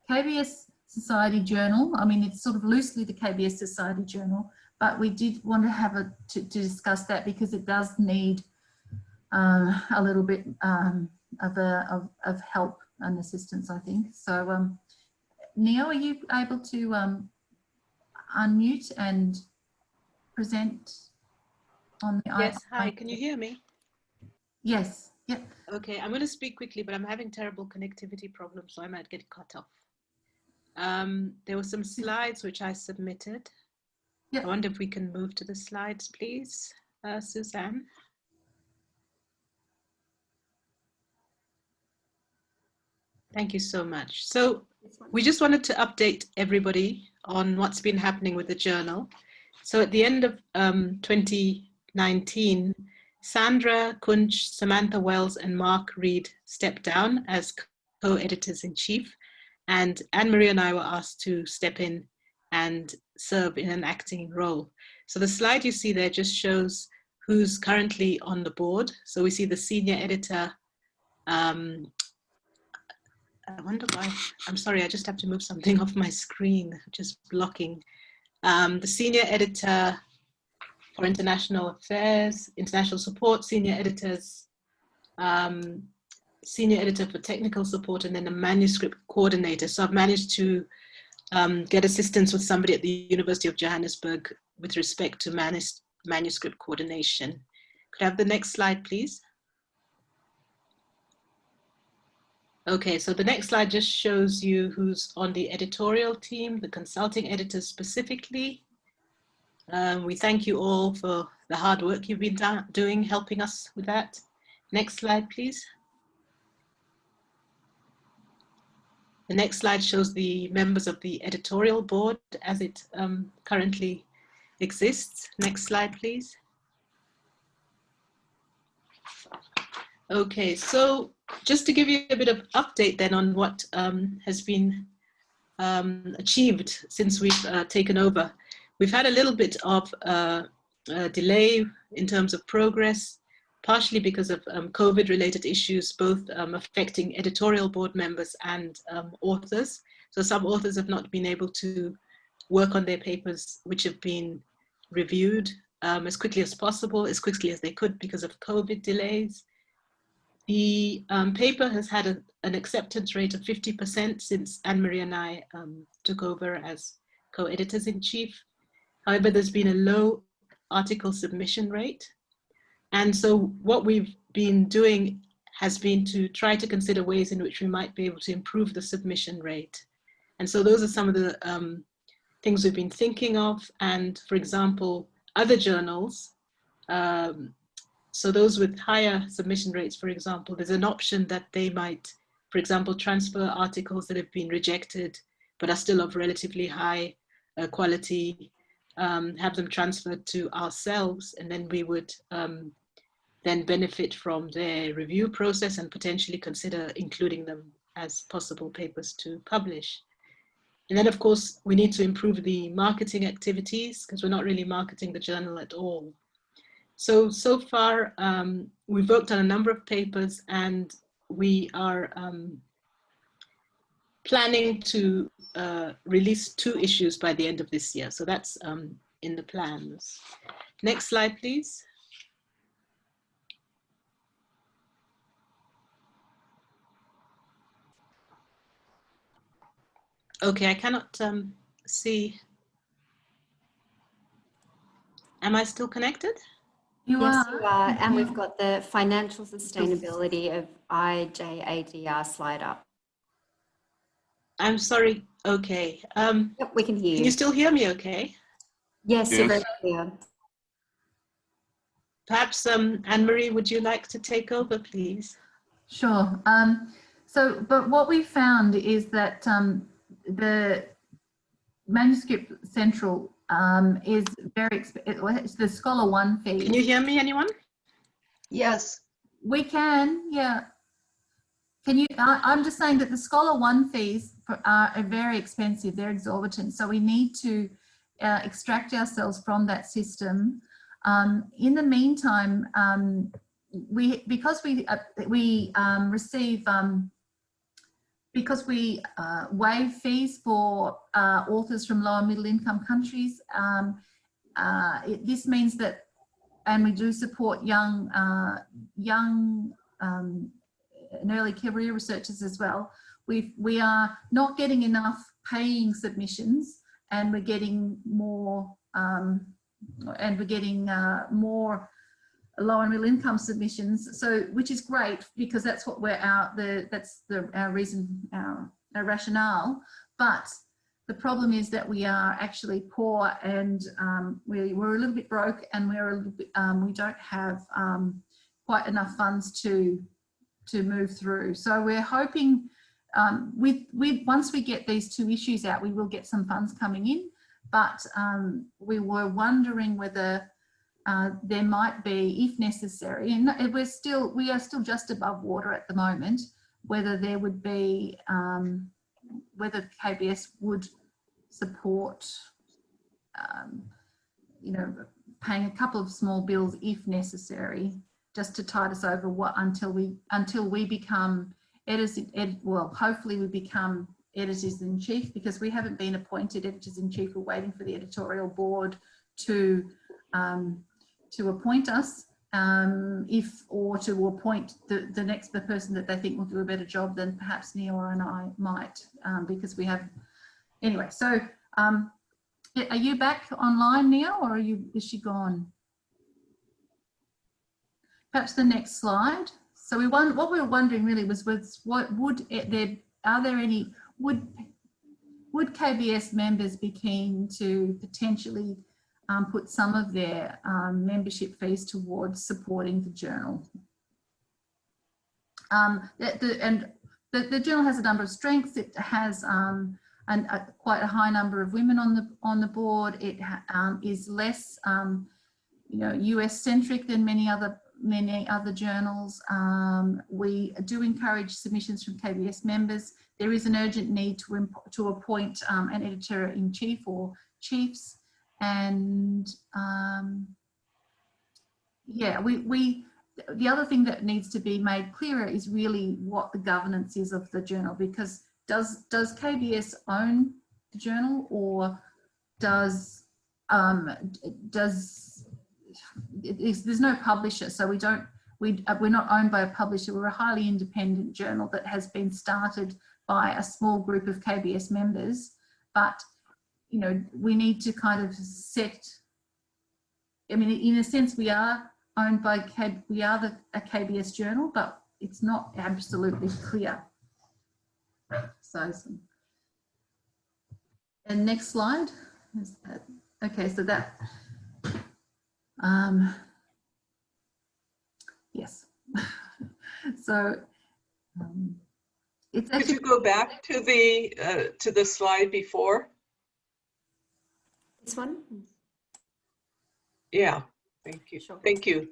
KBS Society Journal. I mean, it's sort of loosely the KBS Society Journal, but we did want to have to discuss that because it does need a little bit of help and assistance, I think. So Neo, are you able to unmute and present on the Yes, hi, can you hear me? Yes, yep. Okay, I'm going to speak quickly, but I'm having terrible connectivity problems, so I might get cut off. There were some slides which I submitted. Yep. I wonder if we can move to the slides, please, Suzanne. Thank you so much. So we just wanted to update everybody on what's been happening with the journal. So at the end of 2019, Sandra Kunch, Samantha Wells, and Mark Reed stepped down as co-editors-in-chief, and Anne-Marie and I were asked to step in and serve in an acting role. So the slide you see there just shows who's currently on the board. So we see the senior editor. I wonder why, I'm sorry, I just have to move something off my screen, just blocking. The senior editor for international affairs, international support, senior editors, senior editor for technical support, and then a manuscript coordinator. So I've managed to get assistance with somebody at the University of Johannesburg with respect to manuscript coordination. Could I have the next slide, please? Okay, so the next slide just shows you who's on the editorial team, the consulting editors specifically. We thank you all for the hard work you've been doing, helping us with that. Next slide, please. The next slide shows the members of the editorial board as it currently exists. Next slide, please. Okay, so just to give you a bit of update then on what has been achieved since we've taken over. We've had a little bit of delay in terms of progress, partially because of COVID-related issues, both affecting editorial board members and authors. So some authors have not been able to work on their papers, which have been reviewed as quickly as possible, as quickly as they could because of COVID delays. The paper has had an acceptance rate of 50% since Anne-Marie and I took over as co-editors-in-chief. However, there's been a low article submission rate. And so what we've been doing has been to try to consider ways in which we might be able to improve the submission rate. And so those are some of the things we've been thinking of. And for example, other journals, so those with higher submission rates, for example, there's an option that they might, for example, transfer articles that have been rejected but are still of relatively high quality, have them transferred to ourselves, and then we would then benefit from their review process and potentially consider including them as possible papers to publish. And then, of course, we need to improve the marketing activities because we're not really marketing the journal at all. So far, we've worked on a number of papers and we are planning to release 2 issues by the end of this year. So that's in the plans. Next slide, please. Okay, I cannot see. Am I still connected? Yes, you are. And we've got the financial sustainability of IJADR slide up. I'm sorry. Okay. Yep, we can hear you. Can you still hear me okay? Yes, you're very clear. Perhaps Anne-Marie, would you like to take over, please? Sure. But what we found is that the Manuscript Central is very expensive. It's the Scholar One fee. Can you hear me, anyone? Yes. We can, yeah. Can you, I'm just saying that the Scholar One fees are very expensive. They're exorbitant. So we need to extract ourselves from that system. In the meantime, because we waive fees for authors from low and middle income countries, this means that, and we do support young and early career researchers as well. We are not getting enough paying submissions, and we're getting more more low and middle income submissions. So, which is great because that's what our reason, our rationale. But the problem is that we are actually poor, and we're a little bit broke, and we're a little bit, we don't have quite enough funds to move through. So we're hoping once we get these 2 issues out, we will get some funds coming in. But we were wondering whether there might be, if necessary, and we are still just above water at the moment, whether there would be, whether KBS would support, paying a couple of small bills if necessary, just to tide us over until we become editors. Well, hopefully we become editors-in-chief, because we haven't been appointed editors-in-chief. We're waiting for the editorial board to appoint us, or to appoint the next person that they think will do a better job than perhaps Neora and I might, because we have, anyway. So are you back online now, or is she gone? Perhaps the next slide. So what we were wondering really was what would KBS members be keen to potentially put some of their membership fees towards supporting the journal? The journal has a number of strengths. It has quite a high number of women on the board. It is less, US centric than many other journals. We do encourage submissions from KBS members. There is an urgent need to appoint an editor-in-chief or chiefs, and yeah, the other thing that needs to be made clearer is really what the governance is of the journal, because does KBS own the journal, or there's no publisher, so we're not owned by a publisher. We're a highly independent journal that has been started by a small group of KBS members, but we need to kind of in a sense we are owned by a KBS journal, but it's not absolutely clear. So, and next slide. Okay, so that, yes. So it's actually. Could you go back to the slide before? This one? Yeah, thank you. Sure. Thank you.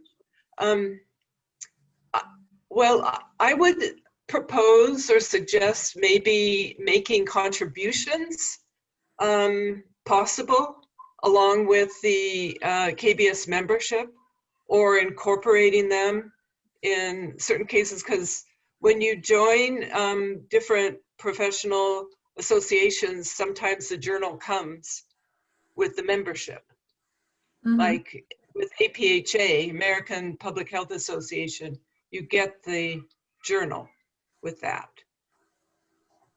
Well, I would propose or suggest maybe making contributions possible along with the KBS membership, or incorporating them in certain cases, because when you join different professional associations, sometimes the journal comes with the membership. Mm-hmm. Like with APHA, American Public Health Association, you get the journal with that.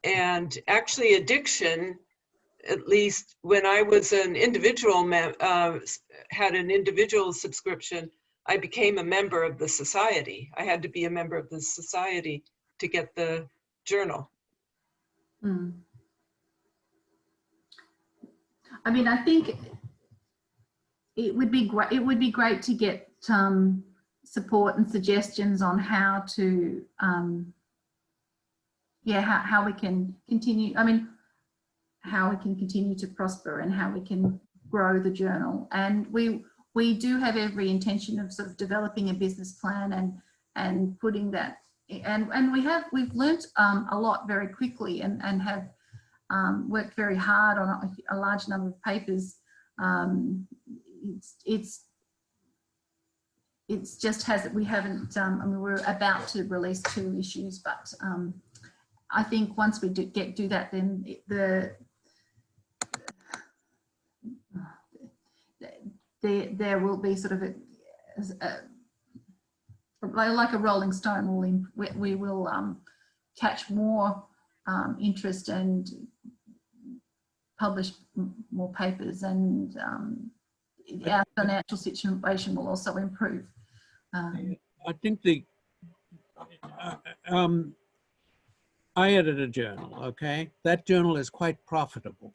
And actually addiction, at least when I was an individual, had an individual subscription, I became a member of the society. I had to be a member of the society to get the journal. Mm. I mean, I think it would be great. It would be great to get support and suggestions on how to, how we can continue. I mean, how we can continue to prosper and how we can grow the journal. And we do have every intention of sort of developing a business plan and putting that. And we've learnt a lot very quickly and have worked very hard on a large number of papers. It's just we haven't, I mean, we're about to release 2 issues, but I think once we do that, then there will be sort of like a rolling stone. We will catch more interest and publish more papers, and our financial situation will also improve. I think I edit a journal, okay? That journal is quite profitable,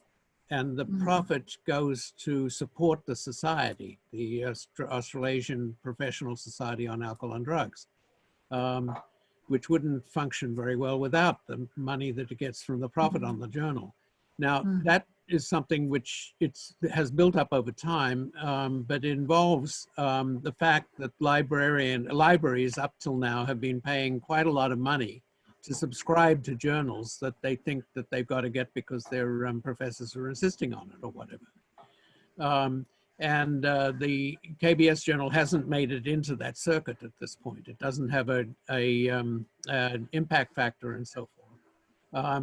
and the profit goes to support the society, the Australasian Professional Society on Alcohol and Drugs, which wouldn't function very well without the money that it gets from the profit on the journal. Now, that is something which has built up over time, but it involves the fact that libraries up till now have been paying quite a lot of money to subscribe to journals that they think that they've got to get because their professors are insisting on it or whatever. The KBS journal hasn't made it into that circuit at this point. It doesn't have an impact factor and so forth.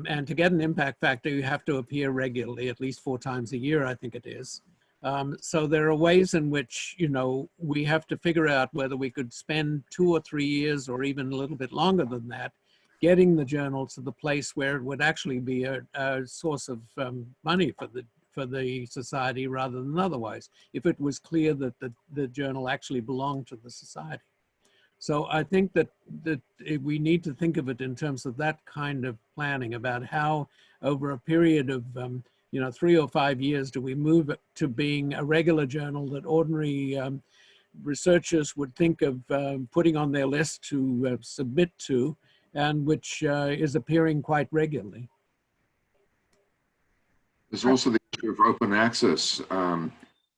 And to get an impact factor, you have to appear regularly, at least 4 times a year, I think it is. So there are ways in which, we have to figure out whether we could spend 2 or 3 years or even a little bit longer than that, getting the journal to the place where it would actually be a source of money for the society rather than otherwise, if it was clear that the journal actually belonged to the society. So I think that we need to think of it in terms of that kind of planning about how over a period of 3 or 5 years do we move it to being a regular journal that ordinary researchers would think of putting on their list to submit to, and which is appearing quite regularly. There's also the issue of open access,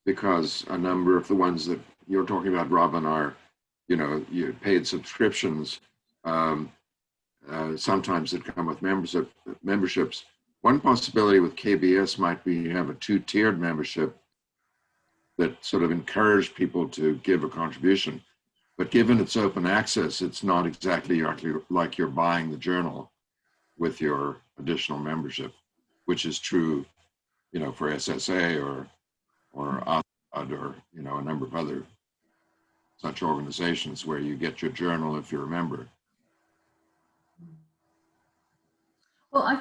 because a number of the ones that you're talking about, Robin, are, you paid subscriptions, sometimes that come with memberships. One possibility with KBS might be you have a 2-tiered membership that sort of encourage people to give a contribution. But given it's open access, it's not exactly like you're buying the journal with your additional membership, which is true, for SSA or OSCOD or, a number of other such organizations where you get your journal if you're a member. Well, I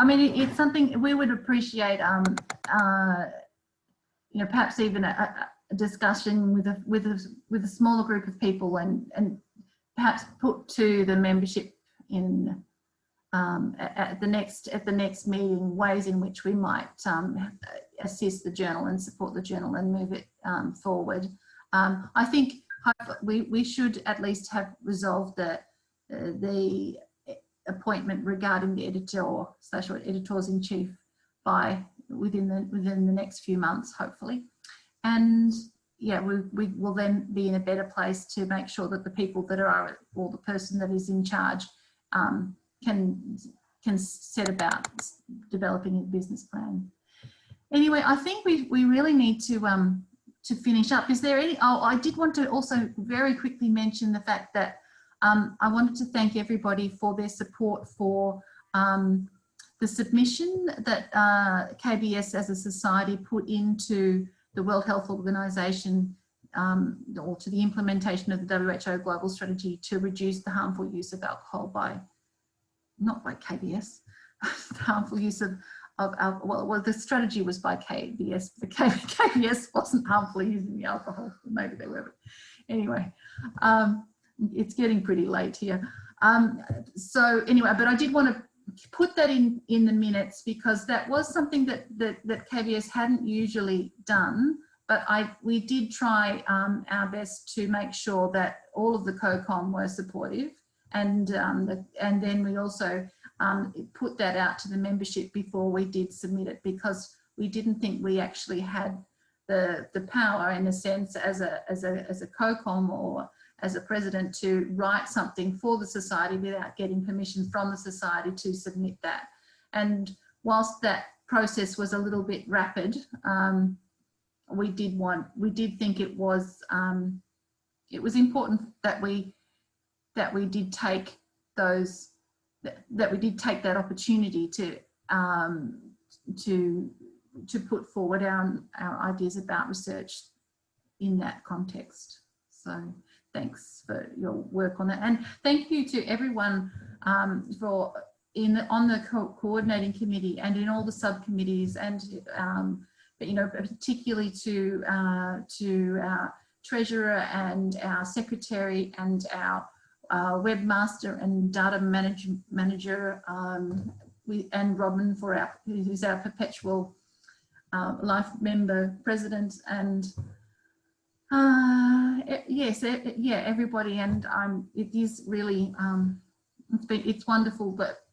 mean, it's something we would appreciate, perhaps even a discussion with a smaller group of people, and perhaps put to the membership in at the next meeting ways in which we might assist the journal and support the journal and move it forward. I think we should at least have resolved the appointment regarding the editor or special editors in chief within the next few months, hopefully. And yeah, we will then be in a better place to make sure that the people that are, or the person that is in charge can set about developing a business plan. Anyway, I think we really need to finish up. Is there any? Oh, I did want to also very quickly mention the fact that I wanted to thank everybody for their support for the submission that KBS as a society put into the World Health Organization, or to the implementation of the WHO Global Strategy to reduce the harmful use of alcohol not by KBS, the harmful use of alcohol. Well, the strategy was by KBS. The KBS wasn't harmfully using the alcohol. Maybe they were. Anyway, it's getting pretty late here. So anyway, but I did want to put that in the minutes, because that was something that KBS hadn't usually done, but we did try our best to make sure that all of the COCOM were supportive, and then we also put that out to the membership before we did submit it, because we didn't think we actually had the power, in a sense, as a COCOM or as a president, to write something for the society without getting permission from the society to submit that. And whilst that process was a little bit rapid, we did think it was important that we did take that opportunity to put forward our ideas about research in that context. So thanks for your work on that, and thank you to everyone on the coordinating committee and in all the subcommittees, and particularly to our treasurer and our secretary and our webmaster and data manager, and Robin who's our perpetual life member president, and everybody. And it is really it's wonderful, but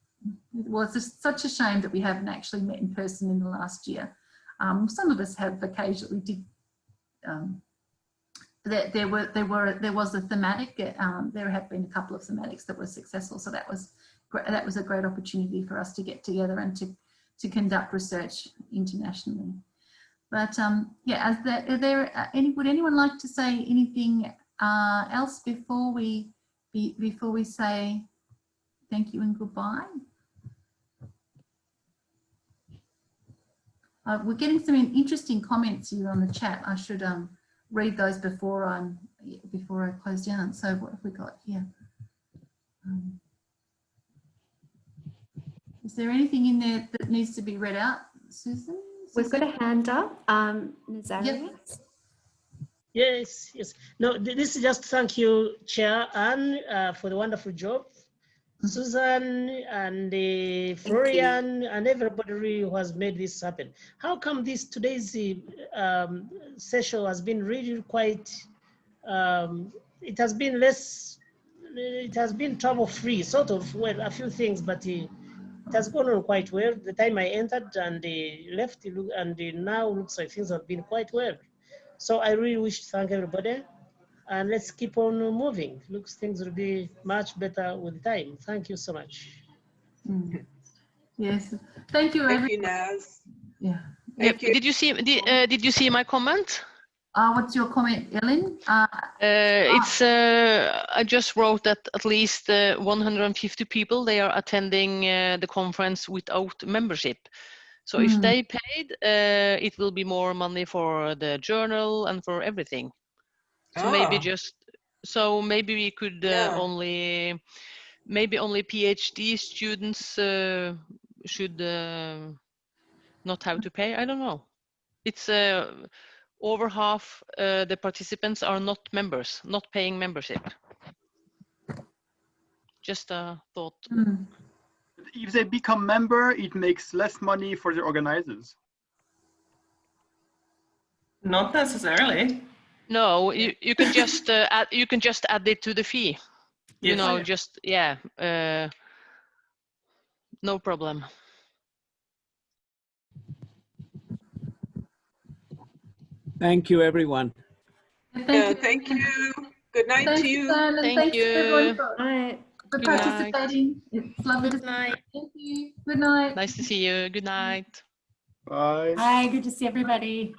it's just such a shame that we haven't actually met in person in the last year. Some of us have occasionally there was a thematic. There have been a couple of thematics that were successful, so that was a great opportunity for us to get together and to conduct research internationally. But would anyone like to say anything else before we say thank you and goodbye? We're getting some interesting comments here on the chat. I should read those before I close down. So what have we got here? Is there anything in there that needs to be read out, Susan? We've got a hand up, Nazarius. Yep. Yes, yes. No, this is just thank you, Chair Anne, for the wonderful job. Susan and Florian and everybody really who has made this happen. How come today's session has been really quite, it has been less, it has been trouble-free, sort of, well, a few things, but it has gone on quite well. The time I entered and left, and now looks like things have been quite well. So I really wish to thank everybody. And let's keep on moving. Looks things will be much better with time. Thank you so much. Yes, thank you. Thank you, Naz. Yeah. Thank you. Did you see my comment? What's your comment, Ellen? I just wrote that at least 150 people, they are attending the conference without membership. So if they paid, it will be more money for the journal and for everything. So maybe we could maybe only PhD students should not have to pay. I don't know. It's over half the participants are not members, not paying membership. Just a thought. If they become member, it makes less money for the organizers. Not necessarily. No, you can just add it to the fee. Yes. You know, just no problem. Thank you, everyone. Thank you. Good night to you. Thank you. Everyone for Good participating. It's lovely to see you. Thank you. Good night. Nice to see you. Good night. Bye. Hi, good to see everybody.